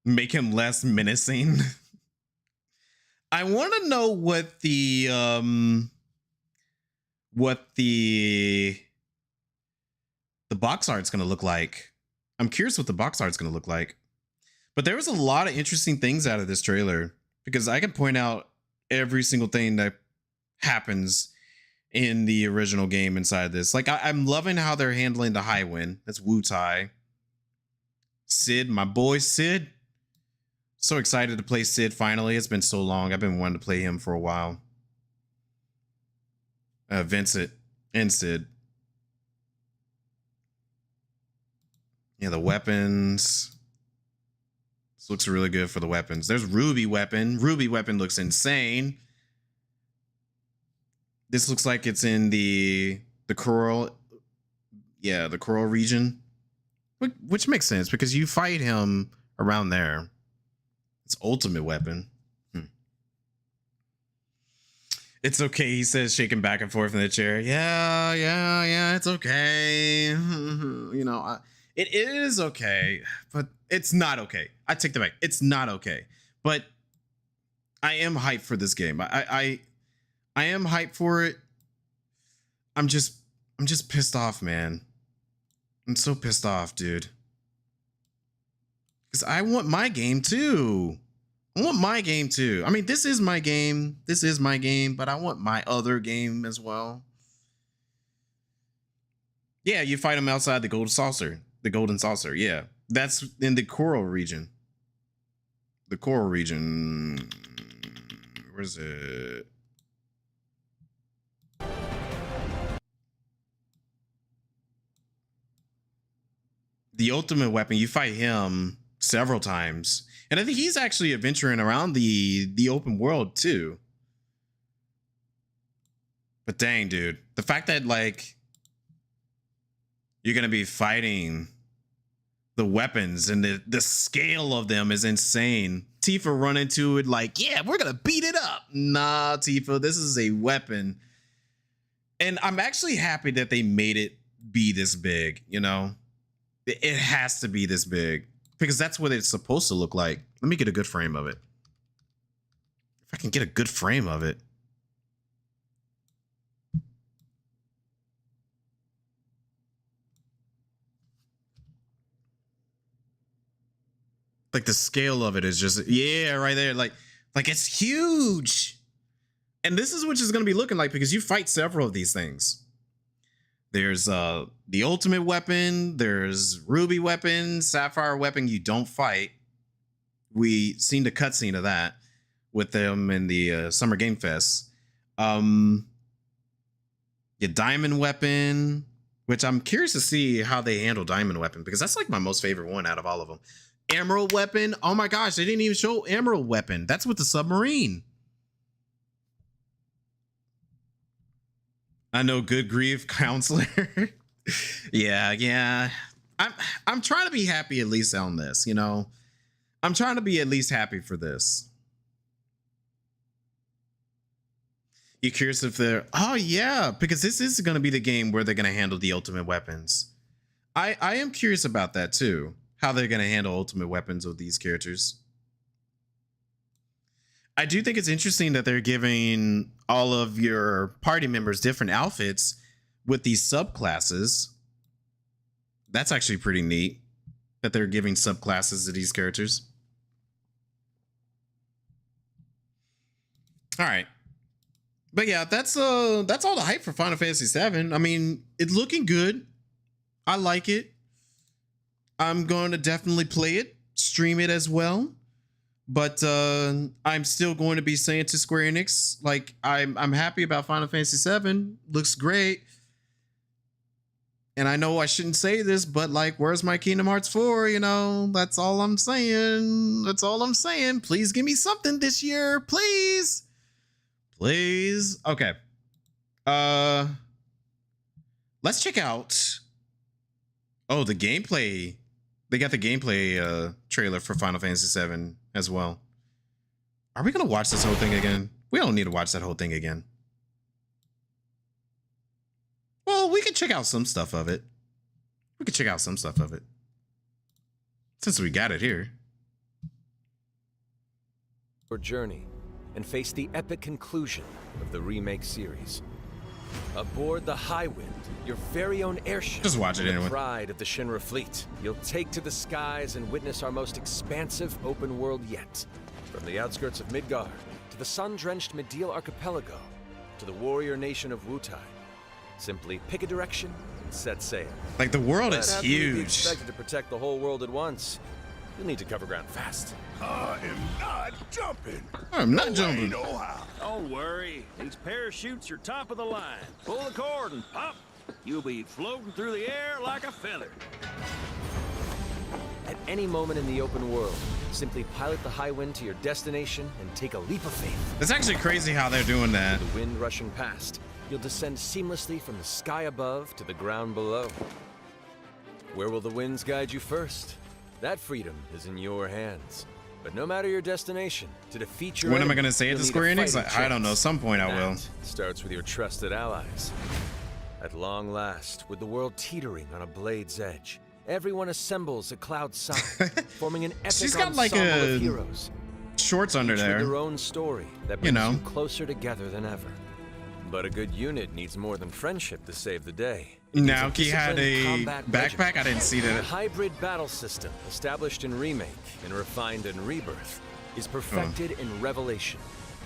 Make him less menacing. I want to know what the box art's going to look like. I'm curious what the box art's going to look like. But there was a lot of interesting things out of this trailer because I can point out every single thing that happens in the original game inside this. Like I'm loving how they're handling the High Wind. That's Wu Tai. Sid, my boy Sid. So excited to play Sid finally. It's been so long. I've been wanting to play him for a while. Vincent and Sid. Yeah, the weapons. This looks really good for the weapons. There's Ruby weapon. Ruby weapon looks insane. This looks like it's in the Coral. Yeah, the Coral region. Which makes sense because you fight him around there. It's ultimate weapon. It's okay, he says, shaking back and forth in the chair. Yeah, it's okay. You know, it is okay, but it's not okay. I take that back. It's not okay. But I am hyped for this game. I am hyped for it. I'm just pissed off, man. I'm so pissed off, dude. Because I want my game too. I want my game too. I mean, this is my game. This is my game, but I want my other game as well. Yeah, you fight him outside the Golden Saucer. The Golden Saucer, yeah. That's in the Coral region. The Coral region. Where is it? The ultimate weapon, you fight him several times. And I think he's actually adventuring around the open world too. But dang, dude, the fact that like you're gonna be fighting the weapons and the scale of them is insane. Tifa run into it like, yeah, we're gonna beat it up. Nah, Tifa, this is a weapon. And I'm actually happy that they made it be this big, you know? It has to be this big because that's what it's supposed to look like. Let me get a good frame of it. If I can get a good frame of it. Like the scale of it is just, yeah, right there. Like it's huge. And this is what it's going to be looking like because you fight several of these things. There's the ultimate weapon. There's ruby weapon, sapphire weapon you don't fight. We seen the cutscene of that with them in the Summer Game Fest. Your diamond weapon, which I'm curious to see how they handle diamond weapon because that's like my most favorite one out of all of them. Emerald weapon. Oh my gosh, they didn't even show emerald weapon. That's with the submarine. I know, good grief, counselor. yeah. I'm trying to be happy at least on this, you know. I'm trying to be at least happy for this. You curious if they're, oh yeah, because this is going to be the game where they're going to handle the ultimate weapons. I am curious about that too. How they're going to handle ultimate weapons with these characters. I do think it's interesting that they're giving all of your party members different outfits with these subclasses. That's actually pretty neat that they're giving subclasses to these characters. All right. But yeah, that's all the hype for Final Fantasy VII. I mean, it's looking good. I like it. I'm going to definitely play it, stream it as well. But I'm still going to be saying to Square Enix, like, I'm happy about Final Fantasy VII. Looks great. And I know I shouldn't say this, but like, where's my Kingdom Hearts 4? You know, that's all I'm saying. That's all I'm saying. Please give me something this year. Please. Please. Okay. Let's check out. Oh, the gameplay. They got the gameplay trailer for Final Fantasy VII as well. Are we going to watch this whole thing again? We don't need to watch that whole thing again. Well, we can check out some stuff of it. We can check out some stuff of it. Since we got it here. Your journey and face the epic conclusion of the remake series. Aboard the Highwind, your very own airship. Just watch it anyway. The pride of the Shinra fleet. You'll take to the skies and witness our most expansive open world yet. From the outskirts of Midgar, to the sun-drenched Mideel Archipelago, to the warrior nation of Wutai. Simply pick a direction and set sail. Like, the world But is after you'd be huge. expected to protect the whole world at once, you'll need to cover ground fast. I am not jumping. I'm not No way, jumping. no how. Don't worry, these parachutes are top of the line. Pull the cord and pop. You'll be floating through the air like a feather. At any moment in the open world, simply pilot the Highwind to your destination and take a leap of faith. It's actually crazy how they're doing that. The wind rushing past, you'll descend seamlessly from the sky above to the ground below. Where will the winds guide you first? That freedom is in your hands. But no matter your destination, to defeat your When am I enemy, going to say it you'll to need a Square Enix? fighting I don't know. chance. Some point I will. That starts with your trusted allies. At long last, with the world teetering on a blade's edge, everyone assembles at Cloud's side, forming an epic She's got like ensemble of heroes. shorts under Each with there. their own story that You brings know. you closer together than ever. But a good unit needs more than friendship to save the day. It needs Naoki had disciplined a combat backpack. regiment. I didn't see The that. hybrid battle system, established in Remake and refined in Rebirth, is perfected in Revelation,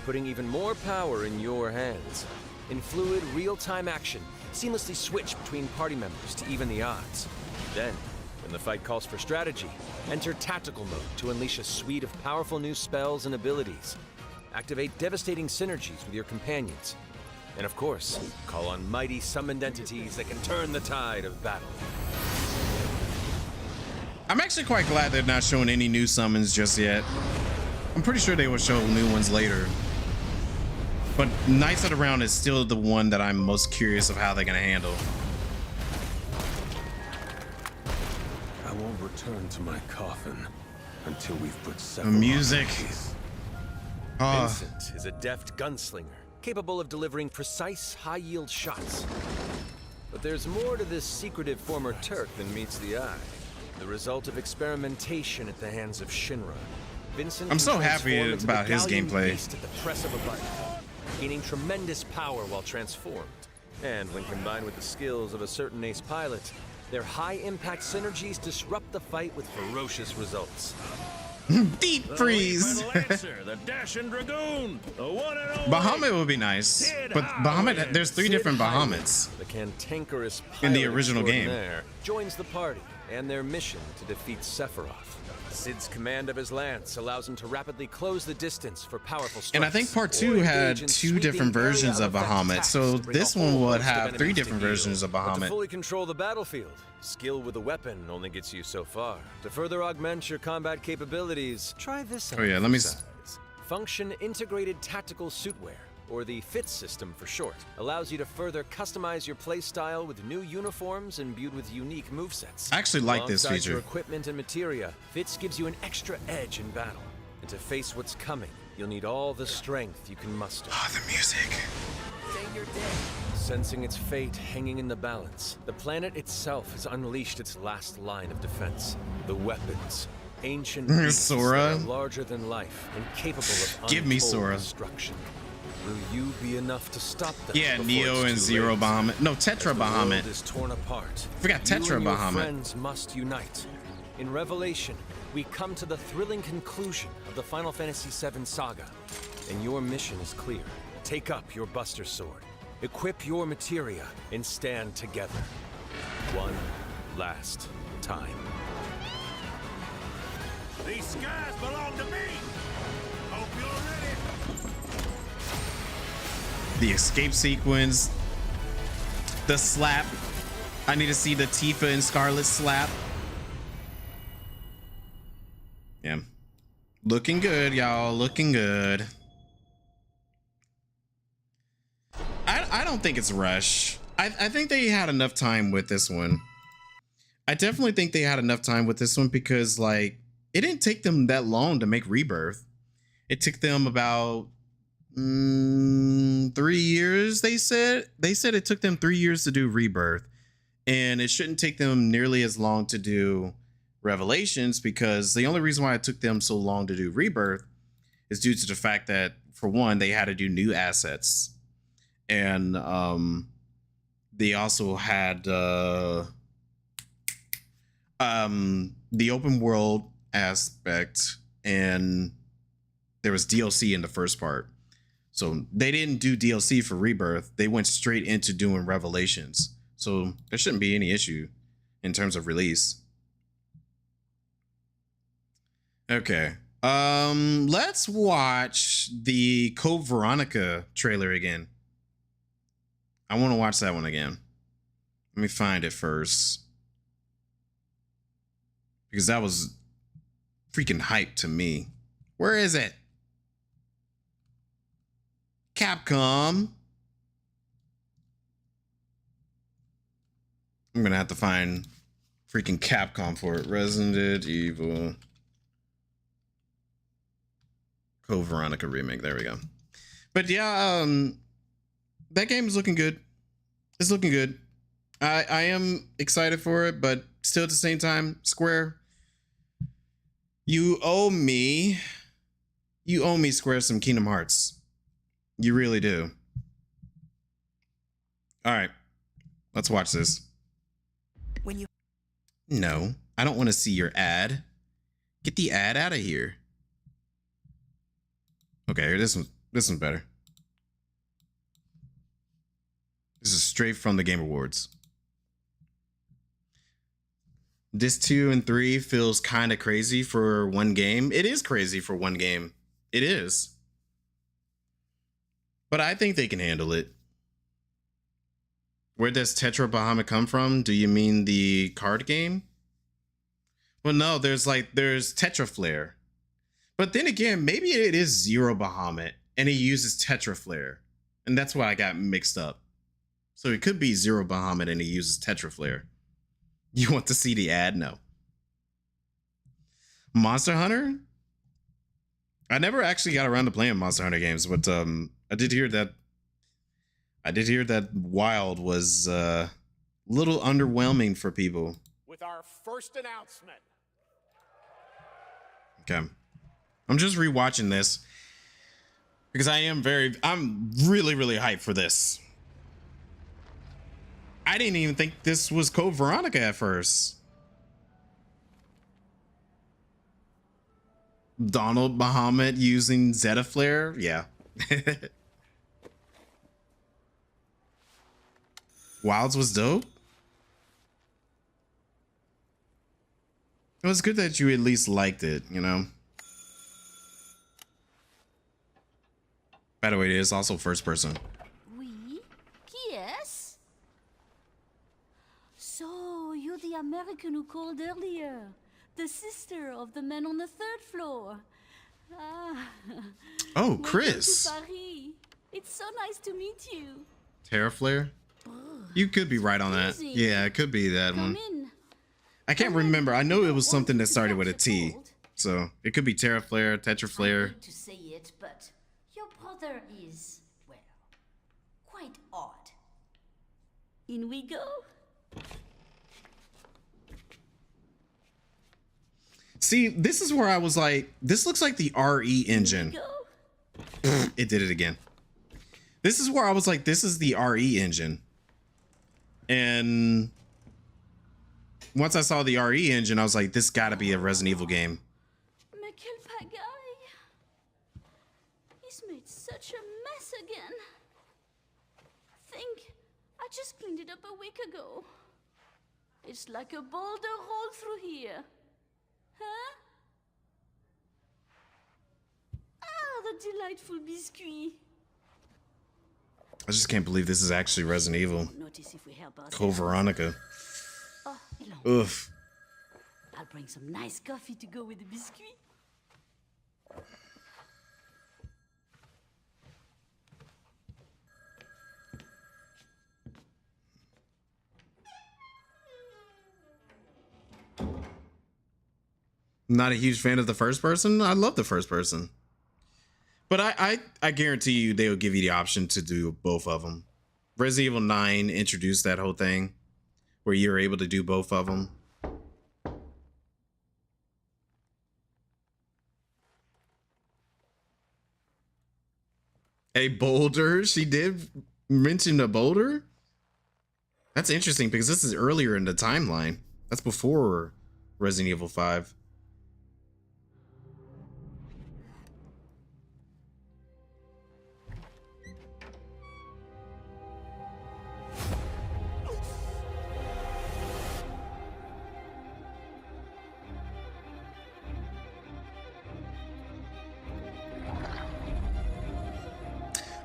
putting even more power in your hands. In fluid, real-time action, seamlessly switch between party members to even the odds. Then, when the fight calls for strategy, enter tactical mode to unleash a suite of powerful new spells and abilities. Activate devastating synergies with your companions. And of course, call on mighty summoned entities that can turn the tide of battle. I'm actually quite glad they're not showing any new summons just yet. I'm pretty sure they will show new ones later. But Knights of the Round is still the one that I'm most curious of how they're gonna handle. I won't return to my coffin until we've put The music. Vincent is a deft gunslinger, capable of delivering precise, high-yield shots. But there's more to this secretive former Turk than meets the eye. The result of experimentation at the hands of Shinra. Vincent I'm so happy transform into about the his galleon gameplay. beast at the press of a button, gaining tremendous power while transformed. And when combined with the skills of a certain ace pilot, their high-impact synergies disrupt the fight with ferocious results. Deep freeze. The Lancer, the Dashing Dragoon, the one and only Bahamut would be nice, but Bahamut, there's 3 different Bahamuts The cantankerous in the pilot original game. extraordinaire joins the party and their mission to defeat Sephiroth. Sid's command of his lance allows him to rapidly close the distance for powerful strikes. And I think part or 2 engage had in 2 sweeping different versions of area-of-effect Bahamut, attacks so to bring this a one whole would host of have 3 enemies to different heel. versions of But to Bahamut. fully control the battlefield, skill with a weapon only gets you so far. To further augment your combat capabilities, try this Oh yeah, let me exercise. Function Integrated Tactical Suitwear, or the FITS system for short, allows you to further customize your playstyle with new uniforms imbued with unique movesets. I actually like this Alongside your feature. equipment and materia, FITS gives you an extra edge in battle. And to face what's coming, you'll need all the strength you can muster. Oh, the music. Sensing its fate hanging in the balance, the planet itself has unleashed its last line of defense. The weapons. Ancient beasts Sora. that are larger than life and capable of Give me untold Sora. destruction. Will you be enough to stop them? Yeah, before Neo it's and too Zero late? Bahamut. No, Tetra As the world Bahamut. is torn apart. Forgot you Tetra and your Bahamut. friends must unite. In Revelation, we come to the thrilling conclusion of the Final Fantasy VII saga, and your mission is clear. Take up your Buster Sword, equip your materia, and stand together. One last time. These skies belong to me. Hope you're ready. The escape sequence. The slap. I need to see the Tifa and Scarlet slap. Yeah. Looking good, y'all. Looking good. I don't think it's rush. I think they had enough time with this one. I definitely think they had enough time with this one because, like, it didn't take them that long to make Rebirth. It took them about 3 years, they said. They said it took them 3 years to do Rebirth. And it shouldn't take them nearly as long to do Revelations, because the only reason why it took them so long to do Rebirth is due to the fact that, for one, they had to do new assets. And they also had the open world aspect, and there was DLC in the first part. So they didn't do DLC for Rebirth. They went straight into doing Revelations. So there shouldn't be any issue in terms of release. Okay. Let's watch the Code Veronica trailer again. I want to watch that one again. Let me find it first, because that was freaking hype to me. Where is it? Capcom. I'm gonna have to find freaking Capcom for it. Resident Evil Code Veronica remake. There we go. But yeah, that game is looking good. It's looking good. I am excited for it, but still at the same time, Square, you owe me Square some Kingdom Hearts. You really do. All right, let's watch this. No, I don't want to see your ad. Get the ad out of here. Okay, this one's better. This is straight from the Game Awards. This 2 and 3 feels kind of crazy for one game. It is crazy for one game. It is. But I think they can handle it. Where does Tetra Bahamut come from? Do you mean the card game? Well, no, there's Tetra Flare. But then again, maybe it is Zero Bahamut and he uses Tetra Flare. And that's why I got mixed up. So it could be Zero Bahamut and he uses Tetraflare. You want to see the ad? No. Monster Hunter? I never actually got around to playing Monster Hunter games, but I did hear that Wild was a little underwhelming for people. With our first announcement. Okay. I'm just rewatching this because I'm really, really hyped for this. I didn't even think this was Code Veronica at first. Donald Bahamut using Zetaflare? Yeah. Wilds was dope. It was good that you at least liked it, you know? By the way, it is also first person. Oui? Yes? So, you're the American who called earlier. The sister of the man on the third floor. Ah. Oh, Chris. Welcome to Paris. It's so nice to meet you. Terraflare? You could be right on that. Yeah, it could be that one. In. I can't remember. I know it was something that started with a T. So it could be Terraflare, Tetraflare. I hate to say it, but your brother is, well, quite odd. In we go. See, this is where I was like, this looks like the RE engine. It did it again. This is where I was like, this is the RE engine. And once I saw the RE engine, I was like, this gotta be a Resident Evil game. Mais quel pagaille! He's made such a mess again. Think, I just cleaned it up a week ago. It's like a boulder rolled through here. Huh? Ah, the delightful biscuit. I just can't believe this is actually Resident Evil. Notice if we help ourselves. Code Veronica. Oh, Oof. I'll bring some nice coffee to go with the biscuit. Not a huge fan of the first person. I love the first person. But I guarantee you they'll give you the option to do both of them. Resident Evil 9 introduced that whole thing where you're able to do both of them. A boulder? She did mention a boulder? That's interesting because this is earlier in the timeline. That's before Resident Evil 5.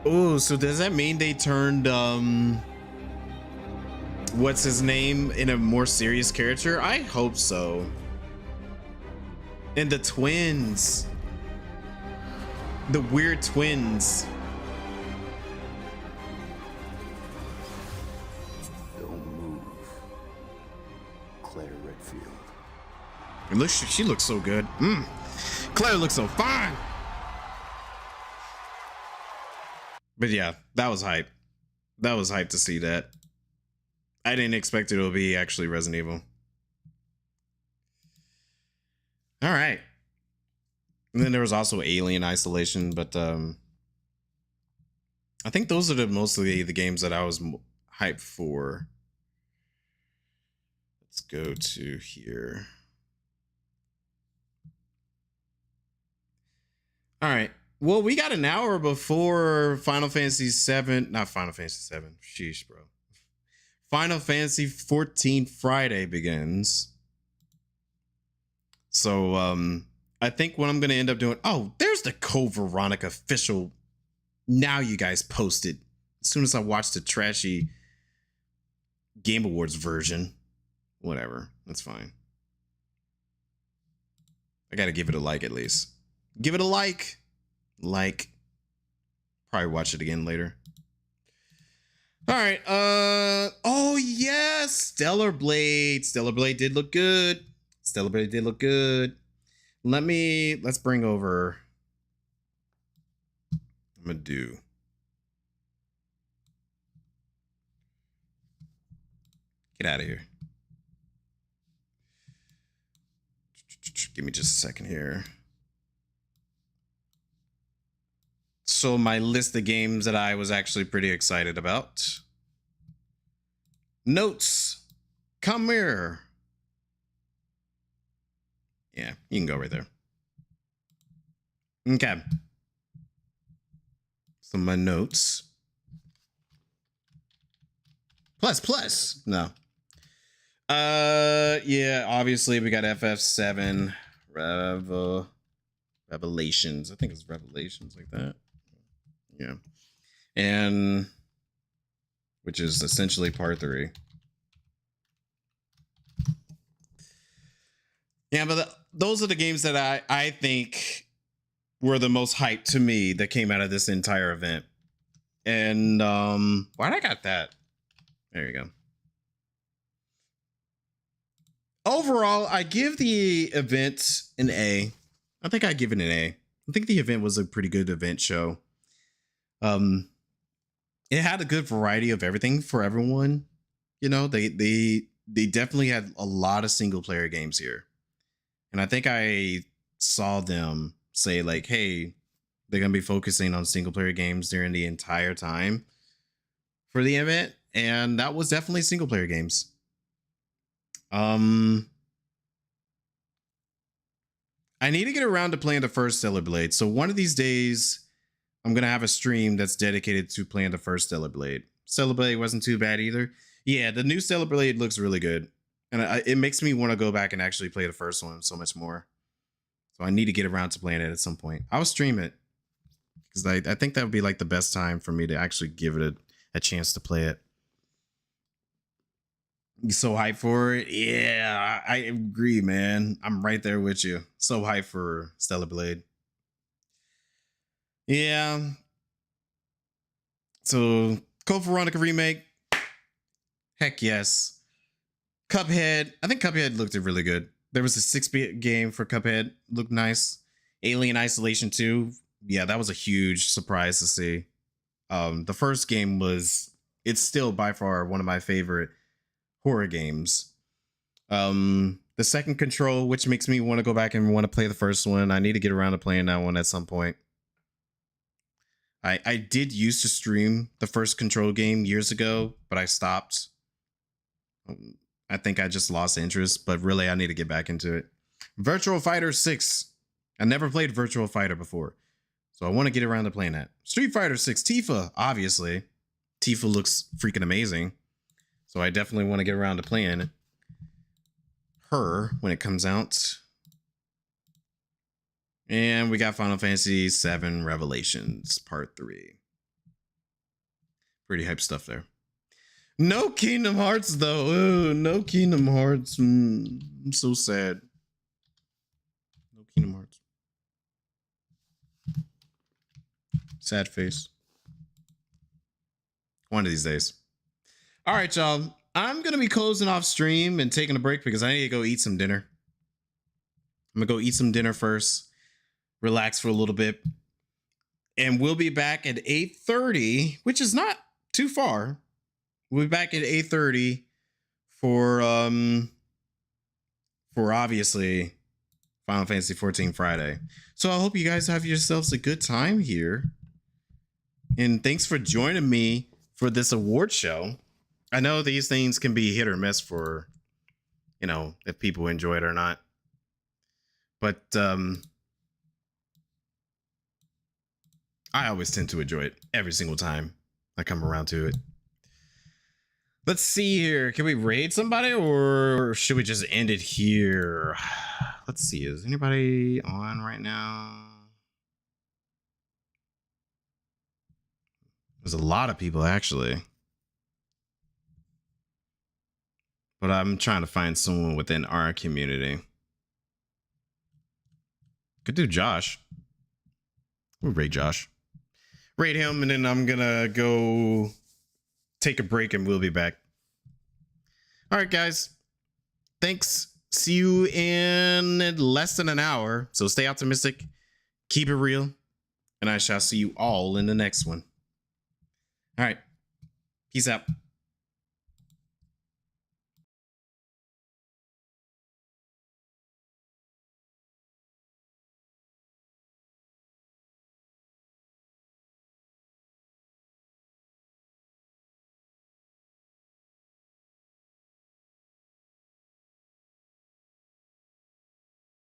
Oh, so does that mean they turned what's his name in a more serious character? I hope so. And the twins. The weird twins. Don't move. Claire Redfield. It looks, she looks so good. Claire looks so fine. But yeah, that was hype. That was hype to see that. I didn't expect it to be actually Resident Evil. All right. And then there was also Alien Isolation, but I think those are mostly the games that I was hyped for. Let's go to here. All right. Well, we got an hour before Final Fantasy 7, not Final Fantasy 7. Sheesh, bro. Final Fantasy 14 Friday begins. So, I think what I'm going to end up doing. Oh, there's the Code Veronica official. Now you guys post it. As soon as I watch the trashy Game Awards version. Whatever. That's fine. I got to give it a like at least. Give it a like. Probably watch it again later. All right. Oh yes, Stellar Blade. Stellar Blade did look good. Stellar Blade did look good. Let's bring over. I'm gonna do. Get out of here. Give me just a second here. So my list of games that I was actually pretty excited about. Notes. Come here. Yeah, you can go right there. Okay. So my notes. Plus. No. Yeah, obviously we got FF7 Revelations. I think it's Revelations like that. Yeah. And which is essentially part 3. Yeah, but those are the games that I think were the most hyped to me that came out of this entire event. And why'd I got that? There you go. Overall, I give the event an A. I think I give it an A. I think the event was a pretty good event show. It had a good variety of everything for everyone. You know, they definitely had a lot of single player games here. And I think I saw them say like, hey, they're going to be focusing on single player games during the entire time for the event. And that was definitely single player games. I need to get around to playing the first Stellar Blade. So one of these days, I'm going to have a stream that's dedicated to playing the first Stellar Blade. Stellar Blade wasn't too bad either. Yeah, the new Stellar Blade looks really good. And it makes me want to go back and actually play the first one so much more. So I need to get around to playing it at some point. I'll stream it. Because I think that would be like the best time for me to actually give it a chance to play it. You so hyped for it? Yeah, I agree, man. I'm right there with you. So hyped for Stellar Blade. Yeah. So, Code Veronica remake. Heck yes. Cuphead. I think Cuphead looked really good. There was a 6-bit game for Cuphead. Looked nice. Alien Isolation 2. Yeah, that was a huge surprise to see. The first game it's still by far one of my favorite horror games. The second Control, which makes me want to go back and want to play the first one. I need to get around to playing that one at some point. I did used to stream the first Control game years ago, but I stopped. I think I just lost interest, but really I need to get back into it. Virtual Fighter 6. I never played Virtual Fighter before, so I want to get around to playing that. Street Fighter 6, Tifa, obviously. Tifa looks freaking amazing. So I definitely want to get around to playing her when it comes out. And we got Final Fantasy VII Revelations Part 3. Pretty hype stuff there. No Kingdom Hearts, though. Ooh, no Kingdom Hearts. I'm so sad. No Kingdom Hearts. Sad face. One of these days. All right, y'all. I'm going to be closing off stream and taking a break because I need to go eat some dinner. I'm going to go eat some dinner first. Relax for a little bit. And we'll be back at 8:30, which is not too far. We'll be back at 8:30 for obviously Final Fantasy 14 Friday. So I hope you guys have yourselves a good time here. And thanks for joining me for this award show. I know these things can be hit or miss for, you know, if people enjoy it or not. But I always tend to enjoy it every single time I come around to it. Let's see here. Can we raid somebody or should we just end it here? Let's see. Is anybody on right now? There's a lot of people actually. But I'm trying to find someone within our community. Could do Josh. We'll raid Josh. Raid him and then I'm gonna go take a break and we'll be back. All right, guys. Thanks. See you in less than an hour. So stay optimistic, keep it real, and I shall see you all in the next one. All right. Peace out.